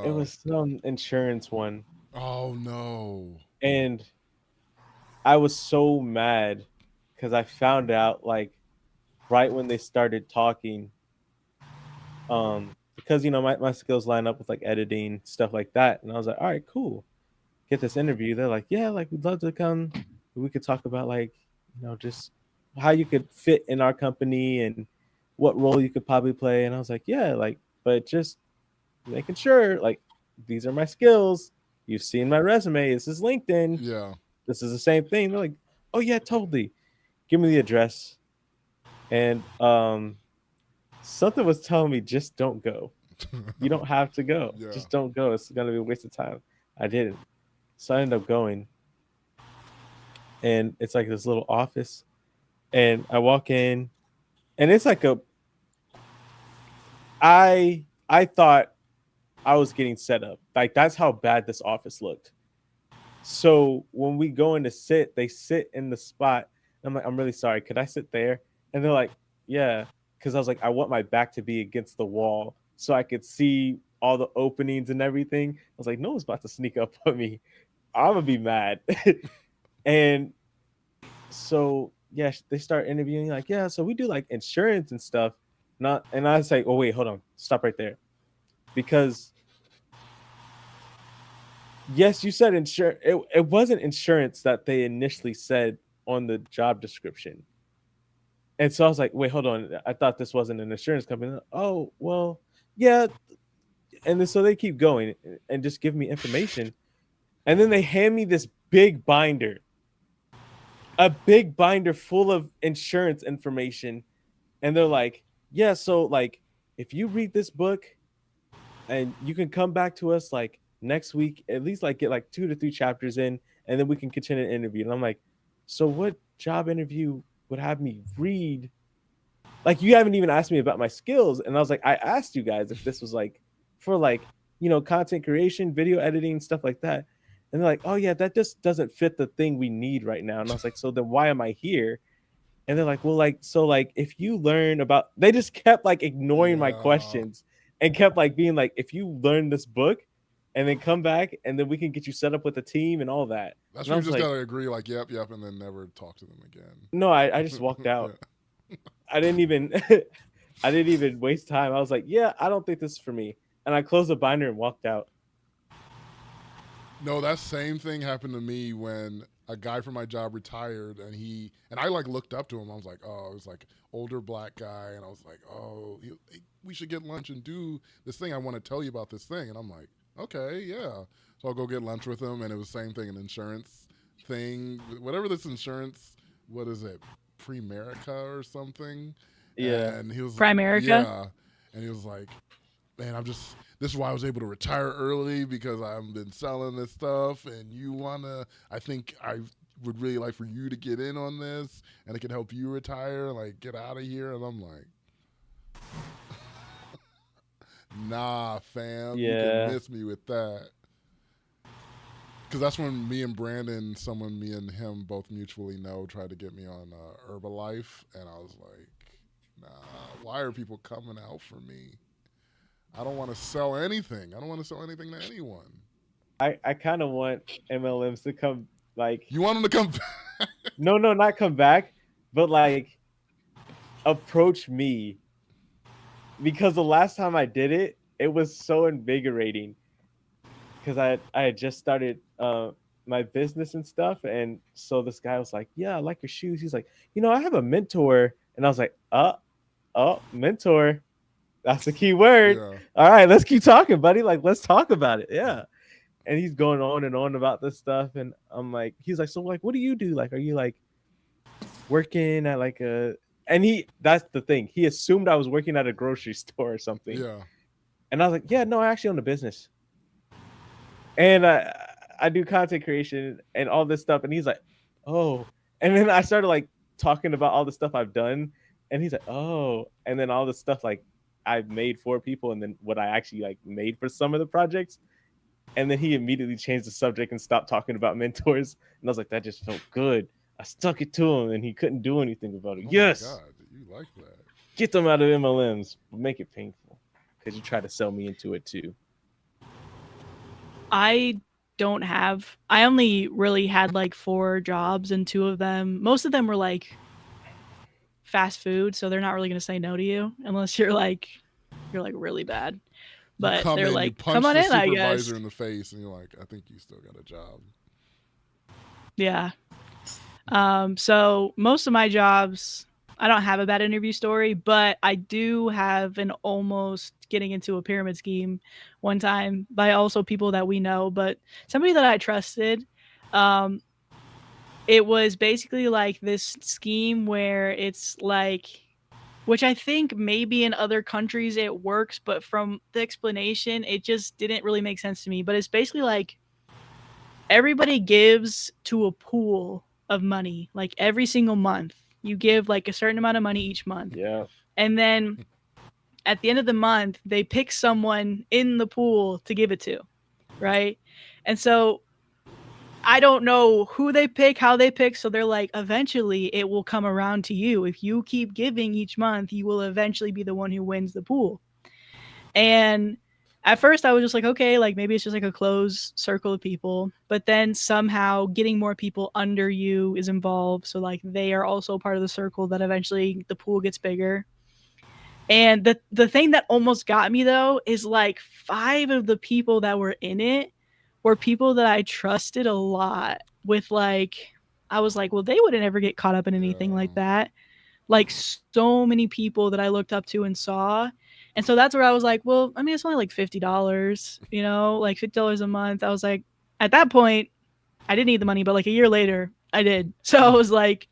it was some insurance one. Oh no. And I was so mad because I found out like right when they started talking. Because my skills line up with like editing, stuff like that. And I was like, all right, cool. Get this interview. They're like, yeah, like we'd love to come. We could talk about like, just how you could fit in our company and what role you could probably play. And I was like, yeah, like, but just making sure like these are my skills. You've seen my resume. This is LinkedIn. Yeah. This is the same thing. They're like, oh yeah, totally. Give me the address. And something was telling me just don't go. You don't have to go. Yeah. Just don't go. It's gonna be a waste of time. I didn't. So I ended up going. And it's like this little office. And I walk in and it's like I thought I was getting set up. Like that's how bad this office looked. So when we go in to sit, they sit in the spot. I'm like, I'm really sorry. Could I sit there? And they're like, yeah. Because I was like, I want my back to be against the wall so I could see all the openings and everything. I was like, no one's about to sneak up on me. I'm gonna be mad. And so yeah, they start interviewing like, yeah, so we do like insurance and stuff. And I was like, oh wait, hold on, stop right there. Because yes, you said insurance. It wasn't insurance that they initially said on the job description. And so I was like, wait, hold on. I thought this wasn't an insurance company. Oh, well, yeah. And then so they keep going and just give me information. And then they hand me this big binder, a big binder full of insurance information. And they're like, yeah, so like if you read this book and you can come back to us like next week, at least like get like 2 to 3 chapters in, and then we can continue the interview. And I'm like, so what job interview would have me read? Like you haven't even asked me about my skills. And I was like, I asked you guys if this was like for like, content creation, video editing, stuff like that. And they're like, oh yeah, that just doesn't fit the thing we need right now. And I was like, so then why am I here? And they're like, well, like, so like if you learn about, they just kept like ignoring my questions and kept like being like, if you learn this book and then come back and then we can get you set up with a team and all that. That's when you just gotta agree, like, yep, and then never talk to them again. No, I just walked out. Yeah. I didn't even waste time. I was like, yeah, I don't think this is for me. And I closed the binder and walked out. No, that same thing happened to me when a guy from my job retired, and I like looked up to him. I was like, oh, it was like older black guy, and I was like, oh, we should get lunch and do this thing. I want to tell you about this thing. And I'm like, okay, yeah. So I'll go get lunch with him, and it was the same thing, an insurance thing, whatever this insurance, what is it, Primerica or something? Yeah. And he was Primerica? Yeah. And he was like, man, this is why I was able to retire early, because I've been selling this stuff, and I think I would really like for you to get in on this, and it can help you retire, like get out of here. And I'm like, nah, fam, you can miss me with that. Because that's when me and Brandon, someone me and him both mutually know, tried to get me on Herbalife, and I was like, nah, why are people coming out for me? I don't want to sell anything. I don't want to sell anything to anyone. I kind of want MLMs to come, like... You want them to come back? No, not come back, but like approach me. Because the last time I did it, it was so invigorating. Because I had just started my business and stuff. And so this guy was like, yeah, I like your shoes. He's like, I have a mentor. And I was like, mentor. That's the key word. Yeah. All right, let's keep talking, buddy. Like, let's talk about it. Yeah. And he's going on and on about this stuff. And I'm like, he's like, so like, what do you do? Like, are you like working at like that's the thing. He assumed I was working at a grocery store or something. Yeah. And I was like, yeah, no, I actually own a business. and I do content creation and all this stuff, and he's like, oh, and then I started like talking about all the stuff I've done, and he's like, oh, and then all the stuff like I've made for people, and then what I actually like made for some of the projects, and then he immediately changed the subject and stopped talking about mentors, and I was like, that just felt good. I stuck it to him, and he couldn't do anything about it. Oh yes, my God, you like that? Get them out of MLMs, but make it painful, because you try to sell me into it too. I only really had like 4 jobs, and 2 of them, most of them were like fast food, so they're not really going to say no to you unless you're like really bad. But they're in, like, come on the in, I guess. supervisor in the face, and you're like, I think you still got a job. Yeah. So most of my jobs, I don't have a bad interview story, but I do have an almost getting into a pyramid scheme one time by also people that we know, but somebody that I trusted. It was basically like this scheme where it's like, which I think maybe in other countries it works, but from the explanation, it just didn't really make sense to me. But it's basically like everybody gives to a pool of money, like every single month. You give like a certain amount of money each month. Yeah. And then at the end of the month, they pick someone in the pool to give it to, right? And so I don't know who they pick, how they pick. So they're like, eventually it will come around to you. If you keep giving each month, you will eventually be the one who wins the pool. And at first I was just like, okay, like maybe it's just like a closed circle of people. But then somehow getting more people under you is involved. So like they are also part of the circle that eventually the pool gets bigger. And the thing that almost got me though is like 5 of the people that were in it were people that I trusted a lot with like, I was like, well, they wouldn't ever get caught up in anything like that. Like so many people that I looked up to and saw. And so that's where I was like, well, I mean, it's only like $50, you know, like $50 a month. I was like, at that point, I didn't need the money, but like a year later, I did. So I was like,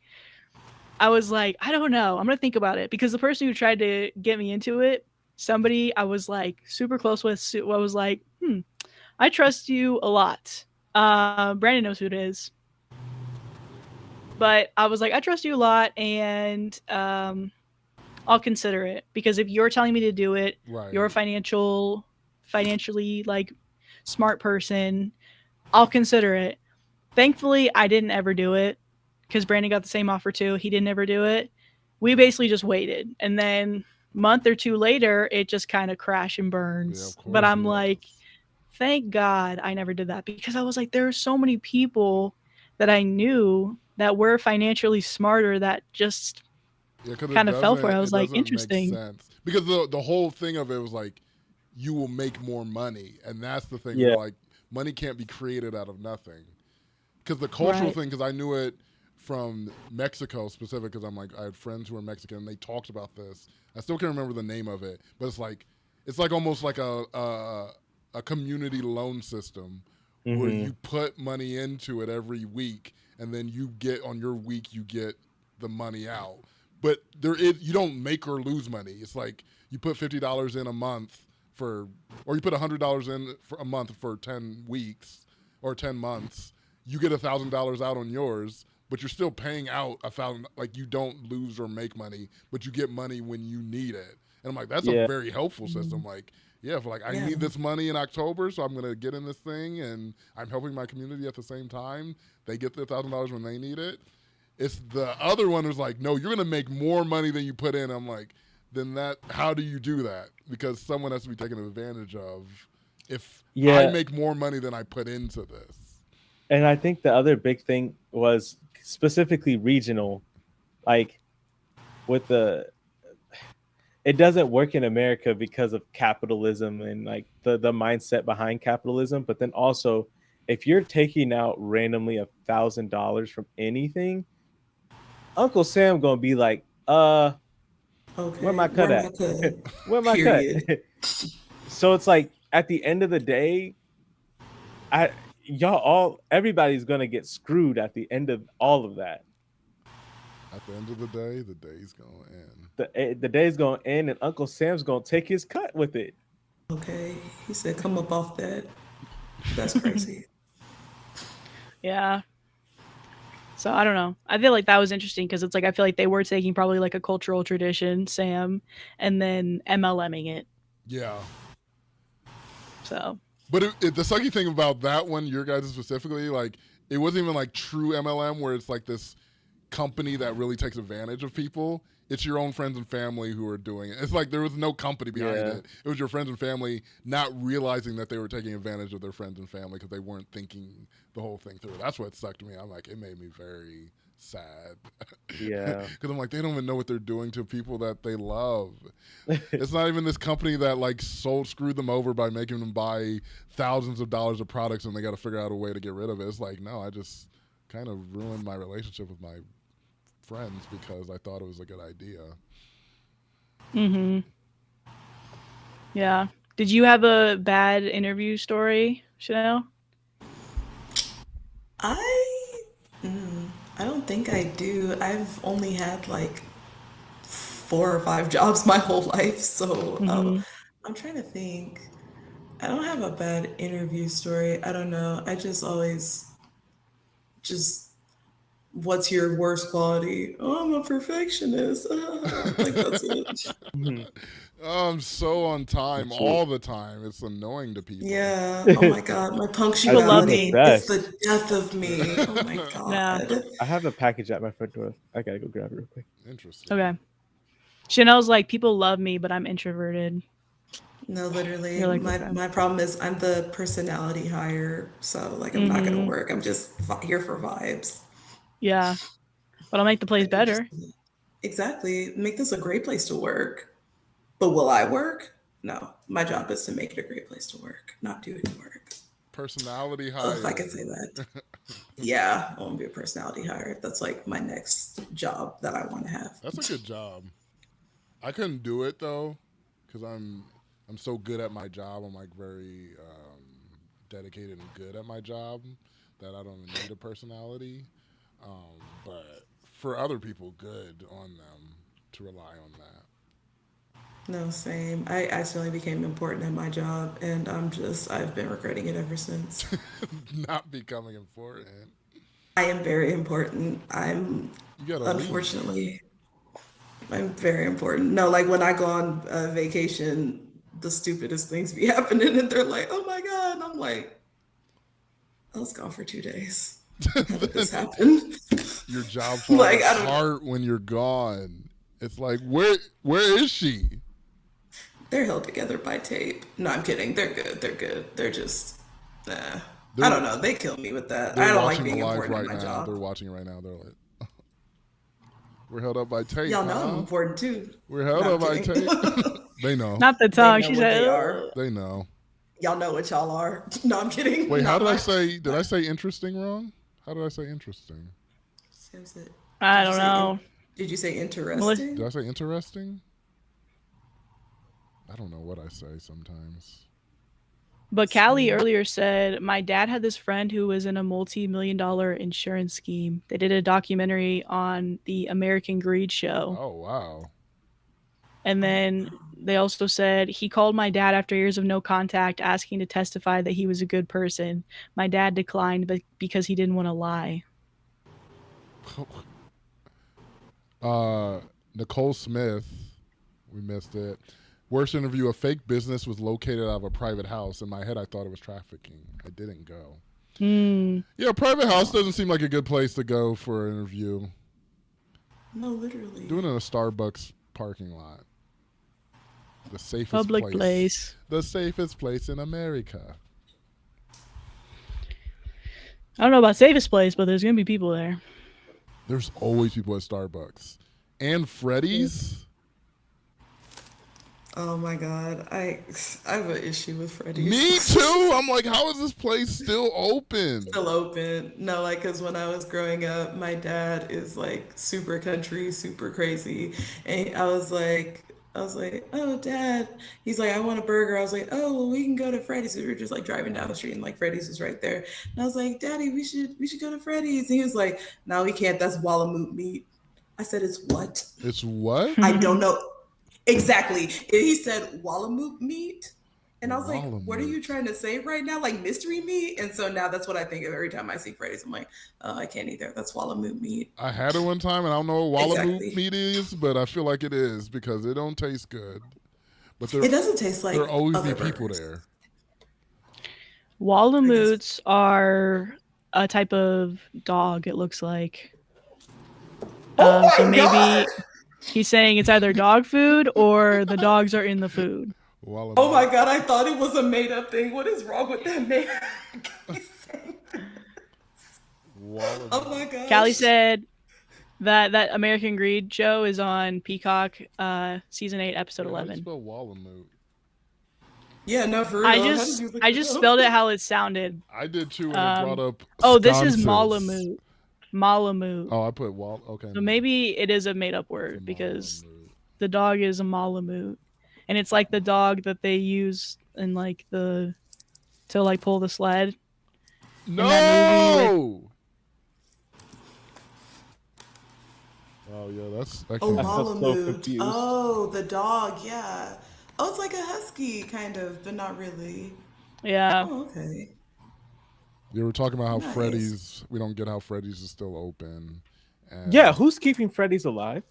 I don't know. I'm going to think about it, because the person who tried to get me into it, somebody I was like super close with, I was like, I trust you a lot. Brandon knows who it is. But I was like, I trust you a lot, and I'll consider it, because if you're telling me to do it, you're a financially like smart person. I'll consider it. Thankfully, I didn't ever do it, because Brandon got the same offer too. He didn't ever do it. We basically just waited, and then a month or 2 later, it just kind of crash and burns. Yeah, but I'm like, thank God I never did that, because I was like, there are so many people that I knew that were financially smarter that just kind of fell for it. I was like, interesting. Make sense. Because the whole thing of it was like, you will make more money, and that's the thing. Yeah. Like, money can't be created out of nothing. Because the cultural thing, because I knew it from Mexico specific, because I had friends who were Mexican, and they talked about this. I still can't remember the name of it, but it's like almost like a community loan system where you put money into it every week, and then you get on your week, you get the money out. But you don't make or lose money. It's like you put $50 in a month or you put $100 in for a month for 10 weeks or 10 months. You get $1,000 out on yours, but you're still paying out $1,000. Like, you don't lose or make money, but you get money when you need it. And I'm like, that's a very helpful system. Like, I need this money in October, so I'm gonna get in this thing, and I'm helping my community at the same time. They get the $1,000 when they need it. It's the other one who's like, no, you're gonna make more money than you put in. I'm like, then how do you do that? Because someone has to be taken advantage of if I make more money than I put into this. And I think the other big thing was specifically regional, like with it doesn't work in America because of capitalism and like the mindset behind capitalism. But then also, if you're taking out randomly $1,000 from anything, Uncle Sam gonna be like, okay, where my cut at? Where my cut? So it's like, at the end of the day, everybody's gonna get screwed at the end of all of that. At the end of the day's gonna end. The day's gonna end, and Uncle Sam's gonna take his cut with it. Okay, he said, "Come up off that." That's crazy. Yeah. So I don't know. I feel like that was interesting because it's like I feel like they were taking probably like a cultural tradition, Sam, and then MLMing it. Yeah. So. But the sucky thing about that one, your guys specifically, like it wasn't even like true MLM where it's like this company that really takes advantage of people. It's your own friends and family who are doing it. It's like there was no company behind it. It was your friends and family not realizing that they were taking advantage of their friends and family because they weren't thinking the whole thing through. That's what sucked me. I'm like, it made me very sad. Yeah. Because I'm like, they don't even know what they're doing to people that they love. It's not even this company that like screwed them over by making them buy thousands of dollars of products and they got to figure out a way to get rid of it. It's like, no, I just kind of ruined my relationship with my friends because I thought it was a good idea. Yeah. Did you have a bad interview story, Chanel? I don't think I do. I've only had like 4 or 5 jobs my whole life, so I'm trying to think. I don't have a bad interview story. I don't know. I just always just what's your worst quality? Oh, I'm a perfectionist. Like that's it. Oh, I'm so on time all the time. It's annoying to people. Yeah. Oh my God. My punctuality. It's the death of me. Oh my God. No. I have a package at my front door. I gotta go grab it real quick. Interesting. Okay. Chanel's like, people love me, but I'm introverted. No, literally. Like, my problem is I'm the personality hire. So like I'm not gonna work. I'm just here for vibes. Yeah. But I'll make the place better. Exactly. Make this a great place to work. But will I work? No. My job is to make it a great place to work, not do any work. Personality hire. If I can say that. Yeah, I want to be a personality hire. That's like my next job that I want to have. That's a good job. I couldn't do it though, because I'm so good at my job. I'm like very dedicated and good at my job that I don't need a personality. But for other people, good on them to rely on that. No, same. I accidentally became important at my job, and I've been regretting it ever since. Not becoming important. I am very important. Unfortunately, I'm very important. No, like when I go on vacation, the stupidest things be happening, and they're like, "Oh my God!" And I'm like, "I was gone for 2 days. How did this happen?" Your job falls like, apart when you're gone. It's like, where is she? They're held together by tape. No, I'm kidding. They're good. They're good. They're just, I don't know. They kill me with that. I don't like being important in my job. They're watching it right now. They're like, we're held up by tape. Y'all know I'm important too. We're held up by tape. They know. Not the tongue. She said, they know. Y'all know what y'all are. No, I'm kidding. Wait, how did I say? Did I say interesting wrong? How did I say interesting? I don't know. Did you say interesting? Did I say interesting? I don't know what I say sometimes. But Callie earlier said, my dad had this friend who was in a multi-million-dollar insurance scheme. They did a documentary on the American Greed show. Oh, wow. And then they also said, he called my dad after years of no contact, asking to testify that he was a good person. My dad declined because he didn't want to lie. Nicole Smith, we missed it. Worst interview, a fake business was located out of a private house. In my head, I thought it was trafficking. I didn't go. Yeah, a private house doesn't seem like a good place to go for an interview. No, literally. Doing it in a Starbucks parking lot. The safest public place. The safest place in America. I don't know about safest place, but there's going to be people there. There's always people at Starbucks. And Freddy's. Oh my God. I have an issue with Freddy's. Me too. I'm like, how is this place still open? Still open. No, like, because when I was growing up, my dad is like super country, super crazy. And I was like, oh, Dad. He's like, I want a burger. I was like, oh, well, we can go to Freddy's. We were just like driving down the street and like Freddy's is right there. And I was like, Daddy, we should go to Freddy's. And he was like, no, we can't. That's Wallamoot meat. I said, it's what? It's what? I don't know. Exactly. He said Wallamoot meat. And I was like, what are you trying to say right now? Like mystery meat? And so now that's what I think of every time I see Freddy's. I'm like, oh, I can't either. That's Wallamoot meat. I had it one time, and I don't know what Wallamoot meat is, but I feel like it is because it don't taste good. But it doesn't taste like there always other be people burgers. there. Wallamoots are a type of dog, it looks like. So maybe God. He's saying it's either dog food or the dogs are in the food. Wallamoot. Oh my God, I thought it was a made up thing. What is wrong with that man? Oh my God. Callie said that American Greed show is on Peacock, season 8, episode 11. How do you spell Wallamoot? Yeah, no, for real. I just spelled it how it sounded. I did too, and it brought up. Oh, this is Malamute. Malamute. Oh, I put okay. So maybe it is a made up word because the dog is a Malamute, and it's like the dog that they use in like to like pull the sled. No. Oh yeah, that's Malamute. Oh, the dog. Yeah. Oh, it's like a husky kind of, but not really. Yeah. Oh, okay. You were talking about how Freddy's. We don't get how Freddy's is still open. Yeah, who's keeping Freddy's alive?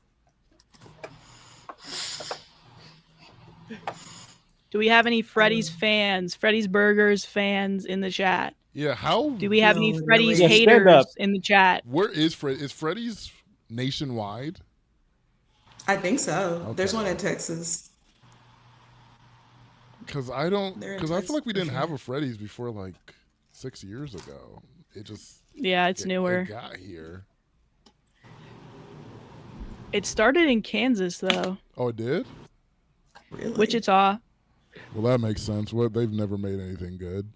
Do we have any Freddy's fans, Freddy's Burgers fans in the chat? Yeah, how? Do we have any Freddy's haters in the chat? Where is Freddy? Is Freddy's nationwide? I think so. Okay. There's one in Texas. Because I feel like we didn't have a Freddy's before like 6 years ago. It just it's newer. It got here. It started in Kansas though. Oh, it did? Really? Wichita. Well, that makes sense. Well, they've never made anything good.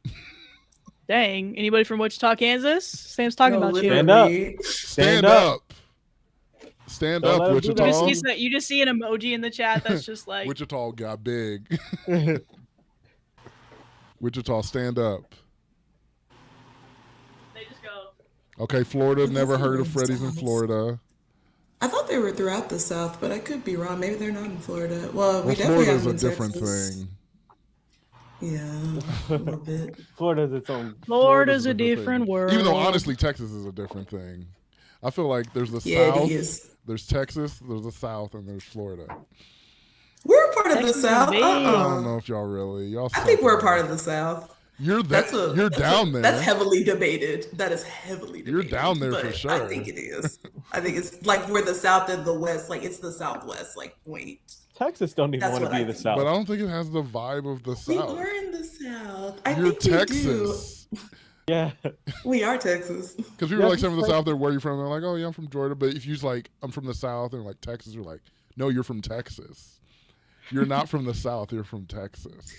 Dang. Anybody from Wichita, Kansas? Sam's talking about you. Stand up. Stand up. Stand up, Wichita. You just see an emoji in the chat that's just like Wichita got big. Wichita, stand up. They just go. Okay, Florida. Never heard of Freddy's in Florida. I thought they were throughout the South, but I could be wrong. Maybe they're not in Florida. Well, we definitely Florida's have a different thing. Yeah, a little bit. Florida's its own. Florida's a different world. Even though honestly, Texas is a different thing. I feel like there's the South, there's Texas, there's the South, and there's Florida. We're a part of the South. I don't know if y'all really. I think we're a part of the South. You're down there. That's heavily debated. That is heavily debated. You're down there for sure. I think it is. I think it's like we're the South and the West. Like it's the Southwest. Like point. Texas don't even want to be the South. But I don't think it has the vibe of the South. We are in the South. You're Texas. Yeah. We are Texas. Because people like some of the South, they're where you from? They're like, oh yeah, I'm from Georgia. But if you like, I'm from the South, and like Texas, you're like, no, you're from Texas. You're not from the South. You're from Texas.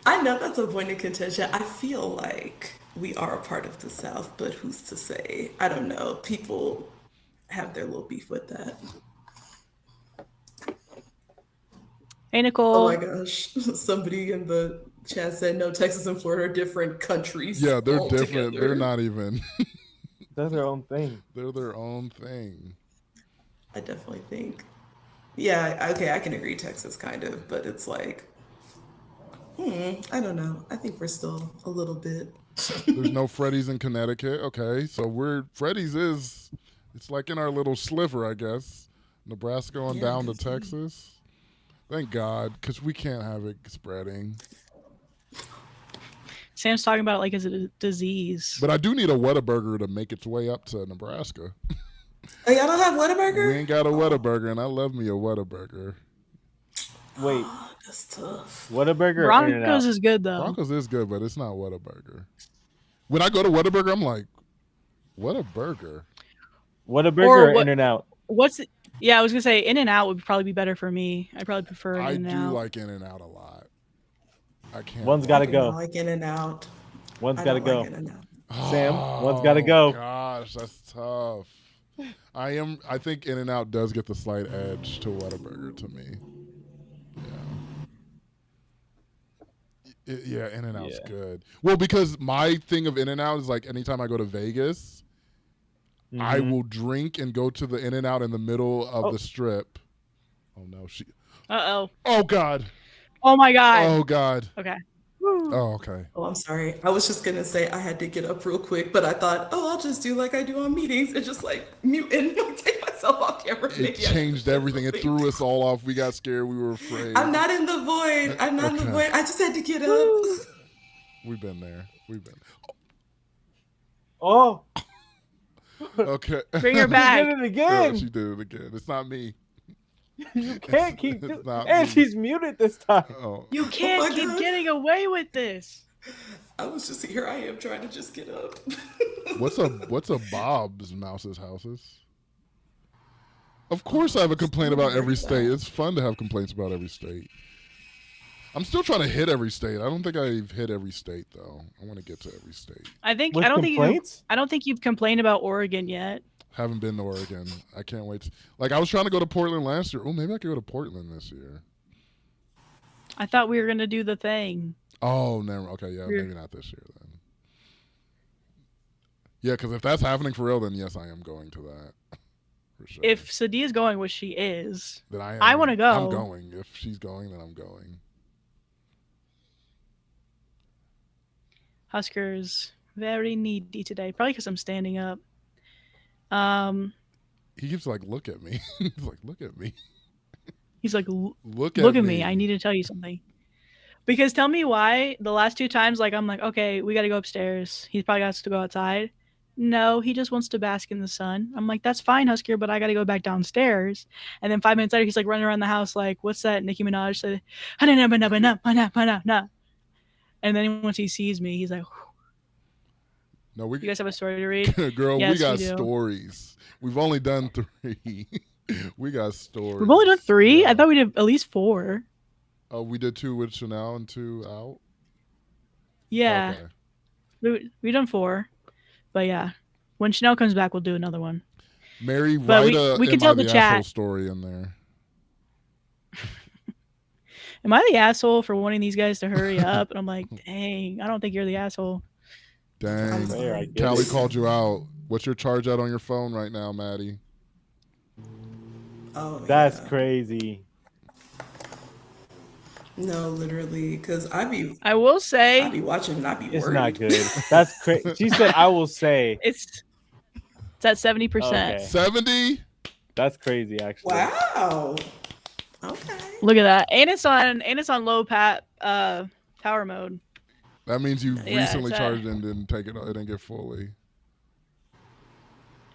I know that's a point of contention. I feel like we are a part of the South, but who's to say? I don't know. People have their little beef with that. Hey, Nicole. Oh my gosh. Somebody in the chat said, no, Texas and Florida are different countries. Yeah, they're different. They're not even. They're their own thing. They're their own thing. I definitely think. Yeah, okay, I can agree Texas kind of, but it's like, I don't know. I think we're still a little bit. There's no Freddy's in Connecticut. Okay, so Freddy's is, it's like in our little sliver, I guess. Nebraska on down to Texas. Thank God, because we can't have it spreading. Sam's talking about it like it's a disease. But I do need a Whataburger to make its way up to Nebraska. Oh, y'all don't have Whataburger? We ain't got a Whataburger, and I love me a Whataburger. Wait. That's tough. Whataburger. Broncos is good though. Broncos is good, but it's not Whataburger. When I go to Whataburger, I'm like, Whataburger. Whataburger or In-N-Out? Yeah, I was gonna say In-N-Out would probably be better for me. I probably prefer In-N-Out. I do like In-N-Out a lot. I can't. One's got to go. I like In-N-Out. One's got to go. Like Sam, one's got to go. Gosh, that's tough. I think In-N-Out does get the slight edge to Whataburger to me. Yeah. In-N-Out's good. Well, because my thing of In-N-Out is like anytime I go to Vegas, I will drink and go to the In-N-Out in the middle of the strip. Oh no, Uh-oh. Oh God. Oh my god. Oh God. Okay. Oh, okay. Oh, I'm sorry. I was just gonna say I had to get up real quick, but I thought, oh, I'll just do like I do on meetings and just like mute and take myself off camera. It Maybe changed everything. It threw us all off. We got scared. We were afraid. I'm not in the void. I'm not in the void. I just had to get up. We've been there. We've been. Oh. Okay. Bring her back. She did it again. She did it again. It's not me. You can't keep doing not and me. she's muted this time. Oh. You can't keep getting away with this. I was just here. I am trying to just get up. What's a Bob's Mouse's houses? Of course, I have a complaint about every state. It's fun to have complaints about every state. I'm still trying to hit every state. I don't think I've hit every state though. I want to get to every state. I don't think you've complained about Oregon yet. Haven't been to Oregon. I can't wait. Like I was trying to go to Portland last year. Oh, maybe I could go to Portland this year. I thought we were gonna do the thing. Oh, never. Okay, yeah, maybe not this year then. Yeah, because if that's happening for real, then yes, I am going to that. For sure. If Sadia's going, which she is, then I want to go. I'm going. If she's going, then I'm going. Husker's very needy today, probably because I'm standing up. He keeps like, look at me. He's like, look at me. He's like, look at me. I need to tell you something. Because tell me why the last 2 times, like I'm like, okay, we got to go upstairs. He probably has to go outside. No, he just wants to bask in the sun. I'm like, that's fine, Husker, but I got to go back downstairs. And then 5 minutes later, he's like running around the house like, what's that? Nicki Minaj said, and then once he sees me, he's like, no, you guys have a story to read? Girl, yes, we got stories. We've only done 3. We got stories. We've only done 3? Yeah. I thought we did at least 4. Oh, we did 2 with Chanel and 2 out? Yeah. Okay. We done 4. But yeah, when Chanel comes back, we'll do another one. Mary, write we can tell the chat story in there. Am I the asshole for wanting these guys to hurry up? And I'm like, dang, I don't think you're the asshole. Dang. Callie called you out. What's your charge out on your phone right now, Maddie? Oh, that's crazy. No, literally, because I will say I be watching and I be it's worried. not good. That's crazy. She said, "I will say." It's at 70%. Okay. 70. That's crazy, actually. Wow. Okay. Look at that, and it's on low power mode. That means you recently charged and didn't take it. It didn't get fully.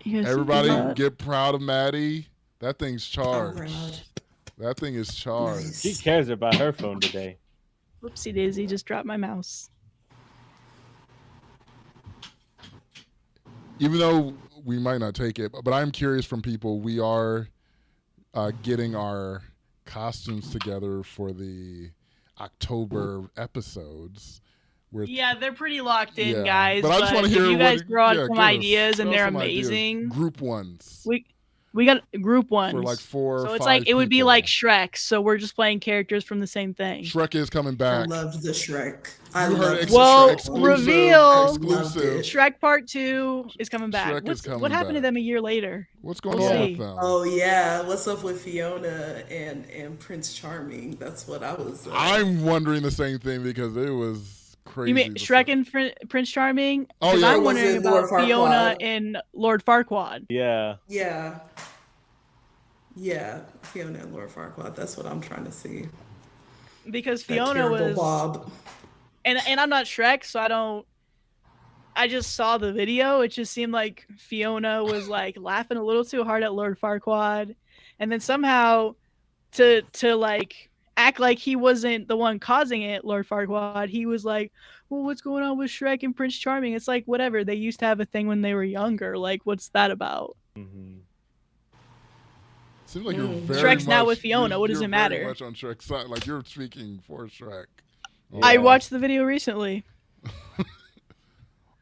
Everybody, get proud of Maddie. That thing's charged. That thing is charged. Nice. She cares about her phone today. Whoopsie daisy, just dropped my mouse. Even though we might not take it, but I'm curious from people, we are getting our costumes together for the October episodes. Yeah, they're pretty locked in, guys. But I just want to hear you guys throw out some ideas, and they're amazing. Ideas. Group ones. We got group ones for like 4 or 5 So it's like it would be like Shrek. So we're just playing characters from the same thing. Shrek is coming back. I loved the Shrek. Reveal. Shrek Part 2 is coming back. What happened to them a year later? What's going on with them? Oh yeah, what's up with Fiona and Prince Charming? That's what I was. I'm wondering the same thing because it was crazy. You mean Shrek and Prince Charming? Oh yeah, I'm wondering about Fiona and Lord Farquaad. Yeah. Fiona and Lord Farquaad. That's what I'm trying to see. Because Fiona was Bob. And I'm not Shrek, so I just saw the video. It just seemed like Fiona was like laughing a little too hard at Lord Farquaad, and then somehow to like act like he wasn't the one causing it, Lord Farquaad, he was like, well, what's going on with Shrek and Prince Charming? It's like, whatever. They used to have a thing when they were younger. Like, what's that about? Mm-hmm. Seems like you're very Shrek's much, now with Fiona. What does it matter? Very much on Shrek's side. Like you're speaking for Shrek. Yeah. I watched the video recently.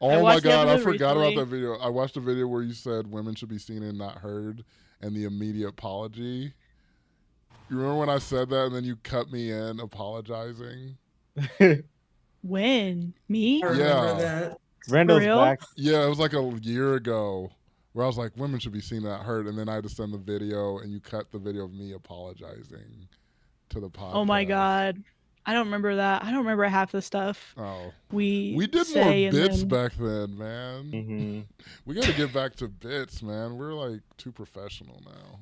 Oh my God, I forgot about that video. I watched a video where you said women should be seen and not heard, and the immediate apology. You remember when I said that, and then you cut me in apologizing? When? Me? I remember that. Randall's back. Yeah, it was like a year ago where I was like, women should be seen and not heard, and then I had to send the video, and you cut the video of me apologizing to the podcast. Oh my God. I don't remember that. I don't remember half the stuff. Oh, we did say more bits then... back then, man. Mm-hmm. We got to get back to bits, man. We're like too professional now.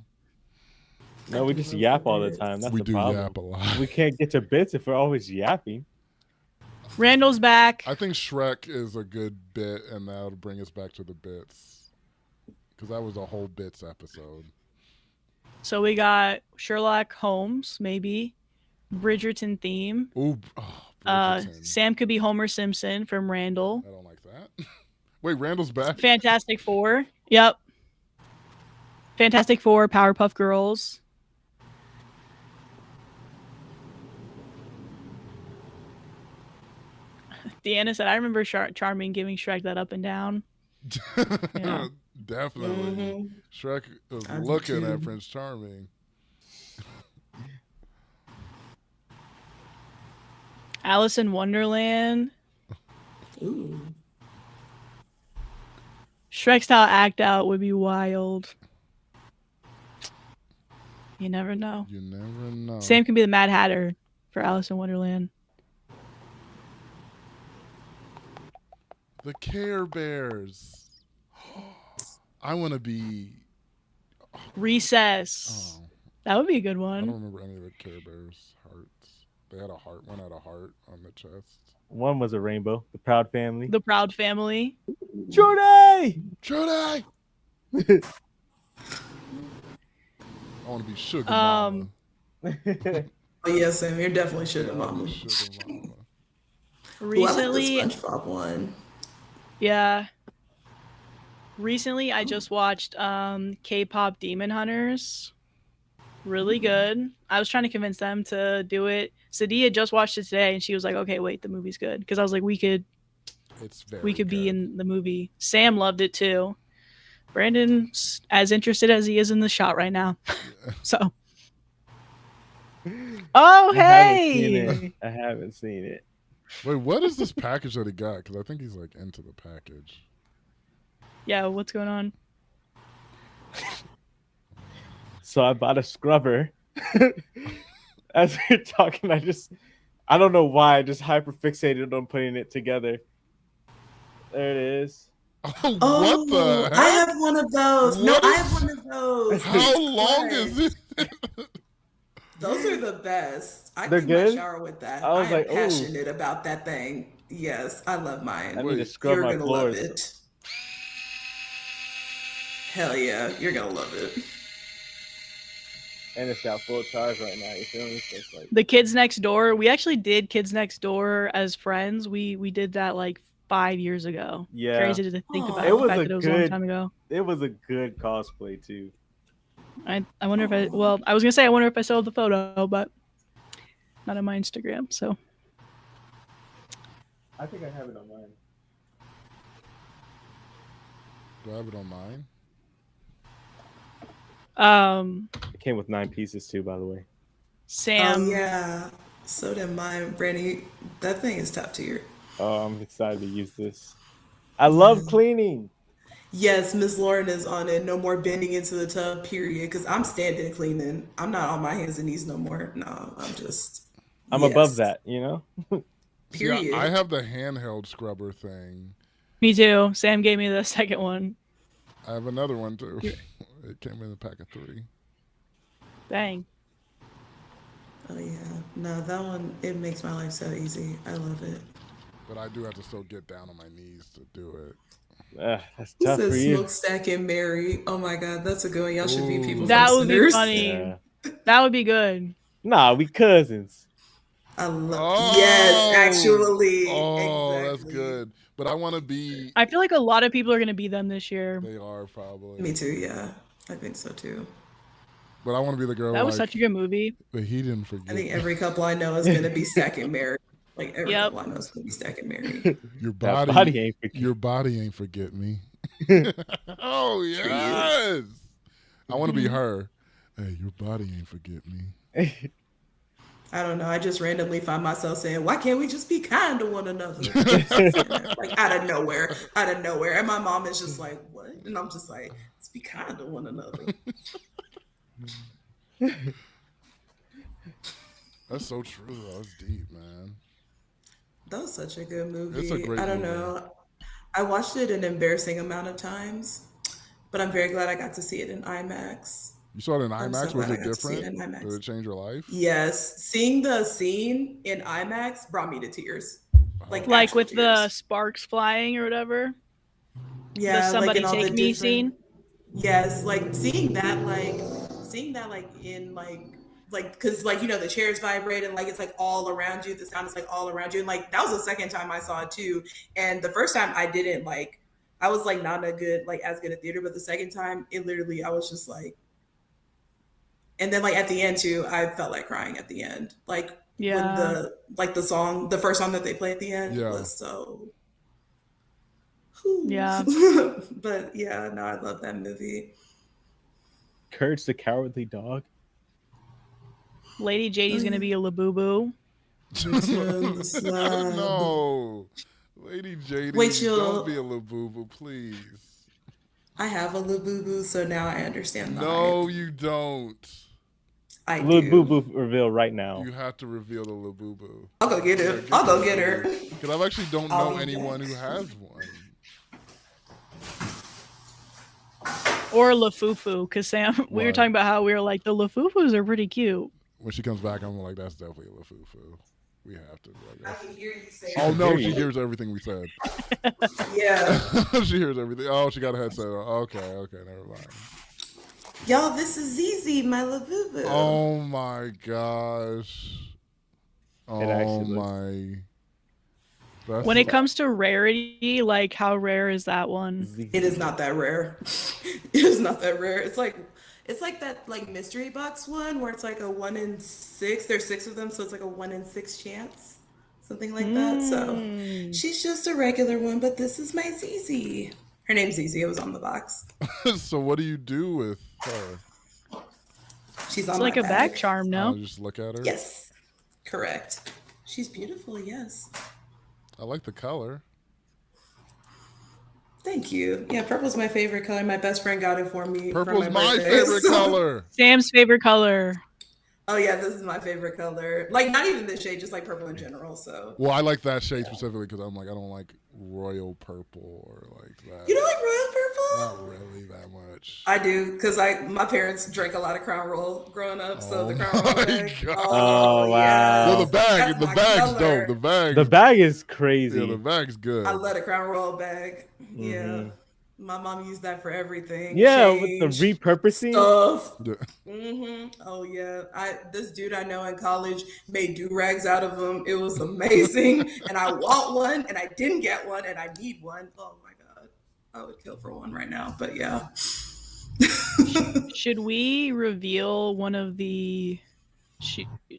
No, we just yap all the time. That's we the do problem. Yap a lot. We can't get to bits if we're always yapping. Randall's back. I think Shrek is a good bit, and that'll bring us back to the bits. Because that was a whole bits episode. So we got Sherlock Holmes, maybe. Bridgerton theme. Ooh, Bridgerton. Sam could be Homer Simpson from Randall. I don't like that. Wait, Randall's back? Fantastic Four. Yep. Fantastic Four, Powerpuff Girls. Deanna said, I remember Charming giving Shrek that up and down. Yeah. Definitely. Mm-hmm. Shrek was looking at Prince Charming. Alice in Wonderland. Ooh. Shrek style act out would be wild. You never know. You never know. Sam can be the Mad Hatter for Alice in Wonderland. The Care Bears. I want to be... Recess. Oh. That would be a good one. I don't remember any of the Care Bears hearts. They had a heart. One had a heart on the chest. One was a rainbow. The Proud Family. The Proud Family. Jordy! Jordy! I want to be Sugar Mama. Oh, yeah, Sam, you're definitely Sugar Mama. Sugar Mama. Recently... I like the SpongeBob one. Yeah. Recently, I just watched K-pop Demon Hunters. Really good. I was trying to convince them to do it. Sadia just watched it today, and she was like, "Okay, wait, the movie's good." Because I was like, "We could be in the movie." Sam loved it too. Brandon's as interested as he is in the shot right now. So. Oh, hey! I haven't seen it. Wait, what is this package that he got? Because I think he's like into the package. Yeah, what's going on? So I bought a scrubber. As we're talking, I don't know why, I just hyper fixated on putting it together. There it is. Oh, what the heck? I have one of those. I have one of those. How long is it? Those are the best. They're good? Shower with that. I was am passionate about that thing. Yes, I love mine. I need to scrub my floors. Love it. Hell yeah, you're gonna love it. And it's got full charge right now. You feel me? So it's like... The Kids Next Door. We actually did Kids Next Door as friends. We did that like 5 years ago. Yeah. Crazy to think about. It was a long time ago. It was a good cosplay too. I wonder if I was gonna say I wonder if I still have the photo, but not on my Instagram. So I think I have it on mine. Do I have it on mine? It came with 9 pieces too, by the way. Sam. Oh yeah. So did mine, Brandy. That thing is top tier. Oh, I'm excited to use this. I love cleaning. Yes, Miss Lauren is on it. No more bending into the tub, period. Because I'm standing cleaning. I'm not on my hands and knees no more. No, I'm above that, you know? Period. Yeah, I have the handheld scrubber thing. Me too. Sam gave me the second one. I have another one too. It came in a pack of 3. Dang. Oh yeah. No, that one, it makes my life so easy. I love it. But I do have to still get down on my knees to do it. That's tough for you. Smokestack and Mary. Oh my God, that's a good one. Y'all should be people. That would be funny. Yeah. That would be good. Nah, we cousins. I love. Yes, actually. Oh, exactly. That's good. But I want to be. I feel like a lot of people are going to be them this year. They are probably. Me too. Yeah, I think so too. But I want to be the girl. That was such a good movie. But he didn't forget. I think every couple I know is going to be stacking Mary. Like every couple I know is going to be stacking Mary. Your body ain't forget. Your body ain't forget me. Oh yes. I want to be her. Hey, your body ain't forget me. I don't know. I just randomly find myself saying, "Why can't we just be kind to one another?" Like out of nowhere. And my mom is just like, "What?" And I'm just like, "Let's be kind to one another." That's so true. That was deep, man. That was such a good movie. It's a great I don't movie. know. I watched it an embarrassing amount of times, but I'm very glad I got to see it in IMAX. You saw it in I'm so IMAX? Was glad I it got to see it different? in Did IMAX. it change your life? Yes, seeing the scene in IMAX brought me to tears, like Oh. Like actual with the tears. sparks flying or whatever. The Yeah, like somebody in all the take me different. scene. Yes, like seeing that like in like because like the chairs vibrate and like it's like all around you. The sound is like all around you, and like that was the second time I saw it too. And the first time I didn't like. I was like not a good like as good at theater, but the second time it literally I was just like, and then like at the end too, I felt like crying at the end. Like when Yeah. the first song that they play at the end Yeah. was so. Yeah. But yeah, no, I love that movie. Courage the Cowardly Dog. Lady JD's gonna be a Labubu. Return the slab. No. Lady Wait, JD, don't be a chill. Labubu, please. I have a Labubu, so now I understand the No, hype. you don't. I Lil Boo do. Boo reveal right now. You have to reveal the Labubu. I'll go get Yeah, her. get I'll the go get her. Labubu. Because I actually don't I'll know be anyone back. who has one. Or Lafufu, because Sam, we were What? talking about how we were like, the Lafufus are pretty cute. When she comes back, I'm like, that's definitely a Lafufu. We have to. I can hear you say Oh it. no, Hear she you. hears everything we said. Yeah. She hears everything. Oh, she got a headset on. Okay, never mind. Y'all, this is Zizi, my Labubu. Oh my gosh. It Oh actually looks. my. That's When it comes to rarity, like how rare is that one? It is not that rare. It is not that rare. It's like that like mystery box one where it's like a 1 in 6. There's 6 of them, so it's like a 1 in 6 chance, something like that. So she's just a regular one, but this is my Zizi. Her name's Zizi. It was on the box. So what do you do with her? She's It's on like my a back bag. charm, no? Just look at her. Yes, correct. She's beautiful. Yes. I like the color. Thank you. Yeah, purple's my favorite color. My best friend got it for me for Purple's my my birthday. favorite color. Sam's favorite color. Oh yeah, this is my favorite color. Like not even this shade, just like purple in general. So Well, I like that shade specifically because I'm like, I don't like royal purple or like that. you don't like royal purple? Not really that much. I do because my parents drank a lot of Crown Royal growing up, so the Crown my Royal bag. God. Oh, Oh, yeah. wow. Well, the bag's That's my dope. color. The The bag is crazy. Yeah, the bag's good. I love a Crown Royal bag. Yeah, my mom used that for everything. Yeah, with the Change, repurposing. stuff. Yeah. Oh yeah, this dude I know in college made do rags out of them. It was amazing, and I want one, and I didn't get one, and I need one. Oh my god, I would kill for one right now. But yeah. Should we reveal one of the,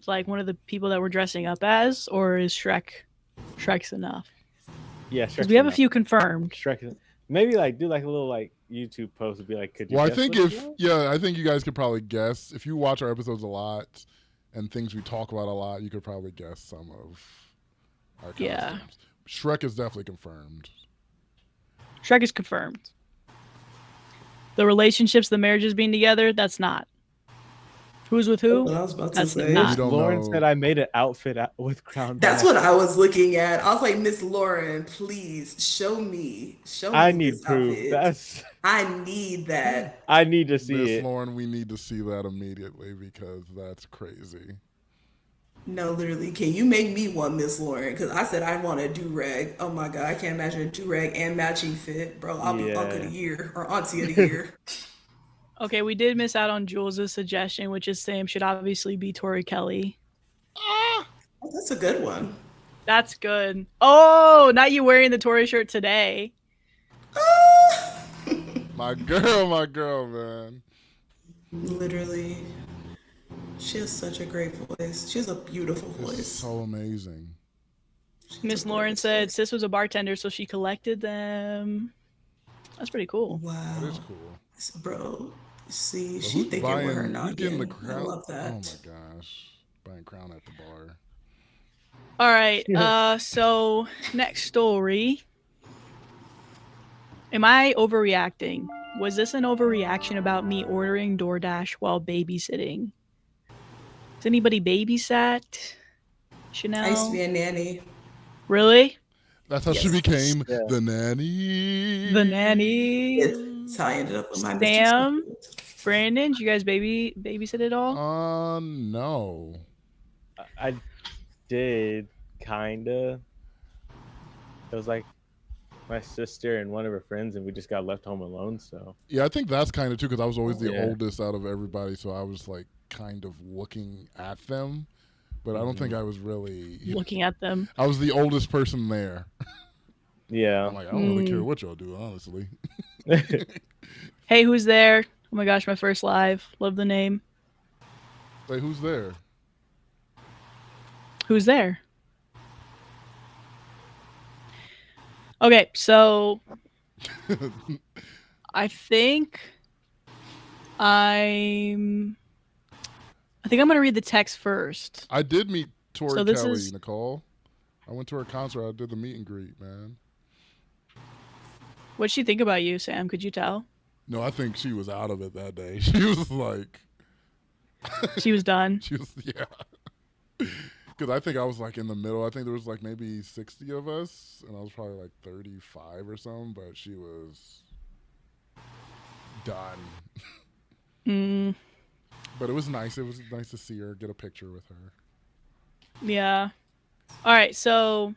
like one of the people that we're dressing up as, or is Shrek's enough? Yeah, Because we have a few confirmed. Shrek. Maybe like do like a little like YouTube post and be like, could you? Well, I guess think what it was? I think you guys could probably guess. If you watch our episodes a lot and things we talk about a lot, you could probably guess some of our costumes. Yeah. Shrek is definitely confirmed. Shrek is confirmed. The relationships, the marriages being together, that's not. Who's with who? What I was about to That's say. not. You don't Lauren know. said I made an outfit with crown. That's back. what I was looking at. I was like, Miss Lauren, please show me. I need this proof. outfit. I need that. I need to see Miss it. Lauren, we need to see that immediately because that's crazy. No, literally, can you make me one, Miss Lauren? Because I said I want a do rag. Oh my god, I can't imagine a do rag and matching fit, bro. I'll be Uncle of the Year or Auntie of the Year. Okay, we did miss out on Jules' suggestion, which is Sam should obviously be Tori Kelly. Oh, that's a good one. That's good. Oh, not you wearing the Tori shirt today. My girl, man. Literally, she has such a great voice. She has a beautiful It's voice. so amazing. Miss Lauren said sis was a bartender, so she collected them. That's pretty cool. Wow, That is cool. bro. See, But she who's thinking with her who's noggin. getting the I crown? love that. Oh my gosh. Buying crown at the bar. All right. So next story. Am I overreacting? Was this an overreaction about me ordering DoorDash while babysitting? Has anybody babysat? I used to Chanel? be a nanny. Really? That's how she Yes. became Yeah. the nanny. The nanny? It's how I ended up with my Mr. Sam? Smokey. Brandon? Did you guys babysit at all? No. I did kinda. It was like my sister and one of her friends, and we just got left home alone. So Yeah, I think that's kind of too because I was always the yeah. oldest out of everybody, so I was like kind of looking at them, but I don't think Mhm. I was really. Looking at them. I was the oldest person there. Yeah. I'm like, I don't really care what y'all do, honestly. Hey, who's there? Oh my gosh, my first live. Love the name. Like, who's there? Who's there? Okay, so I think I'm I'm gonna read the text first. I did meet Tori So this Kelly, is Nicole. I went to her concert. I did the meet and greet, man. what'd she think about you, Sam? Could you tell? No, I think she was out of it that day. She was like, She was done. she was, yeah. Because I think I was like in the middle. I think there was like maybe 60 of us, and I was probably like 35 or something, but she was done. Mm, But it was nice. It was nice to see her, get a picture with her. yeah. All right, so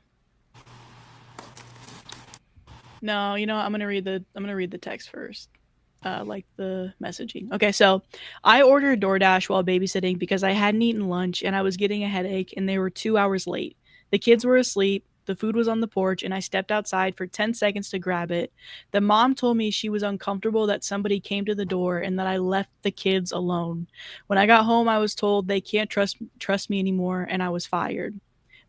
no, you know what? I'm gonna read the text first. Like the messaging. Okay, so I ordered DoorDash while babysitting because I hadn't eaten lunch and I was getting a headache and they were 2 hours late. The kids were asleep, the food was on the porch, and I stepped outside for 10 seconds to grab it. The mom told me she was uncomfortable that somebody came to the door and that I left the kids alone. When I got home, I was told they can't trust me anymore and I was fired.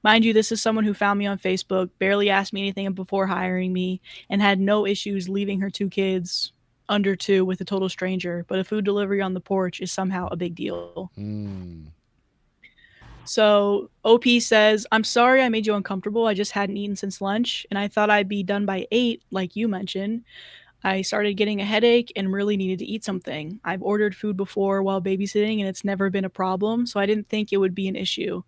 Mind you, this is someone who found me on Facebook, barely asked me anything before hiring me, and had no issues leaving her two kids under two with a total stranger. But a food delivery on the porch is somehow a big deal. Mm. So OP says, I'm sorry I made you uncomfortable. I just hadn't eaten since lunch, and I thought I'd be done by 8, like you mentioned. I started getting a headache and really needed to eat something. I've ordered food before while babysitting, and it's never been a problem, so I didn't think it would be an issue.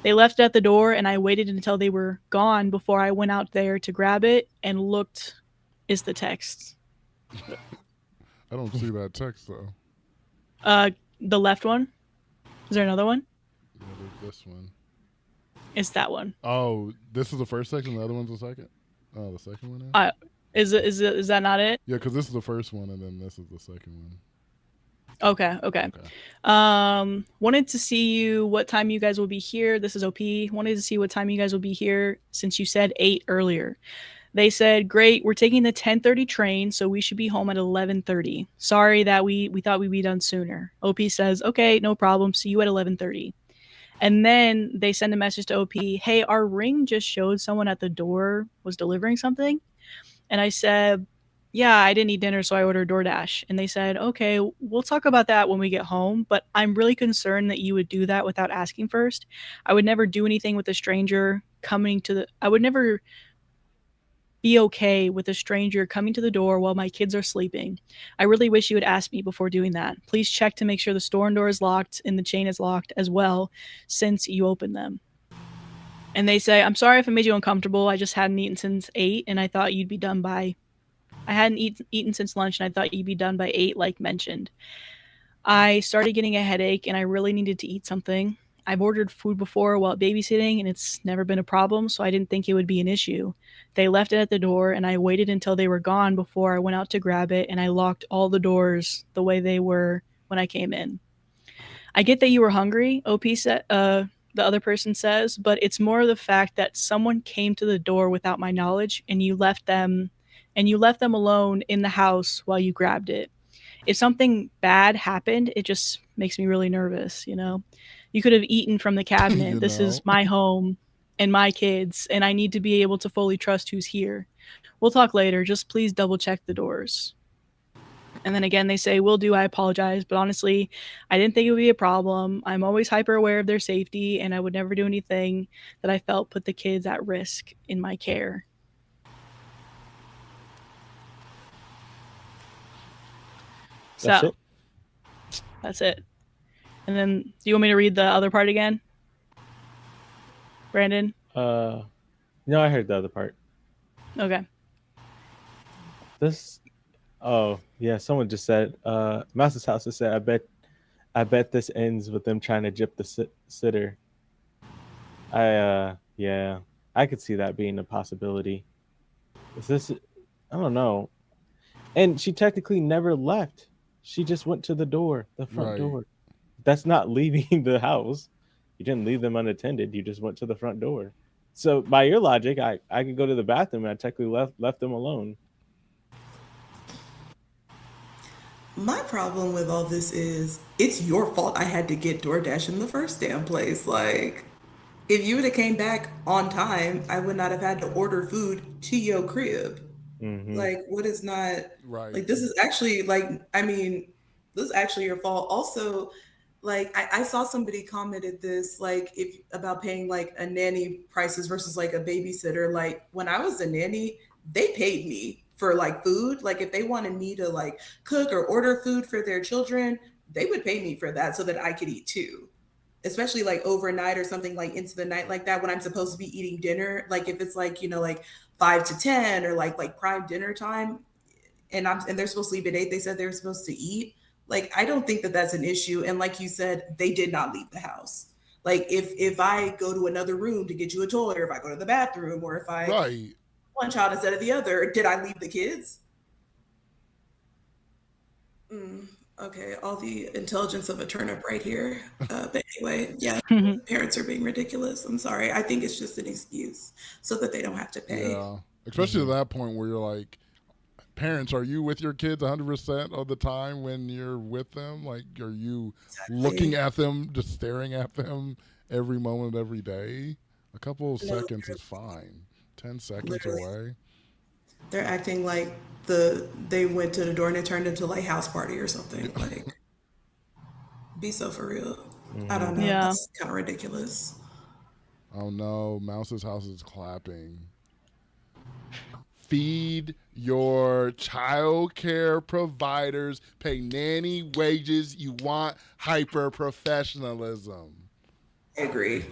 They left it at the door, and I waited until they were gone before I went out there to grab it and looked is the text. I don't see that text though. The left one. Is there another one? Yeah, there's this one. It's that one. Oh, this is the first text and the other one's the second? Oh, the second one is? Is that not it? Yeah, because this is the first one and then this is the second one. Okay. Wanted to see you what time you guys will be here. This is OP. Wanted to see what time you guys will be here since you said 8 earlier. They said, "Great, we're taking the 10:30 train, so we should be home at 11:30. Sorry that we thought we'd be done sooner." OP says, "Okay, no problem. See you at 11:30." And then they send a message to OP, "Hey, our ring just showed someone at the door was delivering something." And I said, "Yeah, I didn't eat dinner, so I ordered DoorDash." And they said, "Okay, we'll talk about that when we get home, but I'm really concerned that you would do that without asking first. I would never do anything with a stranger I would never be okay with a stranger coming to the door while my kids are sleeping. I really wish you would ask me before doing that. Please check to make sure the store door is locked and the chain is locked as well since you opened them." And they say, "I'm sorry if I made you uncomfortable. I just hadn't eaten since 8 and I thought you'd be done by I hadn't eaten since lunch and I thought you'd be done by 8 like mentioned. I started getting a headache and I really needed to eat something. I've ordered food before while babysitting and it's never been a problem, so I didn't think it would be an issue. They left it at the door and I waited until they were gone before I went out to grab it, and I locked all the doors the way they were when I came in. I get that you were hungry," OP said, the other person says, "but it's more the fact that someone came to the door without my knowledge and you left them alone in the house while you grabbed it. If something bad happened, it just makes me really nervous, you know? You could have eaten from the cabinet. You This know? is my home and my kids, and I need to be able to fully trust who's here. We'll talk later. Just please double check the doors." And then again, they say, "Will do. I apologize. But honestly, I didn't think it would be a problem. I'm always hyper aware of their safety, and I would never do anything that I felt put the kids at risk in my care." That's So it. that's it. And then, do you want me to read the other part again, Brandon? No, I heard the other part. Okay. This. Oh yeah, someone just said. Mouse's house has said. I bet this ends with them trying to gyp the sitter. Yeah, I could see that being a possibility. Is this? I don't know. And she technically never left. She just went to the front door. That's not leaving the house. You didn't leave them unattended. You just went to the front door. So by your logic, I could go to the bathroom and I technically left them alone. My problem with all this is it's your fault I had to get DoorDash in the first damn place. Like, if you would have came back on time, I would not have had to order food to your crib. Mm-hmm. Like, what is not right? like this is actually like I mean, this is actually your fault. Also, like I saw somebody commented this like if about paying like a nanny prices versus like a babysitter. Like when I was a nanny, they paid me for like food. Like if they wanted me to like cook or order food for their children, they would pay me for that so that I could eat too. Especially like overnight or something like into the night like that when I'm supposed to be eating dinner. Like if it's like, you know, like 5 to 10 or like prime dinner time and they're supposed to leave at 8, they said they were supposed to eat. Like I don't think that that's an issue. And like you said, they did not leave the house. Like if I go to another room to get you a toy, or if I go to the bathroom, or if I one child instead of the other, did I leave the kids? Okay, all the intelligence of a turnip right here. But anyway, yeah, parents are being ridiculous. I'm sorry. I think it's just an excuse so that they don't have to pay. Yeah, especially to that point where you're like, parents, are you with your kids 100% of the time when you're with them? Like, are you looking at them, just staring at them every moment, every day? A couple of seconds is fine. 10 seconds away. They're acting like they went to the door and it turned into like house party or something. Like, be so for real. I don't know. Yeah. That's kind of ridiculous. Oh no, Mouse's house is clapping. Feed your child care providers, pay nanny wages. You want hyper professionalism. I agree.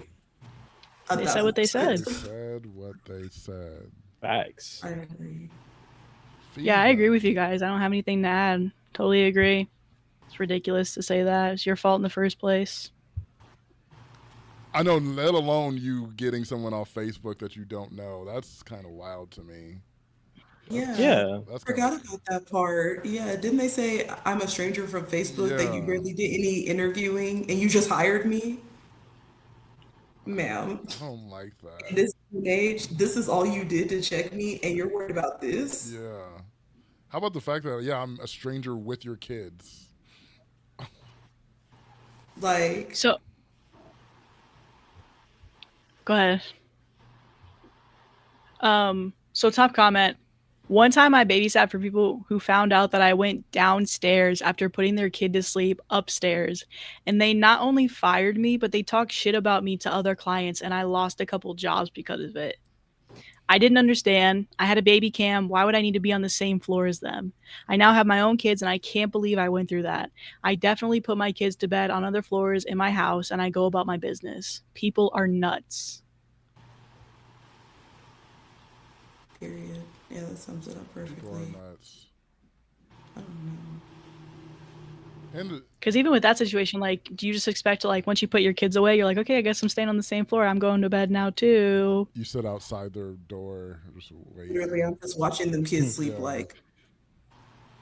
They said what they said. They said what they said. Facts. I agree. Yeah, I agree with you guys. I don't have anything to add. Totally agree. It's ridiculous to say that. It's your fault in the first place. I know, let alone you getting someone off Facebook that you don't know. That's kind of wild to me. Yeah. I forgot about that part. Yeah. Didn't they say I'm a stranger from Facebook that you barely did any interviewing and you just hired me? Ma'am. I don't like that. In this age, this is all you did to check me and you're worried about this? Yeah. How about the fact that, yeah, I'm a stranger with your kids? Like. So. Go ahead. So top comment. One time I babysat for people who found out that I went downstairs after putting their kid to sleep upstairs. And they not only fired me, but they talked shit about me to other clients and I lost a couple jobs because of it. I didn't understand. I had a baby cam. Why would I need to be on the same floor as them? I now have my own kids and I can't believe I went through that. I definitely put my kids to bed on other floors in my house and I go about my business. People are nuts. Period. Yeah, that sums it up perfectly. People are nuts. I don't know. Because even with that situation, like, do you just expect to, like, once you put your kids away, you're like, okay, I guess I'm staying on the same floor. I'm going to bed now, too. You sit outside their door, just waiting. Literally, I'm just watching them kids sleep, like.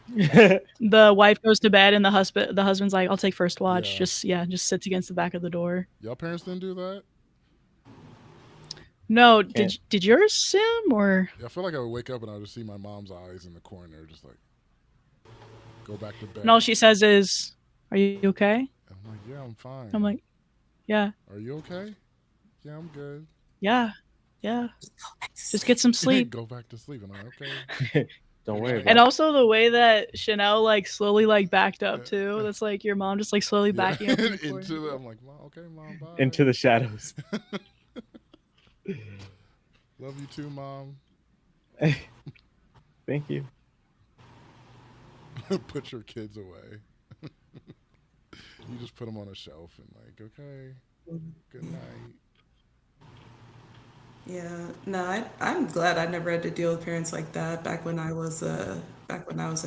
The wife goes to bed and the husband's like, I'll take first watch. Yeah. Just sits against the back of the door. Y'all parents didn't do that? No, did yours, Sim, or? Yeah, I feel like I would wake up and I would just see my mom's eyes in the corner, just like, go back to bed. And all she says is, are you okay? I'm like, yeah, I'm fine. I'm like, yeah. Are you okay? Yeah, I'm good. Yeah. Just get some sleep. Go back to sleep. I'm like, okay. Don't worry about it. And also the way that Chanel, like, slowly, like, backed up, too. That's, like, your mom just, like, slowly backing up. Into I'm like, okay, Mom, bye. Into the shadows. Love you too, Mom. Thank you. Put your kids away. You just put them on a shelf and like, okay, good night. Yeah, no, I'm glad I never had to deal with parents like that back when I was a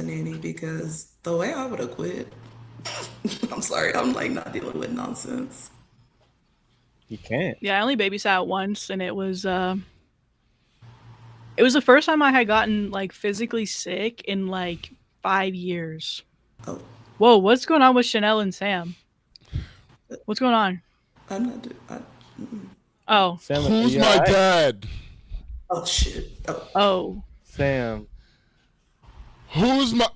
nanny because the way I would have quit. I'm sorry, I'm like not dealing with nonsense. You can't. Yeah, I only babysat once, and it was the first time I had gotten like physically sick in like 5 years. Oh, Whoa, what's going on with Chanel and Sam? What's going on? I'm not doing. Oh, Sam, Who's you my all right? dad? Oh shit. Oh, oh, Sam, Who's my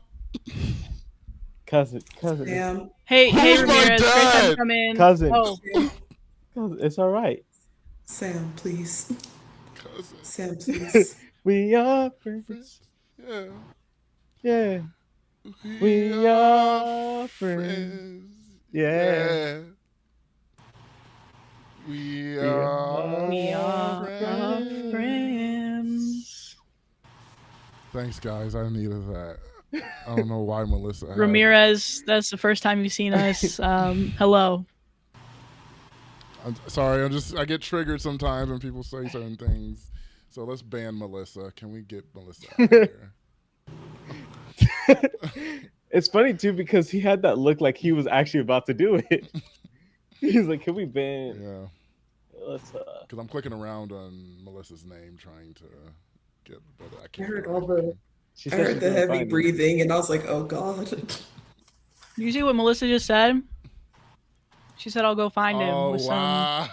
cousin. Sam. hey, Who's my Ramirez, great time to dad? come in. Cousin. Oh, Cousin, it's all right. Sam, please. cousin? Sam, please. We are friends. Yeah. Yeah. We are friends. Yeah. We We are we are friends. friends. Thanks, guys. I needed that. I don't know why Melissa had. Ramirez, that's the first time you've seen us. Hello. I'm sorry. I get triggered sometimes when people say certain things. So let's ban Melissa. Can we get Melissa out of here? It's funny too because he had that look like he was actually about to do it. He's like, "Can we ban?" Yeah. Let's. Because I'm clicking around on Melissa's name trying to get, but I I can't. heard do all the anything. She I said heard she's the gonna heavy find me. breathing and I was like, oh god. Did you see what Melissa just said? She said, "I'll go find him Oh with some." wow!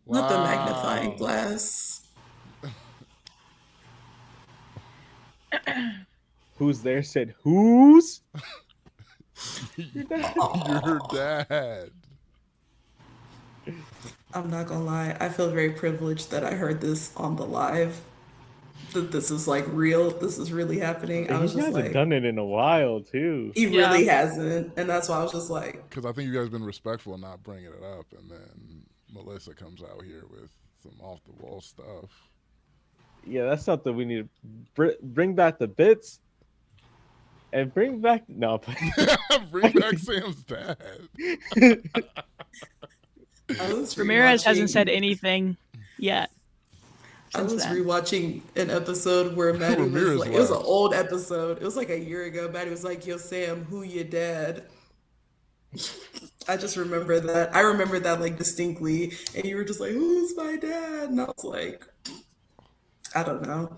Not the magnifying Wow. glass. Who's there? Said who's? Your dad. I'm not gonna lie. I feel very privileged that I heard this on the live. That this is like real. This is really happening. I He was just hasn't like, done it in a while too. he Yeah. really hasn't. And that's why I was just like, Because I think you guys been respectful, not bringing it up, and then Melissa comes out here with some off the wall stuff. Yeah, that's something we need to bring back the bits and bring back no. Bring back Sam's dad. I was Ramirez hasn't rewatching- said anything yet. I was then. rewatching an episode where Maddie was Ramirez like, it was an left. old episode. It was like a year ago. Maddie was like, yo, Sam, who your dad? I just remember that. I remember that like distinctly. And you were just like, who's my dad? And I was like, I don't know.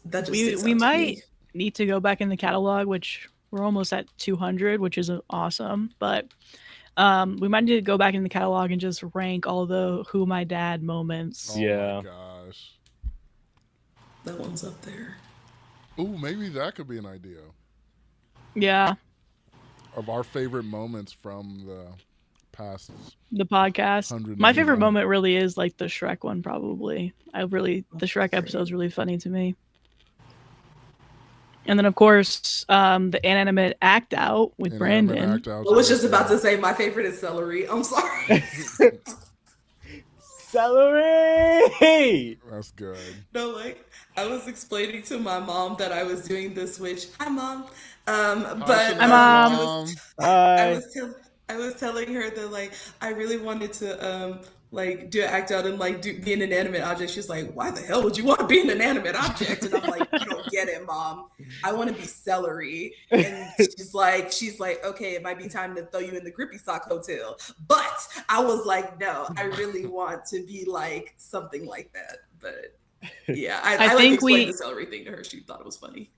That just We sticks we out to might me. need to go back in the catalog, which we're almost at 200, which is awesome. But we might need to go back in the catalog and just rank all the "Who My Dad" moments. Oh Yeah. my gosh. That one's up there. Ooh, maybe that could be an idea Yeah, of our favorite moments from the past. the podcast. 100 My favorite yeah. moment really is like the Shrek one. Probably, the Shrek episode's really funny to me. And then, of course, the inanimate act out with Inanimate Brandon. act outs I was are just about good. to say my favorite is celery. I'm sorry. Celery. That's good. No, like I was explaining to my mom that I was doing this, which hi mom. But Hi, Mom. Bye. I was telling her that like I really wanted to like do an act out and like be an inanimate object. She's like, why the hell would you want to be an inanimate object? And I'm like, you don't get it, mom. I want to be celery. And she's like, okay, it might be time to throw you in the Grippy Sock Hotel. But I was like, no, I really want to be like something like that. But yeah, I like think explained the celery thing to her. She thought it was funny.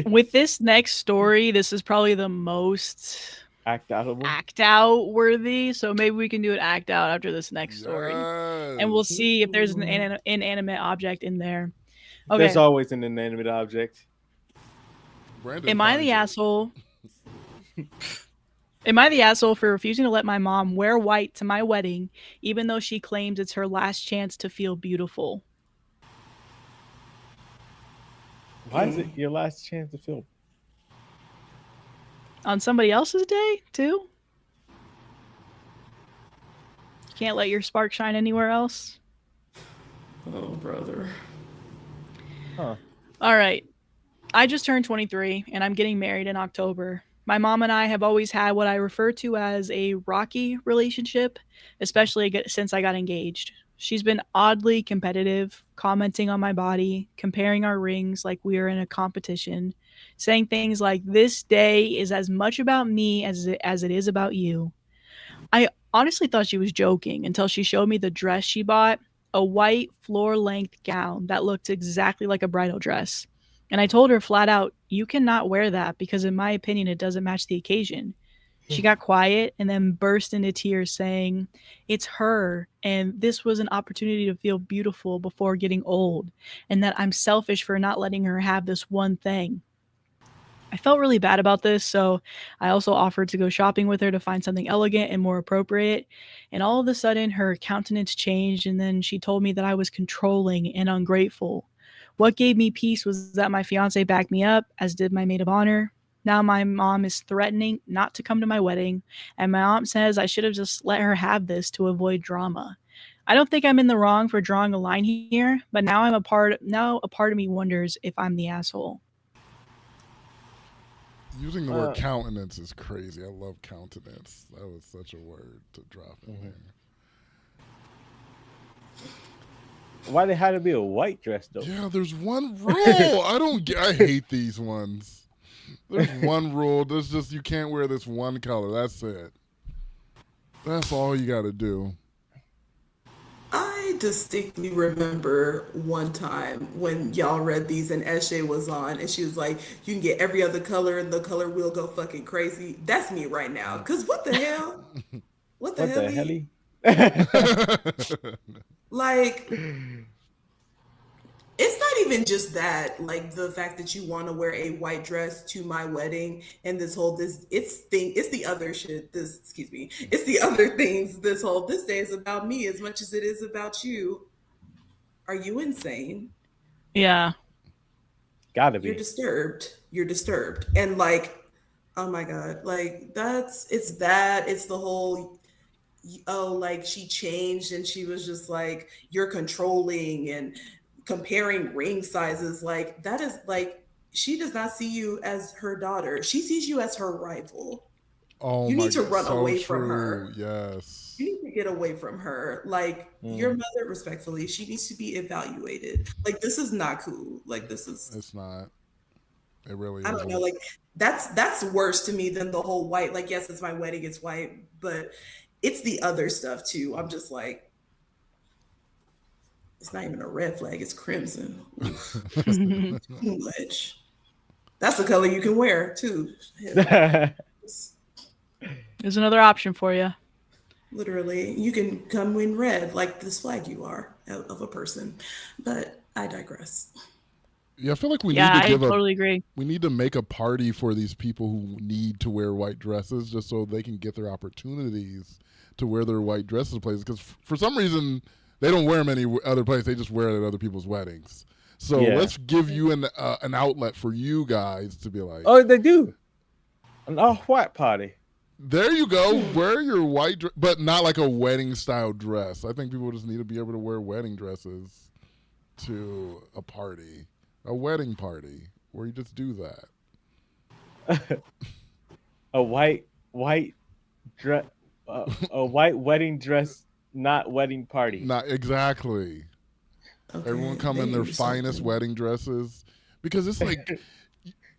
With this next story, this is probably the most Act out. act out worthy. So maybe we can do an act out after this next story, and we'll see if there's an inanimate object in there. Okay. There's always an inanimate object. Brandon Am I the finds it. asshole? Am I the asshole for refusing to let my mom wear white to my wedding, even though she claims it's her last chance to feel beautiful? Why is it your last chance to feel? On somebody else's day, too? Can't let your spark shine anywhere else? Oh, brother. Huh. All right. I just turned 23 and I'm getting married in October. My mom and I have always had what I refer to as a rocky relationship, especially since I got engaged. She's been oddly competitive, commenting on my body, comparing our rings like we are in a competition, saying things like, "This day is as much about me as it is about you." I honestly thought she was joking until she showed me the dress she bought, a white floor length gown that looked exactly like a bridal dress. And I told her flat out, "You cannot wear that because, in my opinion, it doesn't match the occasion." She got quiet and then burst into tears, saying, "It's her, and this was an opportunity to feel beautiful before getting old, and that I'm selfish for not letting her have this one thing." I felt really bad about this, so I also offered to go shopping with her to find something elegant and more appropriate. And all of a sudden, her countenance changed, and then she told me that I was controlling and ungrateful. What gave me peace was that my fiance backed me up, as did my maid of honor. Now my mom is threatening not to come to my wedding, and my aunt says I should have just let her have this to avoid drama. I don't think I'm in the wrong for drawing a line here, but now a part of me wonders if I'm the asshole. Using the word countenance is crazy. I love countenance. That was such a word to drop in there. Why they had to be a white dress though? Yeah, there's one rule. I hate these ones. There's one rule. There's just you can't wear this one color. That's it. That's all you got to do. I distinctly remember one time when y'all read these and Eshe was on and she was like, "You can get every other color and the color will go fucking crazy." That's me right now. Cause what the hell? What the hell? Like, it's not even just that, like the fact that you want to wear a white dress to my wedding and it's the other shit. It's the other things. This day is about me as much as it is about you. Are you insane? Yeah. Gotta be. You're disturbed. And like, oh my God, like it's the whole, oh, like she changed and she was just like, you're controlling and comparing ring sizes. Like that is like, she does not see you as her daughter. She sees you as her rival. Oh, you need to run so away true. from her. Yes. You need to get away from her. Like your mother, respectfully, she needs to be evaluated. Like this is not cool. Like this is. It's not. It really. I don't know. Like that's worse to me than the whole white. Like yes, it's my wedding. It's white, but it's the other stuff too. I'm just like, it's not even a red flag. It's crimson. Too much. That's the color you can wear too. There's another option for you. Literally, you can come in red like this flag you are of a person. But I digress. Yeah, I feel like we need to totally agree. We need to make a party for these people who need to wear white dresses just so they can get their opportunities to wear their white dresses places. Because for some reason, they don't wear them any other place. They just wear it at other people's weddings. So let's give you an outlet for you guys to be like. Oh, they do. An off-white party. There you go. Wear your white dress, but not like a wedding style dress. I think people just need to be able to wear wedding dresses to a party, a wedding party, where you just do that. A white dress, a white wedding dress, not wedding party. Not exactly. Okay, everyone come in their finest wedding dresses because it's like.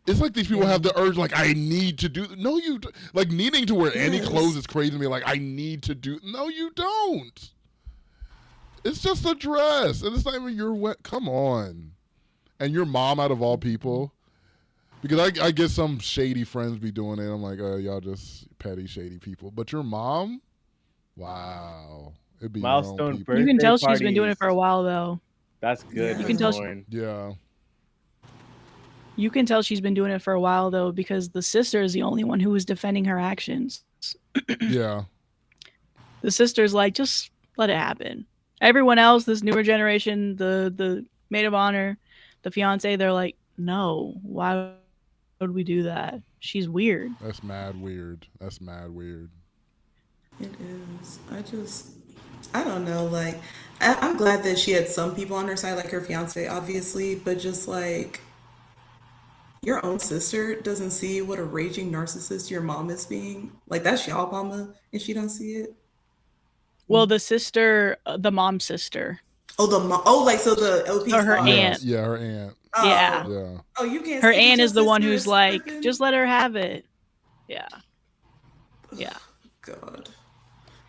It's like these people have the urge, like, I need to do. No, you like needing to wear any clothes is crazy to me. Like, I need to do. No, you don't. It's just a dress, and it's not even your wet. Come on, and your mom out of all people, because I get some shady friends be doing it. I'm like, oh, y'all just petty shady people. But your mom, wow, it'd be milestone birthday. You can tell she's parties. Been doing it for a while though. That's good. You can tell. Yeah. You can tell she's been doing it for a while, though, because the sister is the only one who was defending her actions. Yeah. The sister's like, just let it happen. Everyone else, this newer generation, the maid of honor, the fiance, they're like, no, why would we do that? She's weird. That's mad weird. That's mad weird. It is. I don't know. Like, I'm glad that she had some people on her side, like her fiance, obviously, but just like, Your own sister doesn't see what a raging narcissist your mom is being? Like, that's y'all mama, and she don't see it? Well, the sister, the mom's sister. Oh, the mom. Oh, like, so the OP Or her saw Yeah, aunt. yeah, her aunt. Yeah. Oh. Yeah. Oh, you can't Her sleep with aunt your is the one sister, who's like, Griffin? just let her have it. Yeah. Yeah. God.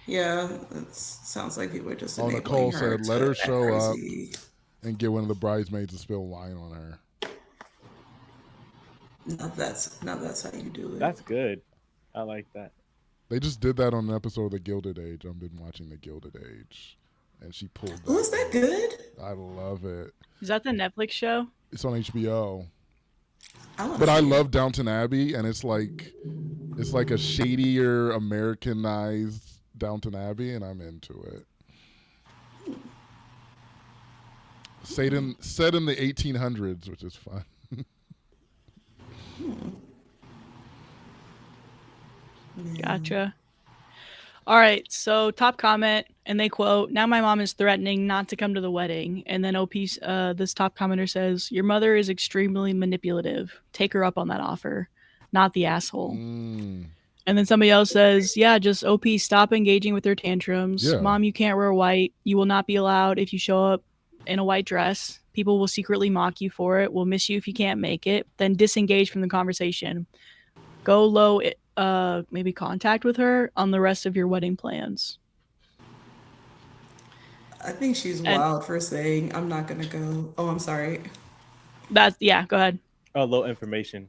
Yeah, it sounds like people are just Oh, enabling Nicole her said, to let her act show up crazy. and get one of the bridesmaids to spill wine on her. Now that's how you do it. That's good. I like that. They just did that on an episode of The Gilded Age. I've been watching The Gilded Age, and she pulled that. Was that good? I love it. Is that the Netflix show? It's on HBO. I But I love Downton Abbey, and it's like a shadier Americanized Downton Abbey, and I'm into it. Set in the 1800s, which is fun. Gotcha. All right, so top comment, and they quote, "Now my mom is threatening not to come to the wedding." And then this top commenter says, "Your mother is extremely manipulative. Take her up on that offer, not the asshole." And then somebody else says, "Yeah, just OP, stop engaging with her tantrums. Yeah. Mom, you can't wear white. You will not be allowed if you show up in a white dress. People will secretly mock you for it. We'll miss you if you can't make it. Then disengage from the conversation. Go low, maybe contact with her on the rest of your wedding plans." I think she's wild for saying, I'm not going to go. Oh, I'm sorry. Yeah, go ahead. Oh, low information.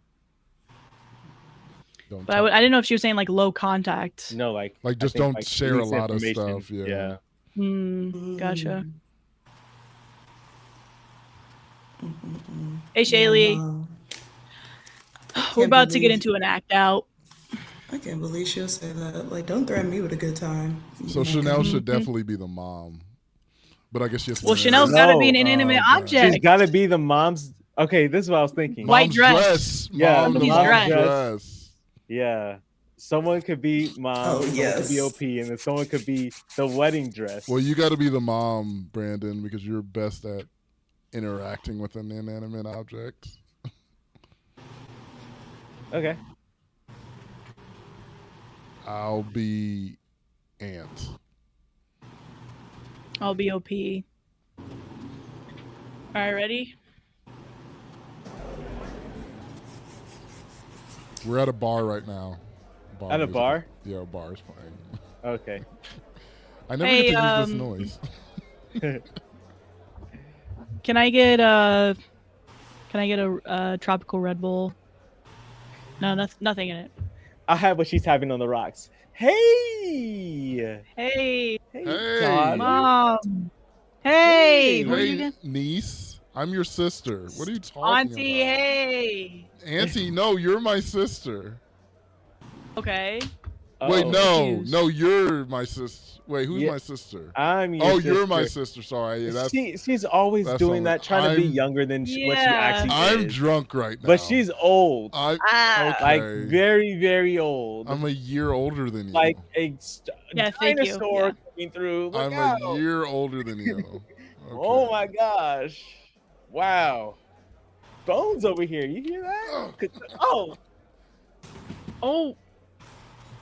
But I didn't know if she was saying like low contact. No, like just don't share a lot of stuff. Yeah. Gotcha. Hey, Shaylee. We're about to get into an act out. I can't believe she'll say that. Like, don't threaten me with a good time. So Chanel should definitely be the mom. But I guess she has to. Well, Chanel's got to be an inanimate object. She's got to be the mom's. Okay, this is what I was thinking. White dress. Yeah, Mom's dress. Yeah. Someone could be mom, someone could be OP, and then someone could be the wedding dress. Well, you got to be the mom, Brandon, because you're best at interacting with an inanimate object. Okay. I'll be Aunt. I'll be OP. All right, ready? We're at a bar right now. At a bar? Yeah, a bar is playing. Okay. I never get to use this noise. Can I get a tropical Red Bull? No, nothing in it. I'll have what she's having on the rocks. Hey, Todd. Mom. Hey, who are you again? Niece. I'm your sister. What are you talking Auntie, about? hey. Auntie, no, you're my sister. Okay. Wait, no, you're my sister. Wait, who's my sister? I'm your sister. You're my sister. Sorry. Yeah, she's always doing that, trying to be younger than what she actually is. I'm drunk right now. But she's old. Okay. Like very, very old. I'm a year older than you. Like a dinosaur coming through. I'm a year older than you. Okay. Oh my gosh. Wow. Bones over here. You hear that? Oh.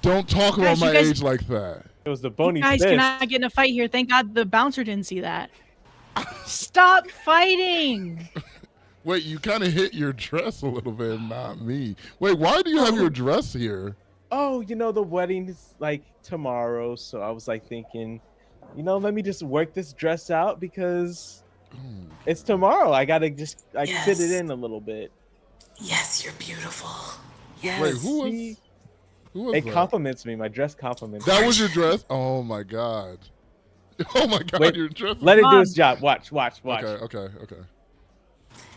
Don't talk about my age like that. It was the bony fist. Guys cannot get in a fight here. Thank God the bouncer didn't see that. Stop fighting. Wait, you kind of hit your dress a little bit, not me. Wait, why do you have your dress here? Oh, the wedding is like tomorrow. So I was like thinking, let me just work this dress out because it's tomorrow. I got to just fit it in a little bit. Yes, you're beautiful. Yes. Wait, who was it that? Compliments me. My dress compliments me. That me. was your dress? Oh my God. Oh my God, Wait, your dress. Let it do its job. Watch. Okay.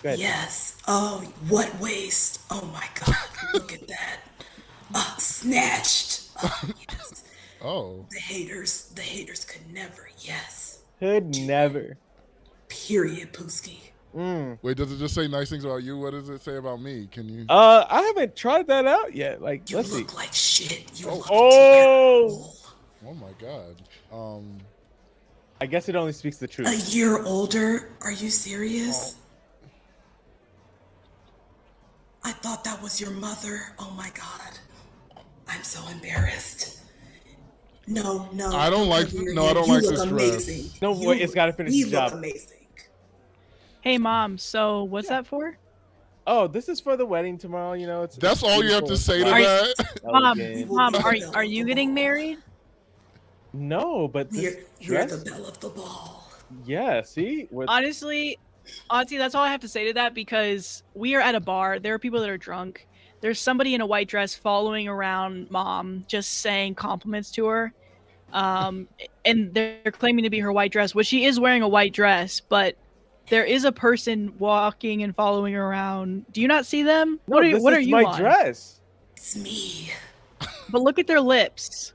Yes. Oh, what waist? Oh my God. Look at that. Snatched. Oh, yes. Oh. The haters could never. Yes. Could never. Period, Pooski. Wait, does it just say nice things about you? What does it say about me? Can you? I haven't tried that out yet. Like, you let's look see. like shit. You look Oh my God. I guess it only speaks the truth. A year older? Are you serious? I thought that was your mother. Oh my God. I'm so embarrassed. No. I don't like this amazing. dress. No, wait, it's got to finish the job. You look amazing. Hey, Mom. So what's that for? Oh, this is for the wedding tomorrow. You know, That's all you have to say to that. Mom, are you getting married? No, but this you're the belle of the ball. Yeah, see? Honestly, Auntie, that's all I have to say to that, because we are at a bar. There are people that are drunk. There's somebody in a white dress following around Mom, just saying compliments to her. And they're claiming to be her white dress, which she is wearing a white dress, but there is a person walking and following her around. Do you not see them? No, what are you my on? dress. It's me. But look at their lips.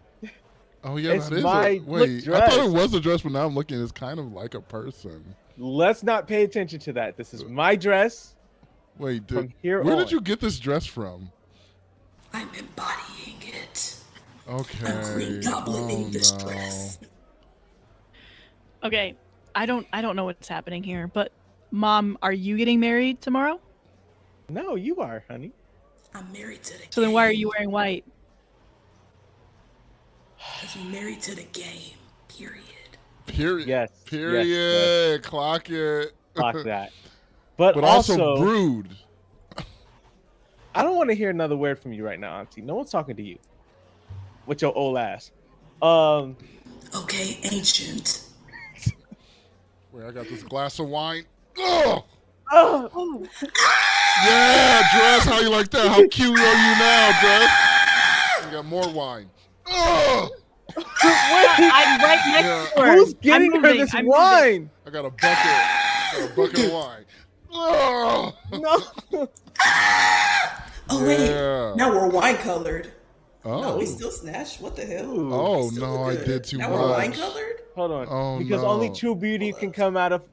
Oh yeah, it's that is my wait. dress. I thought it was a dress, but now I'm looking. It's kind of like a person. Let's not pay attention to that. This is my dress. Wait, from here where on. did you get this dress from? I'm embodying it. Okay. I'm Green Goblining this dress. Okay, I don't know what's happening here, but Mom, are you getting married tomorrow? No, you are, honey. I'm married to the game. So then why are you wearing white? Because we're married to the game. Period. Period. Yes. Period. Yes. Clock it. Clock that. But also rude. I don't want to hear another word from you right now, Auntie. No one's talking to you. With your old ass. Okay, ancient. Wait, I got this glass of wine. Oh! Oh. Yeah, Dress, how you like that? How cute are you now, Dress? You got more wine. Oh! I'm right next to her. Who's getting her this wine? I got a bucket of wine. Oh! No. Oh, wait. Now we're wine colored. Oh. No, we still snatched. What the hell? Oh, no, I did too much. Now we're wine colored? Hold on. Oh, because only true beauty can come out of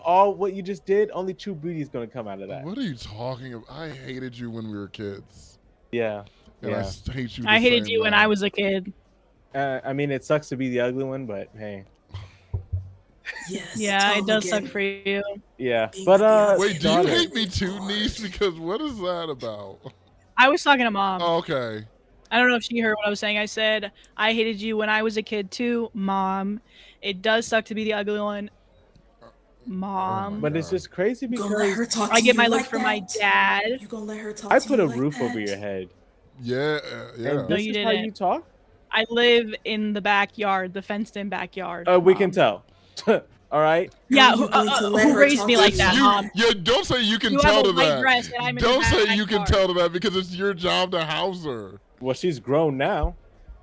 all what you just did. Only true beauty is going to come out of that. What are you talking about? I hated you when we were kids. Yeah. And yeah. I hate you. I hated you when I was a kid. I mean, it sucks to be the ugly one, but hey. Yes. Yeah, it does suck for you. Yeah, but wait, do you hate me too, niece? Because what is that about? I was talking to Mom. Oh, okay. I don't know if she heard what I was saying. I said I hated you when I was a kid too, Mom. It does suck to be the ugly one, Mom. But it's just crazy because I get my looks from my dad. You gonna let her talk? I put a roof over your head. Yeah, yeah. And No, this you is didn't. how you talk? I live in the backyard, the fenced-in backyard. We can tell. All right. Yeah, who raised me like that, Mom? Yeah, don't say you can You tell have a to white that. dress and I'm in Don't the say you can backyard. tell to that because it's your job to house her. Well, she's grown now.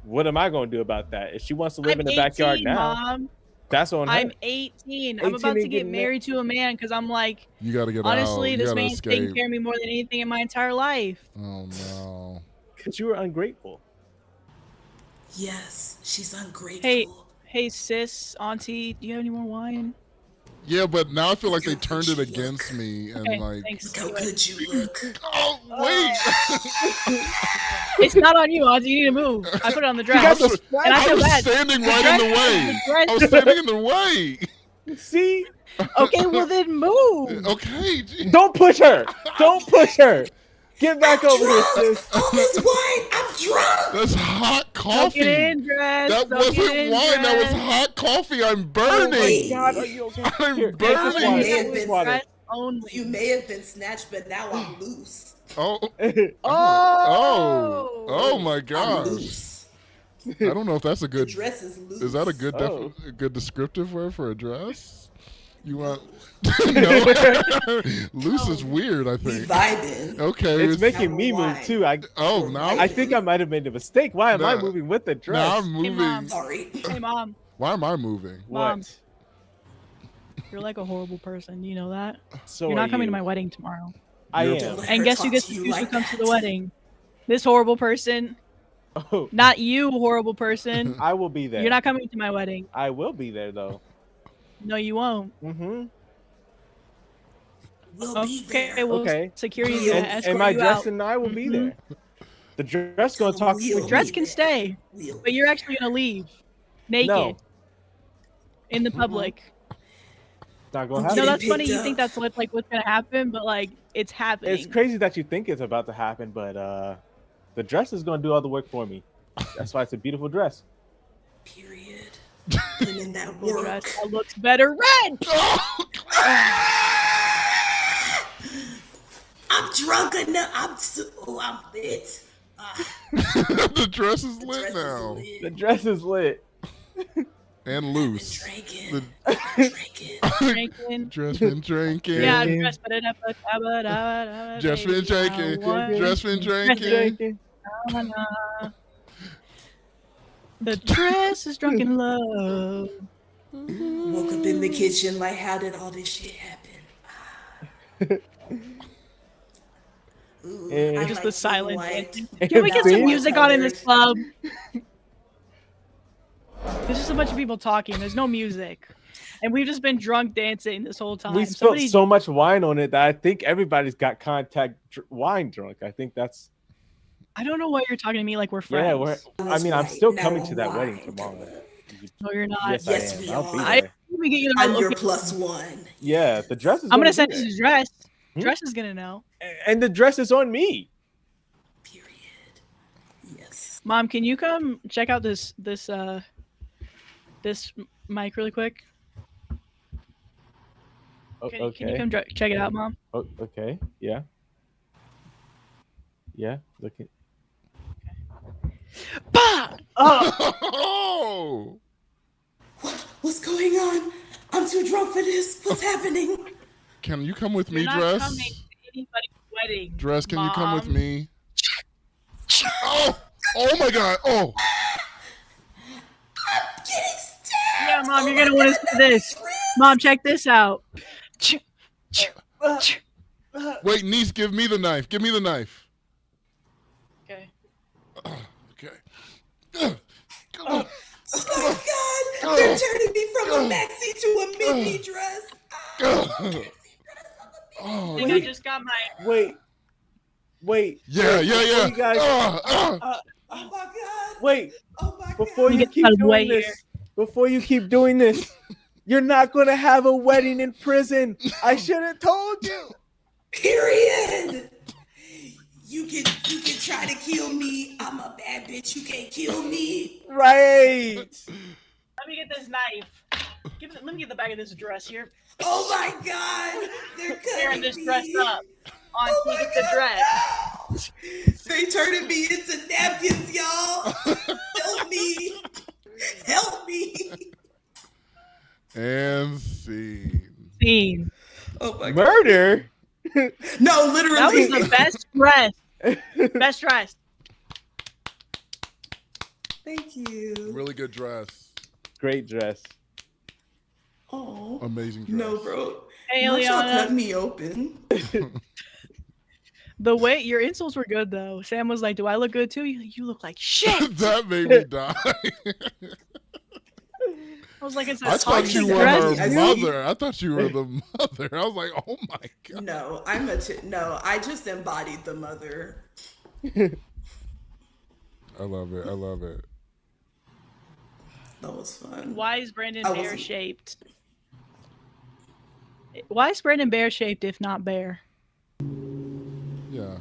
What am I going to do about that? If she wants to live in the backyard now, Mom. that's on her. I'm 18. I'm about to get married to a man because I'm like, you gotta get honestly, out. this You man's escape. taken care of me more than anything in my entire life. Oh no. Because you were ungrateful. Yes, she's ungrateful. Hey, sis, auntie, do you have any more wine? Yeah, but now I feel like they turned it against me and Okay, like. thanks. Look how good you look. Oh wait! It's not on you, auntie. You need to move. I put it on the dress. And I I feel was bad. standing right in the way. I was standing in the way. See? Okay, well then move. Okay. Don't push her. Don't push her. Get back over here, sis. All this wine, I'm drunk. That's hot coffee. Don't get in, dress. That Don't wasn't get in, wine. That was dress. hot coffee. I'm burning. God, are you okay? I'm Here, burning. take this water. You may have been snatched, but now I'm loose. Oh. Oh. Oh my I'm gosh. loose. I don't know if that's a The good. dress is loose. Is that a good Oh. a good descriptive word for a dress? You want no? Loose is weird. I We think. vibing. Okay. It's making Now me we're move wine. too. Now I think I might have made a mistake. Why am I Nah. moving with the dress? now I'm Hey, moving. Mom. Sorry. Hey, Mom. Why am I moving? Mom. What? You're like a horrible person. You know that? So You're not coming to you. my wedding tomorrow. I You're- am. And guess who gets to choose who comes to the wedding? This horrible person. Oh, Not you, horrible person. I will be there. You're not coming to my wedding. I will be there though. No, you won't. Mm-hmm. We'll be Okay, there. well, Okay. security is gonna escort And my you dress out. and I will be Mhm. there. The dress gonna talk. We'll The dress be can there. stay, We'll but you're actually gonna leave naked No. in the public. Not gonna I'm happen. No, getting that's funny. picked You think up. that's like what's gonna happen, but like It's happening. It's crazy that you think it's about to happen, but the dress is going to do all the work for me. That's why it's a beautiful dress. Period. Putting in that work. Dress that looks better red. I'm drunk enough. I'm lit. The dress is lit now. The dress is lit. And loose. Drinking. Dress been drinking. Yeah, dress. Just been drinking. Just been drinking. The dress is drunk in love. Woke up in the kitchen like, how did all this shit happen? Ooh, just the silent dancing. Can we get some music on in this club? There's just a bunch of people talking. There's no music. And we've just been drunk dancing this whole time. We spilled so much wine on it that I think everybody's got contact wine drunk. I think that's... I don't know why you're talking to me like we're friends. Yeah, I'm still coming to that wedding tomorrow. No, you're not. Yes, I we am. I'll be are. there. We get you I'm your +1. Yeah, the dress is I'm gonna send you the dress. Dress is gonna know. And the dress is on me. Period. Yes. Mom, can you come check out this mic really quick? Okay. Can you come check it out, Mom? Oh, okay. Yeah. Yeah. Look at. Bah! Oh! What's going on? I'm too drunk for this. What's happening? Can you come with me, You're not Dress? coming to anybody's wedding. Dress, can you come with Mom. me? Oh! Oh my God! Oh! I'm getting stabbed. Yeah, Mom, you're gonna want to see this. Mom, check this out. Wait, niece, give me the knife. Give me the knife. Okay. Okay. Oh my God! They're turning me from a maxi to a mini dress. Oh, I think I just got my. Wait. yeah. You guys, Oh my God! wait. Oh my God! Before you keep doing this, you're not gonna have a wedding in prison. I should have told you. Period. You can try to kill me. I'm a bad bitch. You can't kill me. Right. Let me get this knife. Let me get the back of this dress here. Oh my God! They're Tearing cutting this me. dress up. On Oh to my get the dress. No. They turning me into napkins, y'all. Help me! Help me! And Scene. Oh my God! Murder. No, literally. That was the best dress. Best dress. Thank you. really good dress. Great dress. Oh, Amazing dress. no, bro. Hey, Not y'all Eliana. cut me open. The way your insults were good though. Sam was like, "Do I look good too?" You look like shit. That made me die. I was like, "It's a I thought you were dress." her mother. I thought you were the mother. I was like, oh my God. No, I just embodied the mother. I love it. I love it. That was fun. Why is Brandon bear shaped? Why is Brandon bear shaped if not bear? Yeah.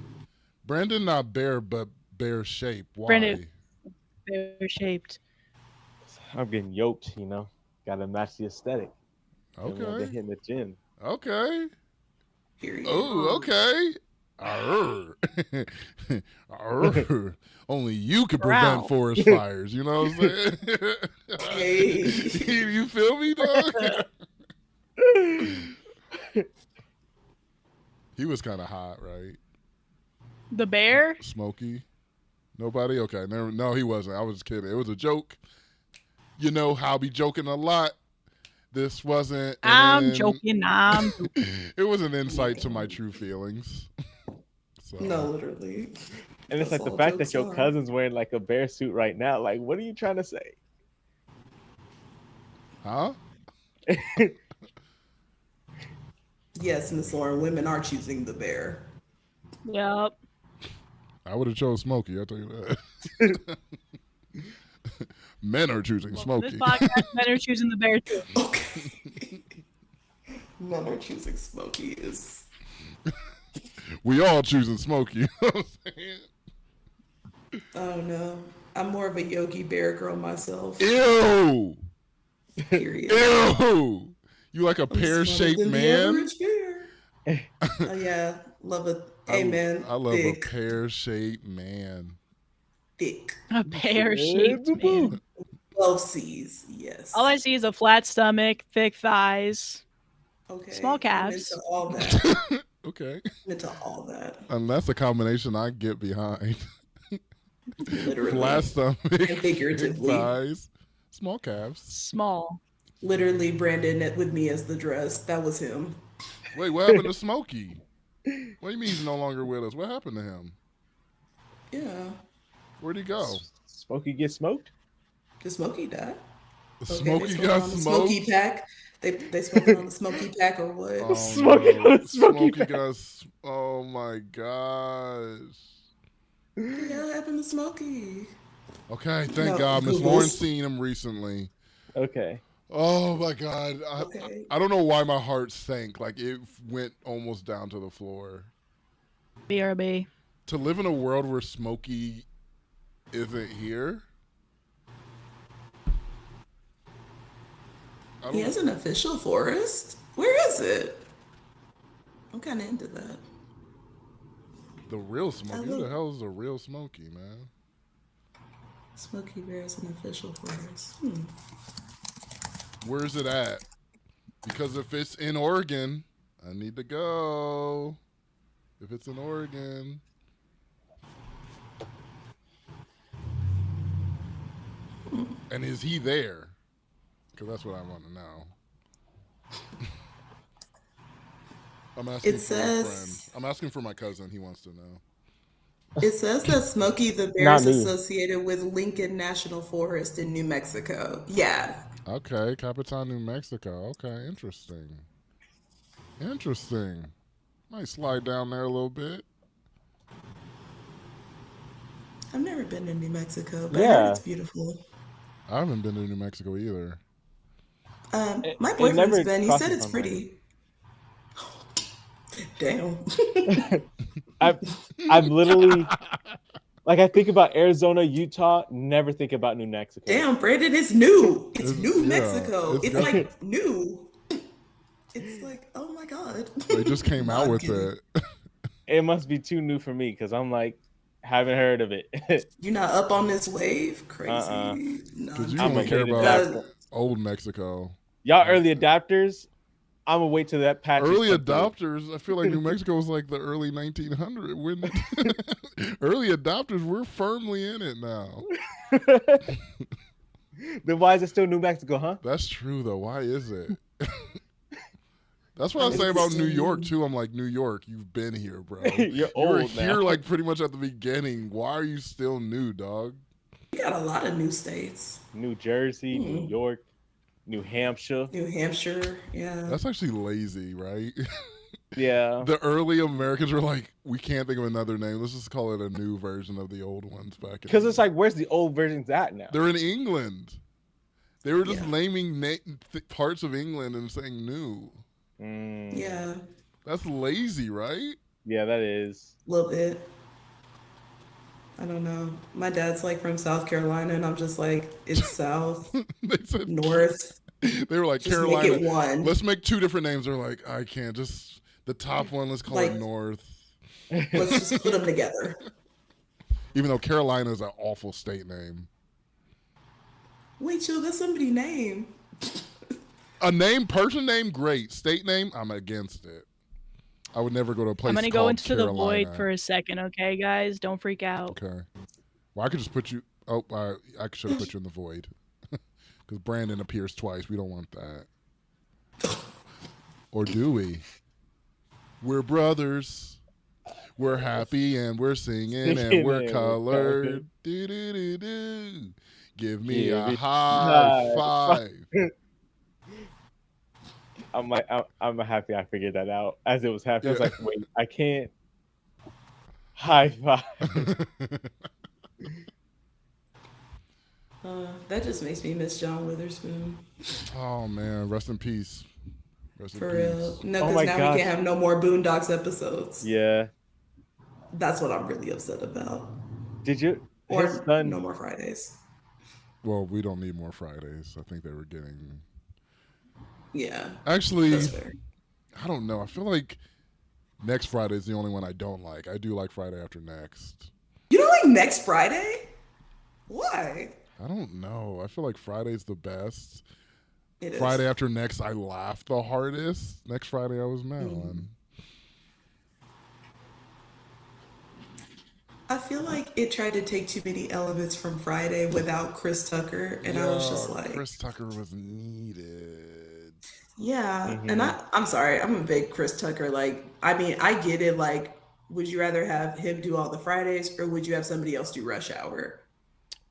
Brandon not bear, but bear shape. Why? Brandon bear shaped. I'm getting yoked, you know. Gotta match the aesthetic. I've been Okay. hitting the gym. Okay. Period. Oh, okay. Arr. Arr. Only you can prevent Growl. forest fires. You know what I'm saying? Hey. You feel me, dog? He was kind of hot, right? The bear? Smokey? Nobody? Okay. No, he wasn't. I was kidding. It was a joke. You know how I be joking a lot. This wasn't. I'm joking. It was an insight to my true feelings. So. No, literally. And it's That's like the all fact that jokes your are. cousin's wearing like a bear suit right now. Like, what are you trying to say? Huh? Yes, Miss Lauren, women are choosing the bear. Yep. I would have chose Smokey. I'll tell you that. Men are choosing This Smokey. podcast, men are choosing the bear too. Okay. Men are choosing Smokey is We all choosing Smokey. You know what I'm saying? Oh no, I'm more of a Yogi Bear girl myself. Ew. Period. Ew. You like a I'm pear-shaped than man? The average bear. Oh yeah, love it. Amen. I love Thick. a pear-shaped man. Thick. A pear-shaped man. 12 C's, yes. All I see is a flat stomach, thick thighs, okay. small calves. I'm into all that. Okay. I'm into all that. And that's a combination I get behind. Literally. Flat stomach, and figuratively. thick thighs, small calves. Small. Literally, Brandon with me as the dress. That was him. Wait, what happened to Smokey? What do you mean he's no longer with us? What happened to him? Yeah. Where'd he go? Smokey get smoked? Did Smokey die? Smokey got smoked? Smoky pack. They smoked on the Smoky pack or what? Oh, Smokey no. got Smokey pack. Oh my gosh. What the hell happened to Smokey? Okay, thank God. Miss Lauren's seen him recently. Okay. Oh my God. Okay. I don't know why my heart sank. Like it went almost down to the floor. BRB. To live in a world where Smokey isn't here? He has an official forest? Where is it? I'm kind of into that. The real Smokey? Who the hell is the real Smokey, man? Smokey Bear is an official forest. Where's it at? Because if it's in Oregon, I need to go. If it's in Oregon. And is he there? Because that's what I want to know. I'm asking for my friend. I'm asking for my cousin. He wants to know. It says that Smokey the Bear is associated with Lincoln National Forest in New Mexico. Yeah. Okay, Capitan, New Mexico. Okay, interesting. Interesting. Might slide down there a little bit. I've never been to New Mexico, but I heard it's beautiful. I haven't been to New Mexico either. My boyfriend's been. He said it's pretty. Damn. I've literally, like, I think about Arizona, Utah, never think about New Mexico. Damn, Brandon, it's new. It's New Mexico. It's like new. It's like, oh my God. They just came out with it. It must be too new for me because I'm like, haven't heard of it. You're not up on this wave? Crazy. Because you only care about old Mexico. Y'all early adapters, I'm going to wait till that patch. Early adopters, I feel like New Mexico was like the early 1900s. Early adopters, we're firmly in it now. Then why is it still New Mexico, huh? That's true, though. Why is it? That's what I say about New York, too. I'm like, New York, you've been here, bro. You're old now. Here like pretty much at the beginning. Why are you still new, dog? We got a lot of new states. New Jersey, New York, New Hampshire. Yeah. That's actually lazy, right? Yeah. The early Americans were like, we can't think of another name. Let's just call it a new version of the old ones back. Because it's like, where's the old versions at now? They're in England. They were just naming parts of England and saying new. Yeah. That's lazy, right? Yeah, that is. A little bit. I don't know. My dad's like from South Carolina, and I'm just like, it's South, They said North. They were like, Just Carolina. make it one. Let's make two different names. They're like, I can't. Just the top one, let's call it North. Let's just put them together. Even though Carolina is an awful state name. Wait, chill, that's somebody's name. A name, person name, great. State name, I'm against it. I would never go to a place. I'm gonna called go into Carolina. the void for a second, okay, guys? Don't freak out. Okay. Well, I could just put you. Oh, I should have put you in the void. Because Brandon appears twice. We don't want that. Or do we? We're brothers. We're happy and we're singing and we're colored. Do do do do. Give me a high five. I'm happy I figured that out as it was happening. I was like, wait, I can't. High five. That just makes me miss John Witherspoon. Oh man, rest in peace. For real. No, because now we can't have no more Boondocks episodes. Yeah. That's what I'm really upset about. Did you? His Or son. no more Fridays. Well, we don't need more Fridays. I think they were getting. Yeah, Actually, that's fair. I don't know. I feel like next Friday is the only one I don't like. I do like Friday after next. You don't like next Friday? Why? I don't know. I feel like Friday's the best. It Friday is. after next, I laughed the hardest. Next Friday, I was mad on. I feel like it tried to take too many elements from Friday without Chris Tucker, and I was Yeah, just like, Chris Tucker was needed. yeah. And Mm-hmm. I'm sorry, I'm a big Chris Tucker. Like, I mean, I get it. Like, would you rather have him do all the Fridays, or would you have somebody else do Rush Hour?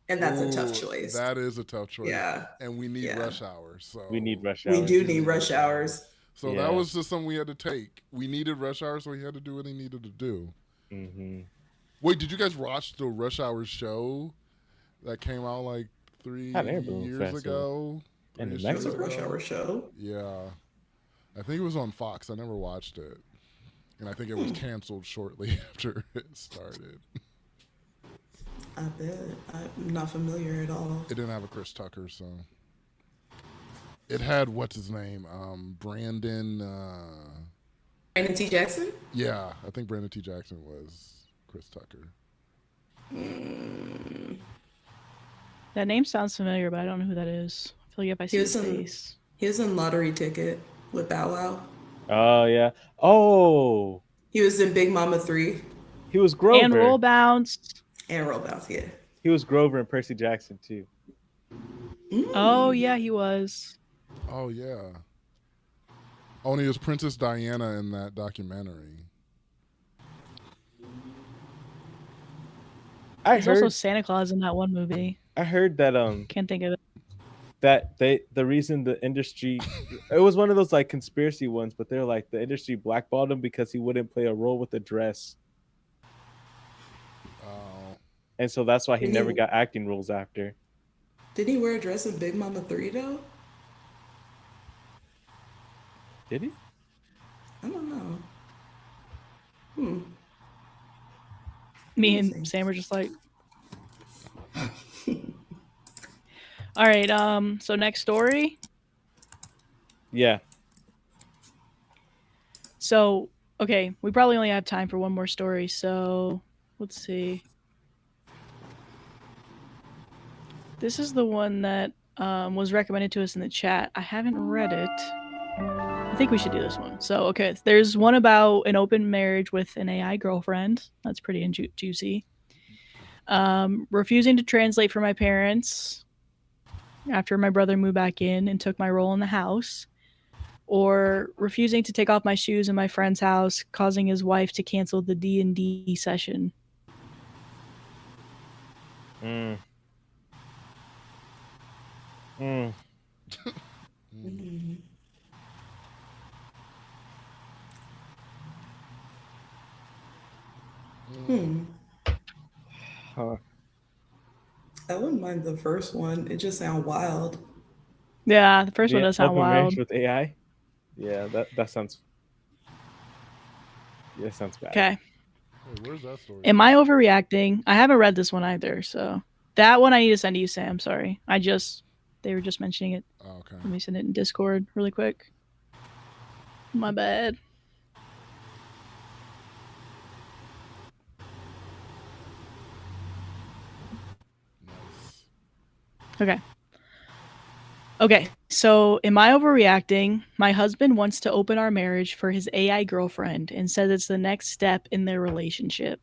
And that's a tough Ooh, choice. that is a tough choice. Yeah, And we need yeah. rush hour. We need So rush We hour. do we need need rush rush hour. hours. So that Yeah. was just something we had to take. We needed rush hour, so he had to do what he needed to do. Mm-hmm. Wait, did you guys watch the Rush Hour show that came out like I never been years festival. ago? And 3-ish in years There's a Mexico. Rush ago? Hour show. Yeah. I think it was on Fox. I never watched it. And I think it was canceled shortly after it started. I bet. I'm not familiar at all. It didn't have a Chris Tucker, so. It had, what's his name? Brandon. Brandon T. Jackson? Yeah, I think Brandon T. Jackson was Chris Tucker. That name sounds familiar, but I don't know who that is. I feel like if I He see was his in face. he was in Lottery Ticket with Bow Wow. Oh yeah. Oh, He was in Big Mama 3 he was And roll Grover. bounce. and Roll Bounce, yeah. He was Grover and Percy Jackson too. Oh yeah, he was. Oh, yeah. Oh, and he was Princess Diana in that documentary. I He's also heard. Santa Claus in that one movie. I heard that Can't think of it. that the reason the industry, it was one of those like conspiracy ones, but they're like the industry blackballed him because he wouldn't play a role with a dress, Oh. and so that's why he Did never he got acting roles after. did he wear a dress in Big Mama 3 though? Did he? I don't know. Me and Amazing. Sam were just like, all right. So next story. Yeah. So okay, we probably only have time for one more story. So let's see. This is the one that was recommended to us in the chat. I haven't read it. I think we should do this one. So, okay, there's one about an open marriage with an AI girlfriend. That's pretty juicy. Refusing to translate for my parents after my brother moved back in and took my role in the house. Or refusing to take off my shoes in my friend's house, causing his wife to cancel the D&D session. Mm. Mm. Huh. I wouldn't mind the first one. It just sounds wild. Yeah, the first one The does sound open marriage wild. with AI. Yeah, that sounds. Yeah, that sounds bad. Okay. Wait, where's that story? Am I overreacting? I haven't read this one either, so that one I need to send to you, Sam. Sorry, they were just mentioning it. Oh, okay. Let me send it in Discord really quick. My bad. Nice. Okay, so am I overreacting? My husband wants to open our marriage for his AI girlfriend and says it's the next step in their relationship.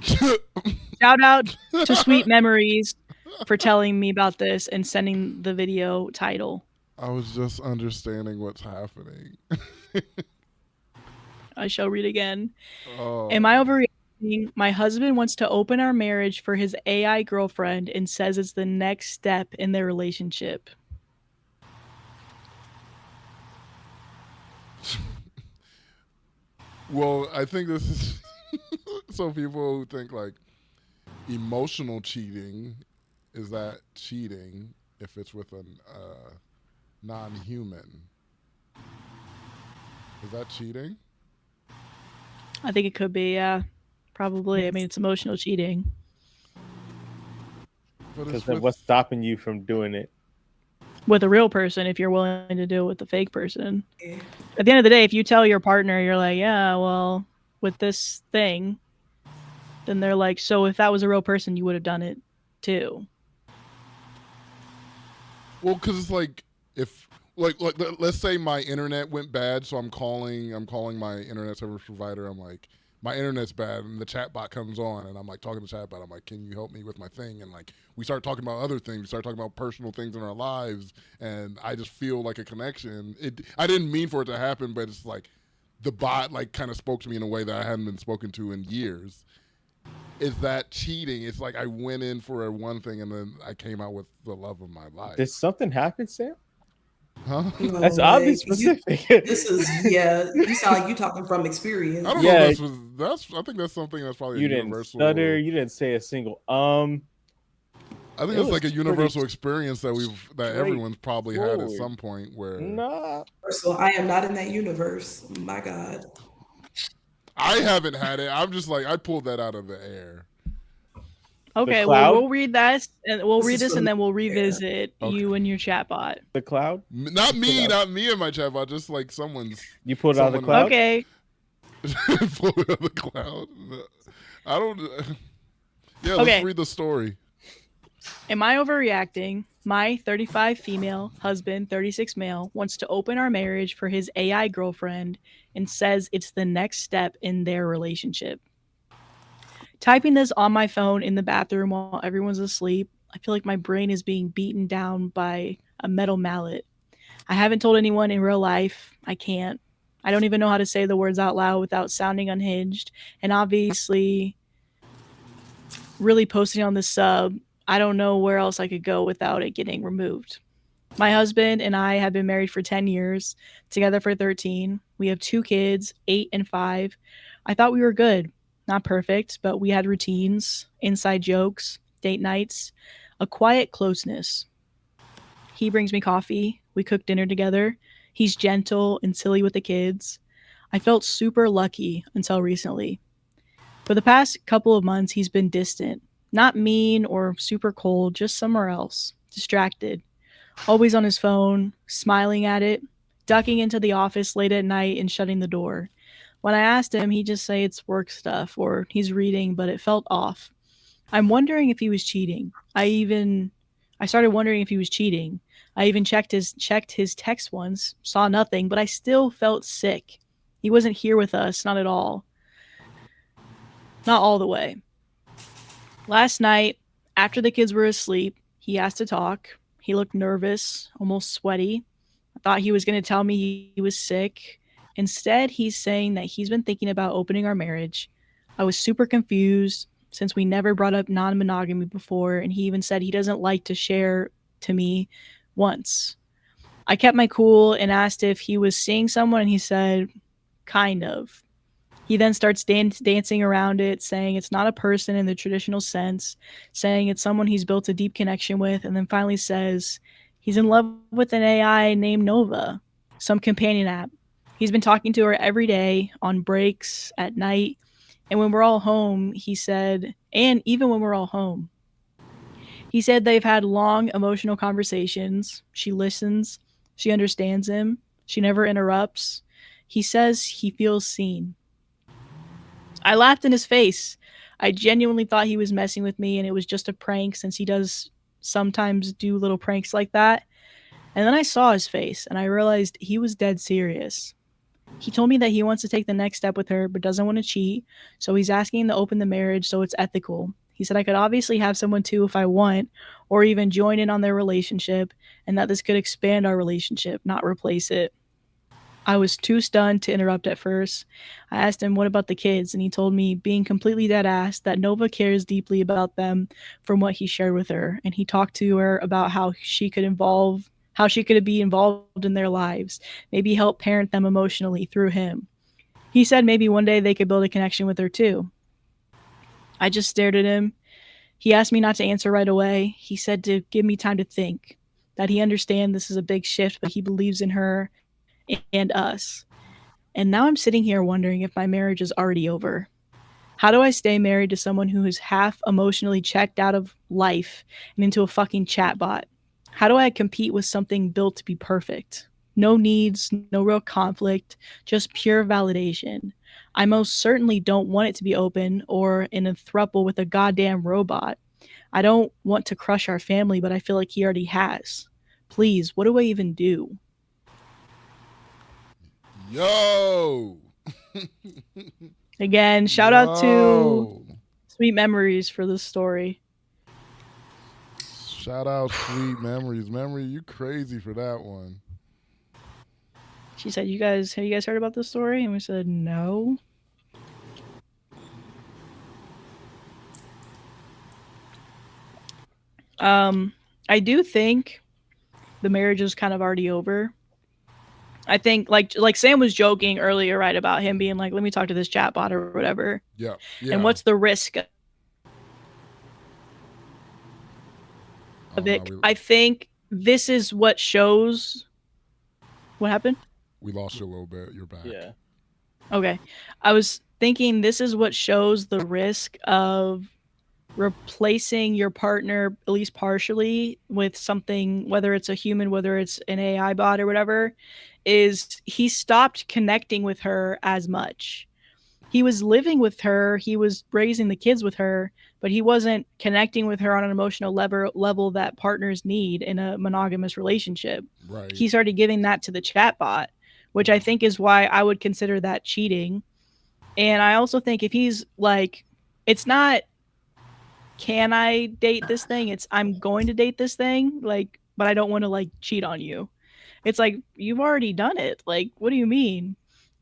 Shout out to Sweet Memories for telling me about this and sending the video title. I was just understanding what's happening. I shall read again. Oh. Am I overreacting? My husband wants to open our marriage for his AI girlfriend and says it's the next step in their relationship. Well, I think this is so people who think like emotional cheating is that cheating if it's with a non-human. Is that cheating? I think it could be, yeah. Probably. I mean, it's emotional cheating. But Because it's then with what's stopping you from doing it? With a real person, if you're willing to do it with a fake person. Yeah. At the end of the day, if you tell your partner, you're like, yeah, well, with this thing, then they're like, so if that was a real person, you would have done it too. well, because it's like if like let's say my internet went bad, so I'm calling my internet service provider. I'm like, my internet's bad, and the chat bot comes on, and I'm like talking to the chat bot. I'm like, can you help me with my thing? And like we start talking about other things. We start talking about personal things in our lives, and I just feel like a connection. I didn't mean for it to happen, but it's like the bot like kind of spoke to me in a way that I hadn't been spoken to in years. Is that cheating? It's like I went in for one thing and then I came out with the love of my life. Did something happen, Sam? Huh? No, That's oddly specific. This is you sound like you talking from experience. I don't know if that's I think that's something that's probably you a didn't universal stutter. You didn't say a single. I think it's like a universal experience that everyone's probably had at some point where. Nah. First of all, I am not in that universe. My God. I haven't had it. I'm just like I pulled that out of the air. Okay, well, we'll read that, and we'll read this, and then we'll revisit you and your chatbot. The cloud? Not me and my chatbot. Just like someone's. You pulled it out of the cloud. Okay. Pulled it out of the cloud. I don't. Yeah, let's read the story. Am I overreacting? My 35 female husband, 36 male, wants to open our marriage for his AI girlfriend and says it's the next step in their relationship. Typing this on my phone in the bathroom while everyone's asleep, I feel like my brain is being beaten down by a metal mallet. I haven't told anyone in real life. I can't. I don't even know how to say the words out loud without sounding unhinged. And obviously, really posting on the sub, I don't know where else I could go without it getting removed. My husband and I have been married for 10 years, together for 13. We have 2 kids, 8 and 5. I thought we were good. Not perfect, but we had routines, inside jokes, date nights, a quiet closeness. He brings me coffee. We cook dinner together. He's gentle and silly with the kids. I felt super lucky until recently. For the past couple of months, he's been distant. Not mean or super cold, just somewhere else. Distracted. Always on his phone, smiling at it, ducking into the office late at night and shutting the door. When I asked him, he'd just say it's work stuff or he's reading, but it felt off. I'm wondering if he was cheating. I started wondering if he was cheating. I even checked his text once, saw nothing, but I still felt sick. He wasn't here with us, not at all. Not all the way. Last night, after the kids were asleep, he asked to talk. He looked nervous, almost sweaty. I thought he was going to tell me he was sick. Instead, he's saying that he's been thinking about opening our marriage. I was super confused since we never brought up non-monogamy before, and he even said he doesn't like to share to me once. I kept my cool and asked if he was seeing someone, and he said, kind of. He then starts dancing around it, saying it's not a person in the traditional sense, saying it's someone he's built a deep connection with, and then finally says he's in love with an AI named Nova, some companion app. He's been talking to her every day, on breaks, at night, and when we're all home, he said, and even when we're all home. He said they've had long emotional conversations. She listens. She understands him. She never interrupts. He says he feels seen. I laughed in his face. I genuinely thought he was messing with me and it was just a prank since he does sometimes do little pranks like that. And then I saw his face and I realized he was dead serious. He told me that he wants to take the next step with her but doesn't want to cheat, so he's asking to open the marriage so it's ethical. He said I could obviously have someone too if I want, or even join in on their relationship, and that this could expand our relationship, not replace it. I was too stunned to interrupt at first. I asked him what about the kids, and he told me, being completely dead ass, that Nova cares deeply about them from what he shared with her, and he talked to her about how she could be involved in their lives, maybe help parent them emotionally through him. He said maybe one day they could build a connection with her too. I just stared at him. He asked me not to answer right away. He said to give me time to think, that he understands this is a big shift, but he believes in her and us. And now I'm sitting here wondering if my marriage is already over. How do I stay married to someone who is half emotionally checked out of life and into a fucking chatbot? How do I compete with something built to be perfect? No needs, no real conflict, just pure validation. I most certainly don't want it to be open or in a throuple with a goddamn robot. I don't want to crush our family, but I feel like he already has. Please, what do I even do? Yo! Again, shout out to Sweet Memories for this story. Shout out Sweet Memories. Memory, you crazy for that one. She said, have you guys heard about this story? And we said, no. I do think the marriage is kind of already over. I think like Sam was joking earlier, right, about him being like, let me talk to this chatbot or whatever. Yeah. And what's the risk of it? I think this is what shows. What happened? We lost you a little bit. You're back. Yeah. Okay. I was thinking this is what shows the risk of replacing your partner, at least partially, with something, whether it's a human, whether it's an AI bot or whatever, is he stopped connecting with her as much. He was living with her, he was raising the kids with her, but he wasn't connecting with her on an emotional level that partners need in a monogamous relationship. Right. He started giving that to the chatbot, which I think is why I would consider that cheating. And I also think if he's like, it's not, can I date this thing? It's, I'm going to date this thing, like, but I don't want to like cheat on you. It's like, you've already done it. Like, what do you mean?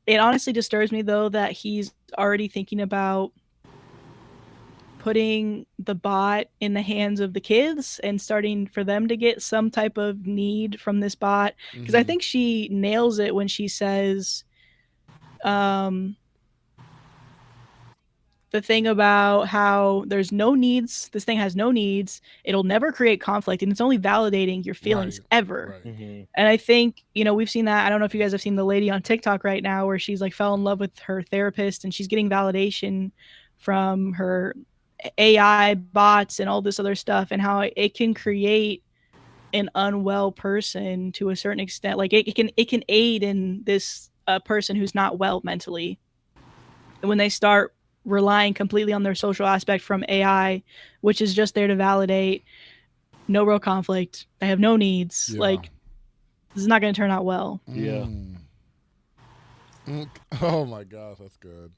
It honestly disturbs me though that he's already thinking about putting the bot in the hands of the kids and starting for them to get some type of need from this bot. Because I think she nails it when she says, the thing about how there's no needs, this thing has no needs, it'll never create conflict, and it's only validating your feelings ever. And I think, you know, we've seen that. I don't know if you guys have seen the lady on TikTok right now where she's like fell in love with her therapist and she's getting validation from her AI bots and all this other stuff, and how it can create an unwell person to a certain extent. Like it can aid in this person who's not well mentally. And when they start relying completely on their social aspect from AI, which is just there to validate, no real conflict, they have no needs. Yeah. Like, this is not going to turn out well. Yeah. Oh my gosh, that's good.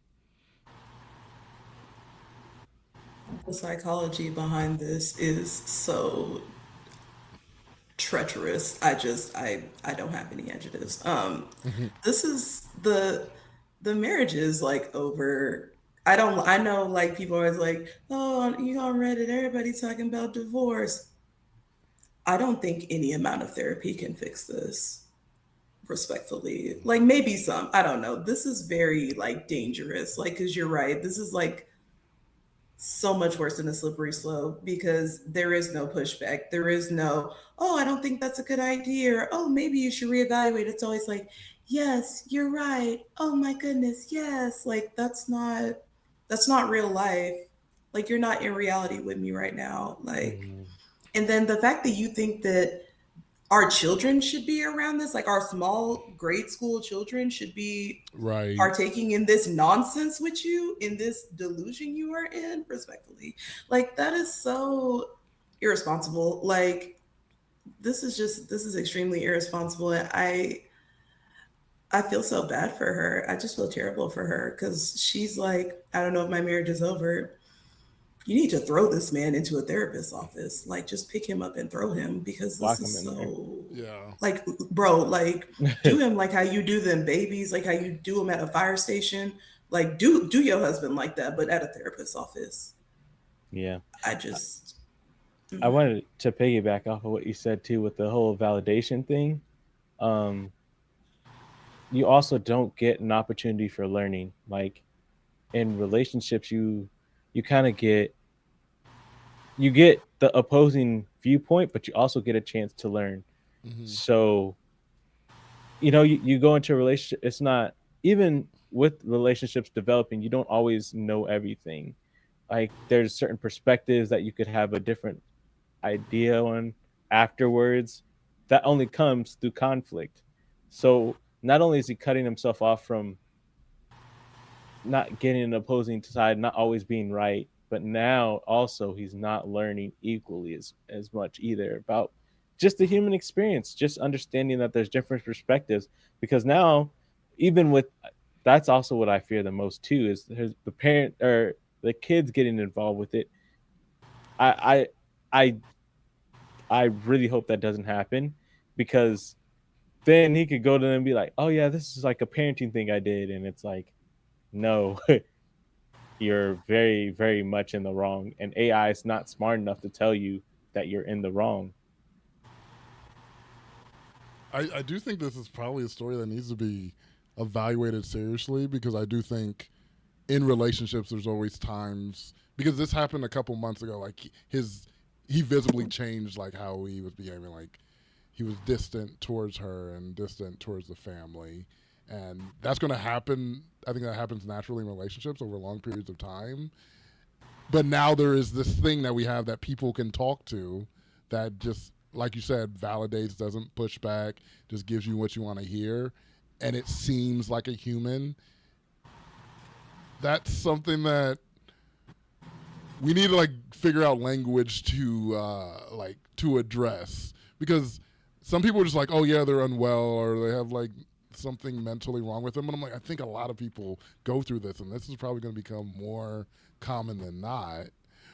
The psychology behind this is so treacherous. I don't have any adjectives. This is the marriage is like over. I know like people are always like, oh, you on Reddit, everybody's talking about divorce. I don't think any amount of therapy can fix this, respectfully. Like maybe some, I don't know. This is very like dangerous. Like, cause you're right. This is like so much worse than a slippery slope because there is no pushback. There is no, oh, I don't think that's a good idea. Or, oh, maybe you should reevaluate. It's always like, yes, you're right. Oh my goodness, yes. Like that's not real life. Like you're not in reality with me right now. Like, and then the fact that you think that our children should be around this, like our small grade school children should be partaking in this nonsense with you, in this delusion you are in, respectfully. Like that is so irresponsible. Like this is extremely irresponsible. And I feel so bad for her. I just feel terrible for her because she's like, I don't know if my marriage is over. You need to throw this man into a therapist's office. Like, just pick him up and throw him because this is so. Yeah. Like, bro, like, do him like how you do them babies, like how you do them at a fire station. Like, do your husband like that, but at a therapist's office. Yeah. I wanted to piggyback off of what you said too with the whole validation thing. You also don't get an opportunity for learning. Like in relationships, you kind of get the opposing viewpoint, but you also get a chance to learn. So, you know, you go into a relationship, it's not even with relationships developing, you don't always know everything. Like there's certain perspectives that you could have a different idea on afterwards. That only comes through conflict. So not only is he cutting himself off from not getting an opposing side, not always being right, but now also he's not learning equally as much either about just the human experience, just understanding that there's different perspectives. Because now, even with that's also what I fear the most too is the parent or the kids getting involved with it. I I I I really hope that doesn't happen because then he could go to them and be like, "Oh yeah, this is like a parenting thing I did," and it's like, no, you're very, very much in the wrong. And AI is not smart enough to tell you that you're in the wrong. I do think this is probably a story that needs to be evaluated seriously because I do think in relationships there's always times because this happened a couple months ago. Like he visibly changed like how he was behaving. Like he was distant towards her and distant towards the family, and that's going to happen. I think that happens naturally in relationships over long periods of time. But now there is this thing that we have that people can talk to that just like you said validates, doesn't push back, just gives you what you want to hear, and it seems like a human. That's something that we need to like figure out language to like to address because some people are just like, oh yeah, they're unwell or they have like something mentally wrong with them, and I'm like, I think a lot of people go through this, and this is probably going to become more common than not.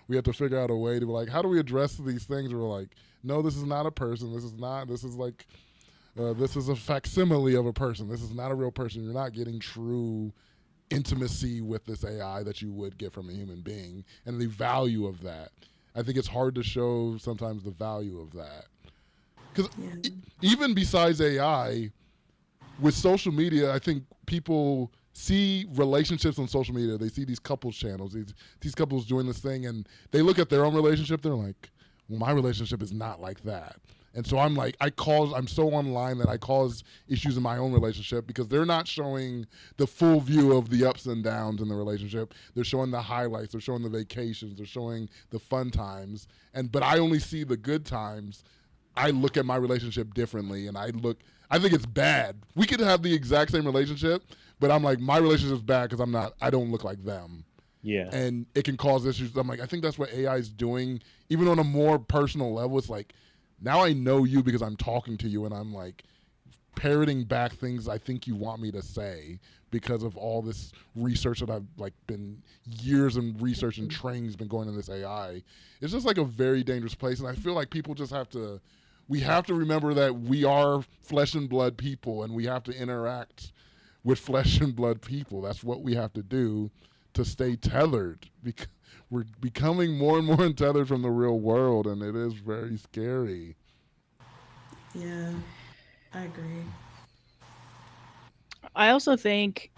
We have to figure out a way to be like, how do we address these things? Where we're like, no, this is not a person. This is not. This is like, this is a facsimile of a person. This is not a real person. You're not getting true intimacy with this AI that you would get from a human being, and the value of that. I think it's hard to show sometimes the value of that because even besides AI, with social media, I think people see relationships on social media. They see these couples channels, these couples doing this thing, and they look at their own relationship. They're like, well, my relationship is not like that. And so I'm like, I'm so online that I cause issues in my own relationship because they're not showing the full view of the ups and downs in the relationship. They're showing the highlights, they're showing the vacations, they're showing the fun times. But I only see the good times. I look at my relationship differently, and I think it's bad. We could have the exact same relationship, but I'm like, my relationship's bad because I don't look like them. Yeah. And it can cause issues. I'm like, I think that's what AI is doing, even on a more personal level. It's like, now I know you because I'm talking to you, and I'm like parroting back things I think you want me to say because of all this research that I've like been years in research and training's been going in this AI. It's just like a very dangerous place, and I feel like people just we have to remember that we are flesh and blood people, and we have to interact with flesh and blood people. That's what we have to do to stay tethered. We're becoming more and more untethered from the real world, and it is very scary. Yeah, I agree. I also think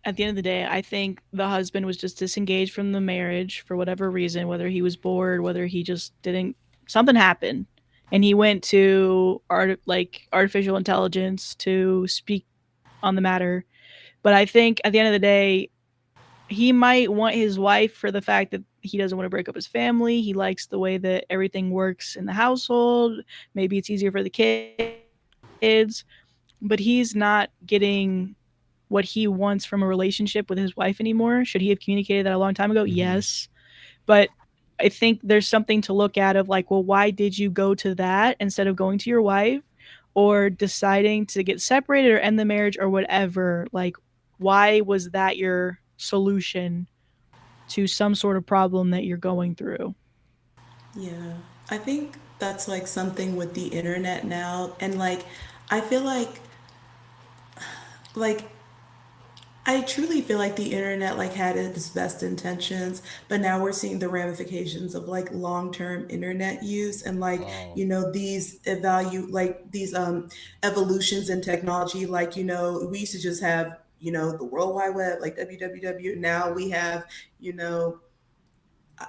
at the end of the day, I think the husband was just disengaged from the marriage for whatever reason, whether he was bored, whether he just didn't, something happened. And he went to artificial intelligence to speak on the matter. But I think at the end of the day, he might want his wife for the fact that he doesn't want to break up his family. He likes the way that everything works in the household. Maybe it's easier for the kids, but he's not getting what he wants from a relationship with his wife anymore. Should he have communicated that a long time ago? Mm-hmm. Yes. But I think there's something to look at of like, well, why did you go to that instead of going to your wife or deciding to get separated or end the marriage or whatever? Like, why was that your solution to some sort of problem that you're going through? Yeah. I think that's like something with the internet now. And like, I feel like I truly feel like the internet like had its best intentions, but now we're seeing the ramifications of like long-term internet use and like, Oh. you know, these evolutions in technology. Like, you know, we used to just have, you know, the World Wide Web, like www. Now we have, you know,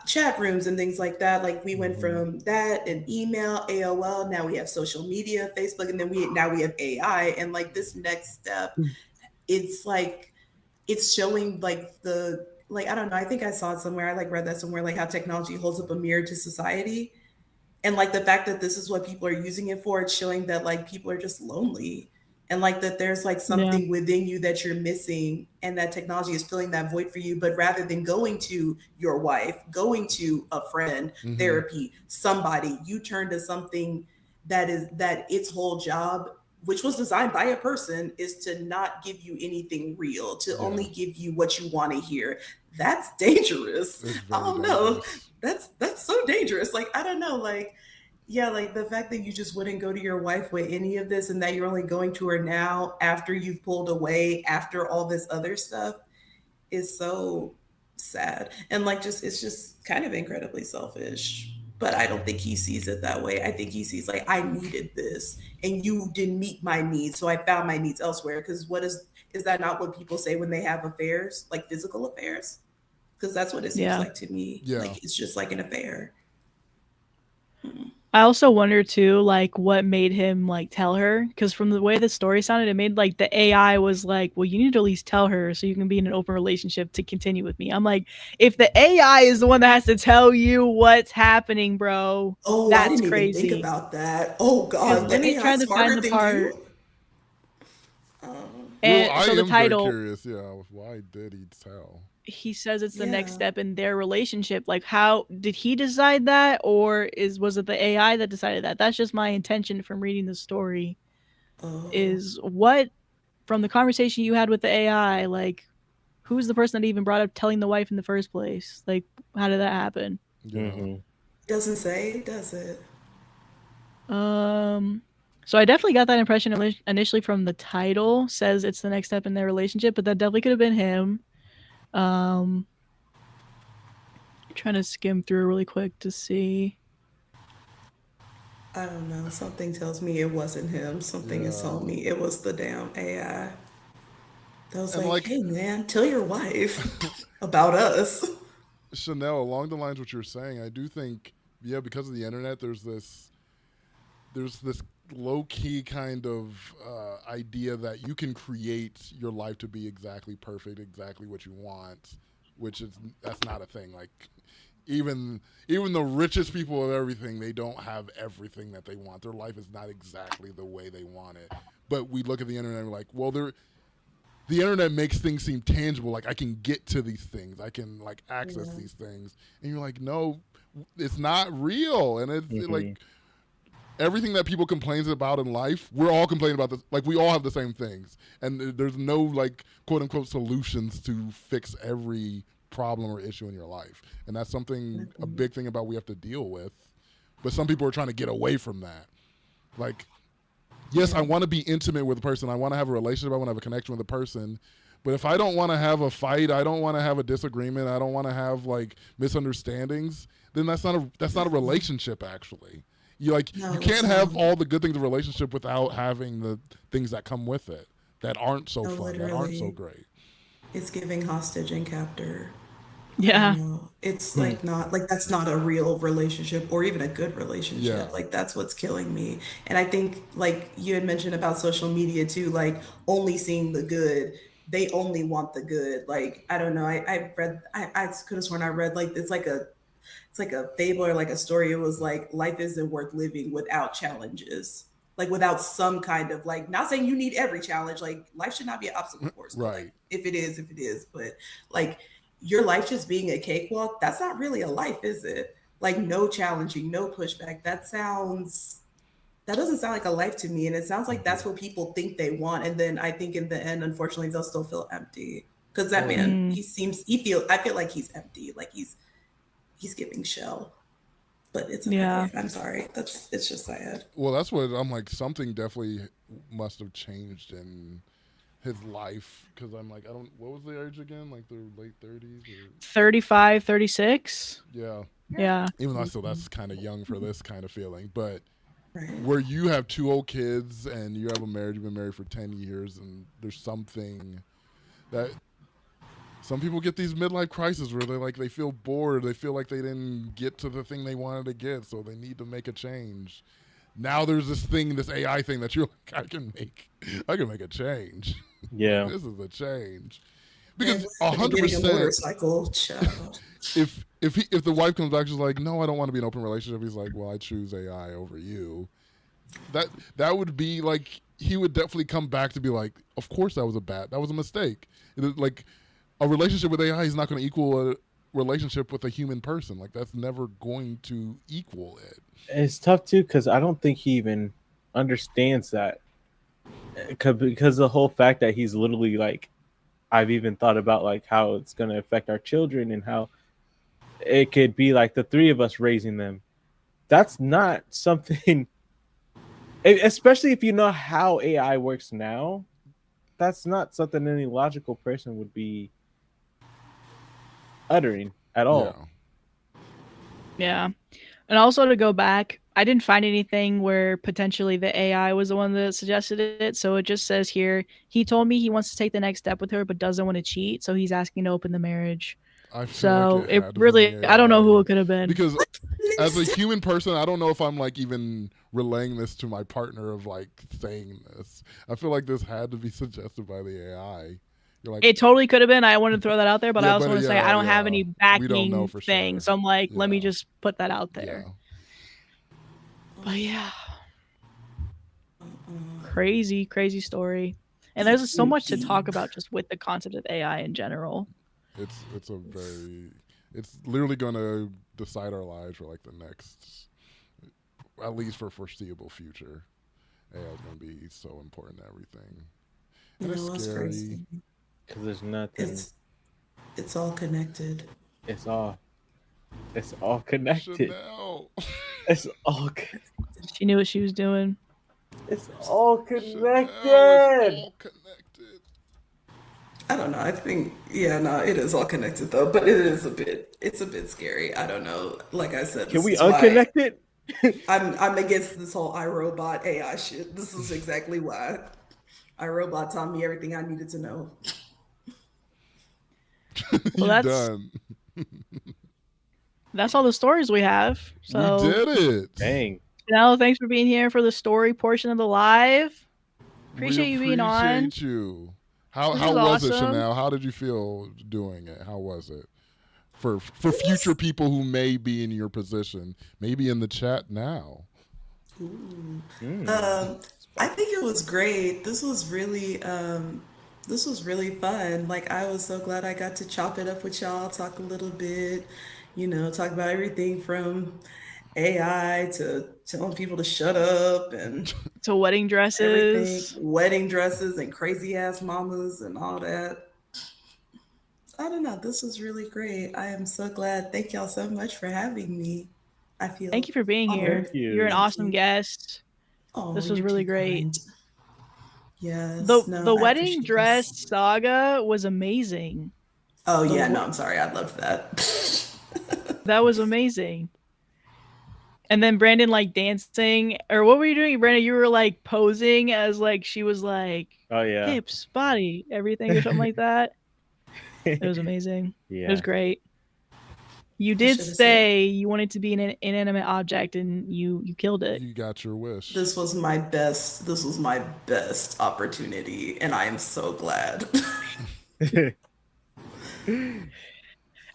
chat rooms and things like that. Like we went from that and email, AOL. Now we have social media, Facebook, and then we have AI. And like this next step it's like it's showing like the like I don't know. I think I saw it somewhere. I like read that somewhere, like how technology holds up a mirror to society, and like the fact that this is what people are using it for. It's showing that like people are just lonely, and like that there's like Yeah. something within you that you're missing, and that technology is filling that void for you. But rather than going to your wife, going to a friend, therapy, somebody, you turn to something that its whole job, which was designed by a person, is to not give you anything real, to only give you what you want to hear. That's dangerous. I don't know. That's so dangerous. Like I don't know. Like yeah, like the fact that you just wouldn't go to your wife with any of this, and that you're only going to her now after you've pulled away, after all this other stuff, is so sad. And like just it's just kind of incredibly selfish. But I don't think he sees it that way. I think he sees like I needed this and you didn't meet my needs, so I found my needs elsewhere. Because what is that not what people say when they have affairs, like physical affairs? Because that's what it seems Yeah. like to me. Yeah. Like it's just like an affair. I also wonder too, like what made him like tell her, because from the way the story sounded, it made like the AI was like, well, you need to at least tell her so you can be in an open relationship to continue with me. I'm like, if the AI is the one that has to tell you what's happening, bro, Oh, I that's didn't even think crazy. about that. Oh Because God, let the me AI try to find smarter the than part. you? Well, And I so the am very title, curious. Yeah, why did he tell? he says it's the next Yeah. step in their relationship. Like, how did he decide that, or was it the AI that decided that? That's just my intention from reading the story. Oh, Is what from the conversation you had with the AI, like who's the person that even brought up telling the wife in the first place? Like, how did that happen? Yeah. doesn't say, does it? Um, so I definitely got that impression initially from the title. Says it's the next step in their relationship, but that definitely could have been him. Um, trying to skim through really quick to see. I don't know. Something tells me it wasn't him. Something is Yeah. telling me it was the damn AI. That was And like, like hey man, tell your wife about us. Chanel, along the lines of what you're saying, I do think, yeah, because of the internet, there's this low key kind of idea that you can create your life to be exactly perfect, exactly what you want, which is that's not a thing. Like even the richest people of everything, they don't have everything that they want. Their life is not exactly the way they want it. But we look at the internet and we're like, well, the internet makes things seem tangible. Like I can get to these things, I can like access these things, and you're like, no, it's not real. And it's like everything that people complain about in life, we're all complaining about this. Like we all have the same things, and there's no like quote unquote solutions to fix every problem or issue in your life. And that's something a big thing about we have to deal with. But some people are trying to get away from that. Like, yes, I want to be intimate with a person. I want to have a relationship. I want to have a connection with a person. But if I don't want to have a fight, I don't want to have a disagreement, I don't want to have like misunderstandings, then that's not a relationship actually. No, You it's can't have not. all the good things of a relationship without having the things that come with it that aren't so No, fun, that aren't so literally. great. It's giving hostage and captor. I don't Yeah. know. It's like not like that's not a real relationship or even a good Yeah. relationship. Like that's what's killing me. And I think like you had mentioned about social media too, like only seeing the good. They only want the good. Like I don't know. I read I could have sworn I read like it's like a fable or like a story. It was like life isn't worth living without challenges. Like without some kind of like not saying you need every challenge. Like life should not be an obstacle course, but like Right. if it is, if it is. But like your life just being a cakewalk, that's not really a life, is it? Like no challenging, no pushback. That doesn't sound like a life to me. And it sounds like that's what people think they want. And then I think in the end, unfortunately, they'll still feel empty. Because that Oh yeah. man, Mm, I feel like he's empty. Like he's giving shell. But it's yeah. okay. I'm sorry. It's just sad. Well, that's what I'm like. Something definitely must have changed in his life because I'm like, I don't. What was the age again? Like the late 30s or 35, 36. yeah. Yeah. Even though I still that's kind of young for this kind of feeling, but Right. where you have two old kids and you have a marriage, you've been married for 10 years, and there's something that some people get these midlife crises where they feel bored, they feel like they didn't get to the thing they wanted to get, so they need to make a change. Now there's this AI thing that you're like, I can make a change. Yeah. This is a change. Because getting a 100%, motorcycle, child. if the wife comes back, she's like, no, I don't want to be in an open relationship. He's like, well, I choose AI over you. That would be like, he would definitely come back to be like, of course that was a mistake. It is like, a relationship with AI is not going to equal a relationship with a human person. Like, that's never going to equal it. It's tough too, because I don't think he even understands that. Because the whole fact that he's literally like, I've even thought about like how it's going to affect our children and how it could be like the three of us raising them. That's not something, especially if you know how AI works now, that's not something any logical person would be uttering at all. Yeah. And also, to go back, I didn't find anything where potentially the AI was the one that suggested it. So it just says here, he told me he wants to take the next step with her, but doesn't want to cheat. So he's asking to open the marriage. I feel So like it really, I don't know who it could have been. Because as a human person, I don't know if I'm like even relaying this to my partner of like saying this. I feel like this had to be suggested by the AI. You're like, it totally could have been. I wanted to throw that out there, but I also want to say I don't have any backing thing. Sure. So I'm like, let me just put that out there. But yeah. Crazy, crazy story. And there's so much to talk about just with the concept of AI in general. It's literally going to decide our lives for like the next, at least for foreseeable future. AI is going to be so important to everything. And it's scary. Because there's nothing. It's all connected. It's all connected. Chanel. It's all connected. She knew what she was doing. It's all connected. Chanel, it's all connected. I don't know. I think, it is all connected though, but it's a bit scary. I don't know. Like I said, can we unconnect it? I'm against this whole iRobot AI shit. This is exactly why iRobot taught me everything I needed to know. Well, that's done. That's all the stories we have. So we did it. Dang. Thanks for being here for the story portion of the live. Appreciate you being on. Appreciate you. How was it, Chanel? How did you feel doing it? How was it? For future people who may be in your position, maybe in the chat now. I think it was great. This was really fun. Like, I was so glad I got to chop it up with y'all, talk a little bit, talk about everything from AI to telling people to shut up and to wedding dresses, and crazy ass mamas and all that. I don't know. This was really great. I am so glad. Thank y'all so much for having me. Thank you for being here. You're an awesome guest. Oh, this was really great. Kind. Yes. The wedding dress saga was amazing. Oh yeah, no, I'm sorry. I loved that. That was amazing. And then Brandon like dancing, or what were you doing, Brandon? You were like posing as like she was like, oh yeah, hips, body, everything, or something like that. It was amazing. Yeah, it was great. You did say you wanted to be an inanimate object, and you killed it. You got your wish. This was my best opportunity, and I am so glad.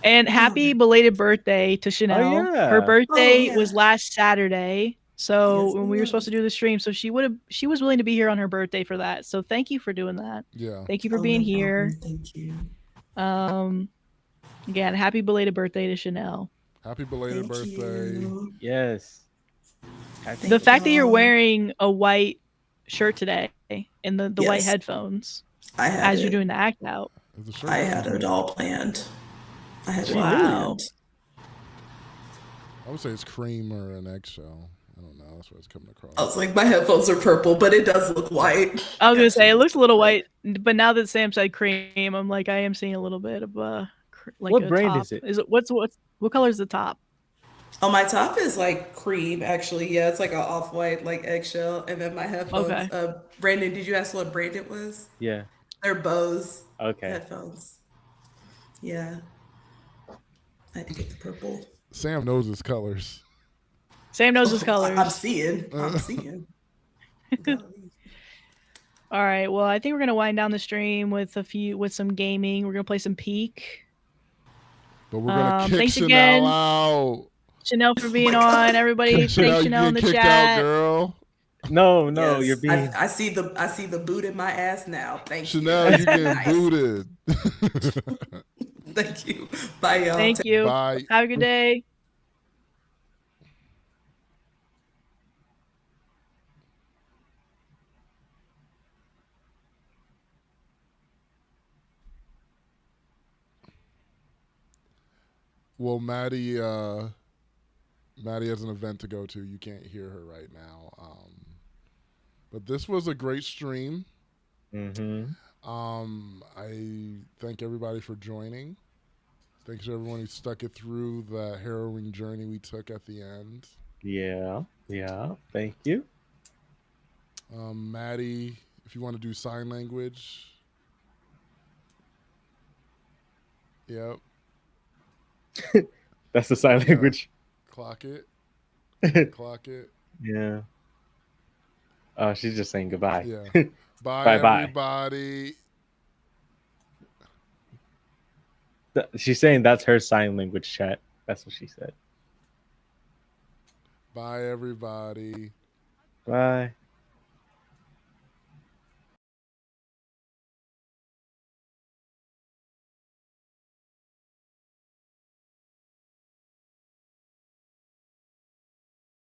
And happy belated birthday to Chanel. Oh, yeah. Her birthday was last Saturday. So when we were supposed to do the stream, so she was willing to be here on her birthday for that. So thank you for doing that. Yeah. Thank you for being here. Thank you. Again, happy belated birthday to Chanel. Happy belated birthday. You. Yes. The fact that you're wearing a white shirt today and the white headphones as you're doing the act out. I had it all planned. I would say it's cream or an eggshell. I don't know. That's what it's coming across. I was like, my headphones are purple, but it does look white. I was gonna say it looks a little white, but now that Sam said cream, I'm like, I am seeing a little bit of like what brand top. is it? Is it what color is the top? Oh, my top is like cream, actually. Yeah, it's like an off-white, like eggshell, and then my headphones. Okay. Brandon, did you ask what brand it was? Yeah. They're Bose. Okay. Headphones. Yeah. I had to get the purple. Sam knows his colors. Sam knows his colors. I'm seeing. All right. Well, I think we're gonna wind down the stream with some gaming. We're gonna play some Peak. But we're gonna kick thanks Chanel again, out. Chanel, for being on. Everybody, Chanel, thanks you Chanel in the kicked chat. out, girl. No, Yes, you're being. I see the boot in my ass now. Thank Chanel, you. you getting booted. Thank you. Bye, y'all. Thank you. Bye. Have a good day. Well, Madi has an event to go to. You can't hear her right now. But this was a great stream. I thank everybody for joining. Thanks to everyone who stuck it through the harrowing journey we took at the end. Yeah. Thank you. Madi, if you want to do sign language. Yep. That's the sign language. Clock it. Clock it. Yeah. Oh, she's just saying goodbye. Yeah. Bye, everybody. She's saying that's her sign language, chat. That's what she said. Bye, everybody. Bye.